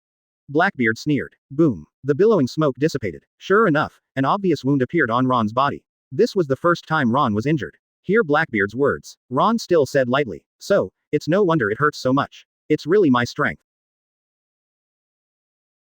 S1: Blackbeard sneered. Boom. The billowing smoke dissipated. Sure enough, an obvious wound appeared on Ron's body. This was the first time Ron was injured. Hear Blackbeard's words. Ron still said lightly. So, it's no wonder it hurts so much. It's really my strength.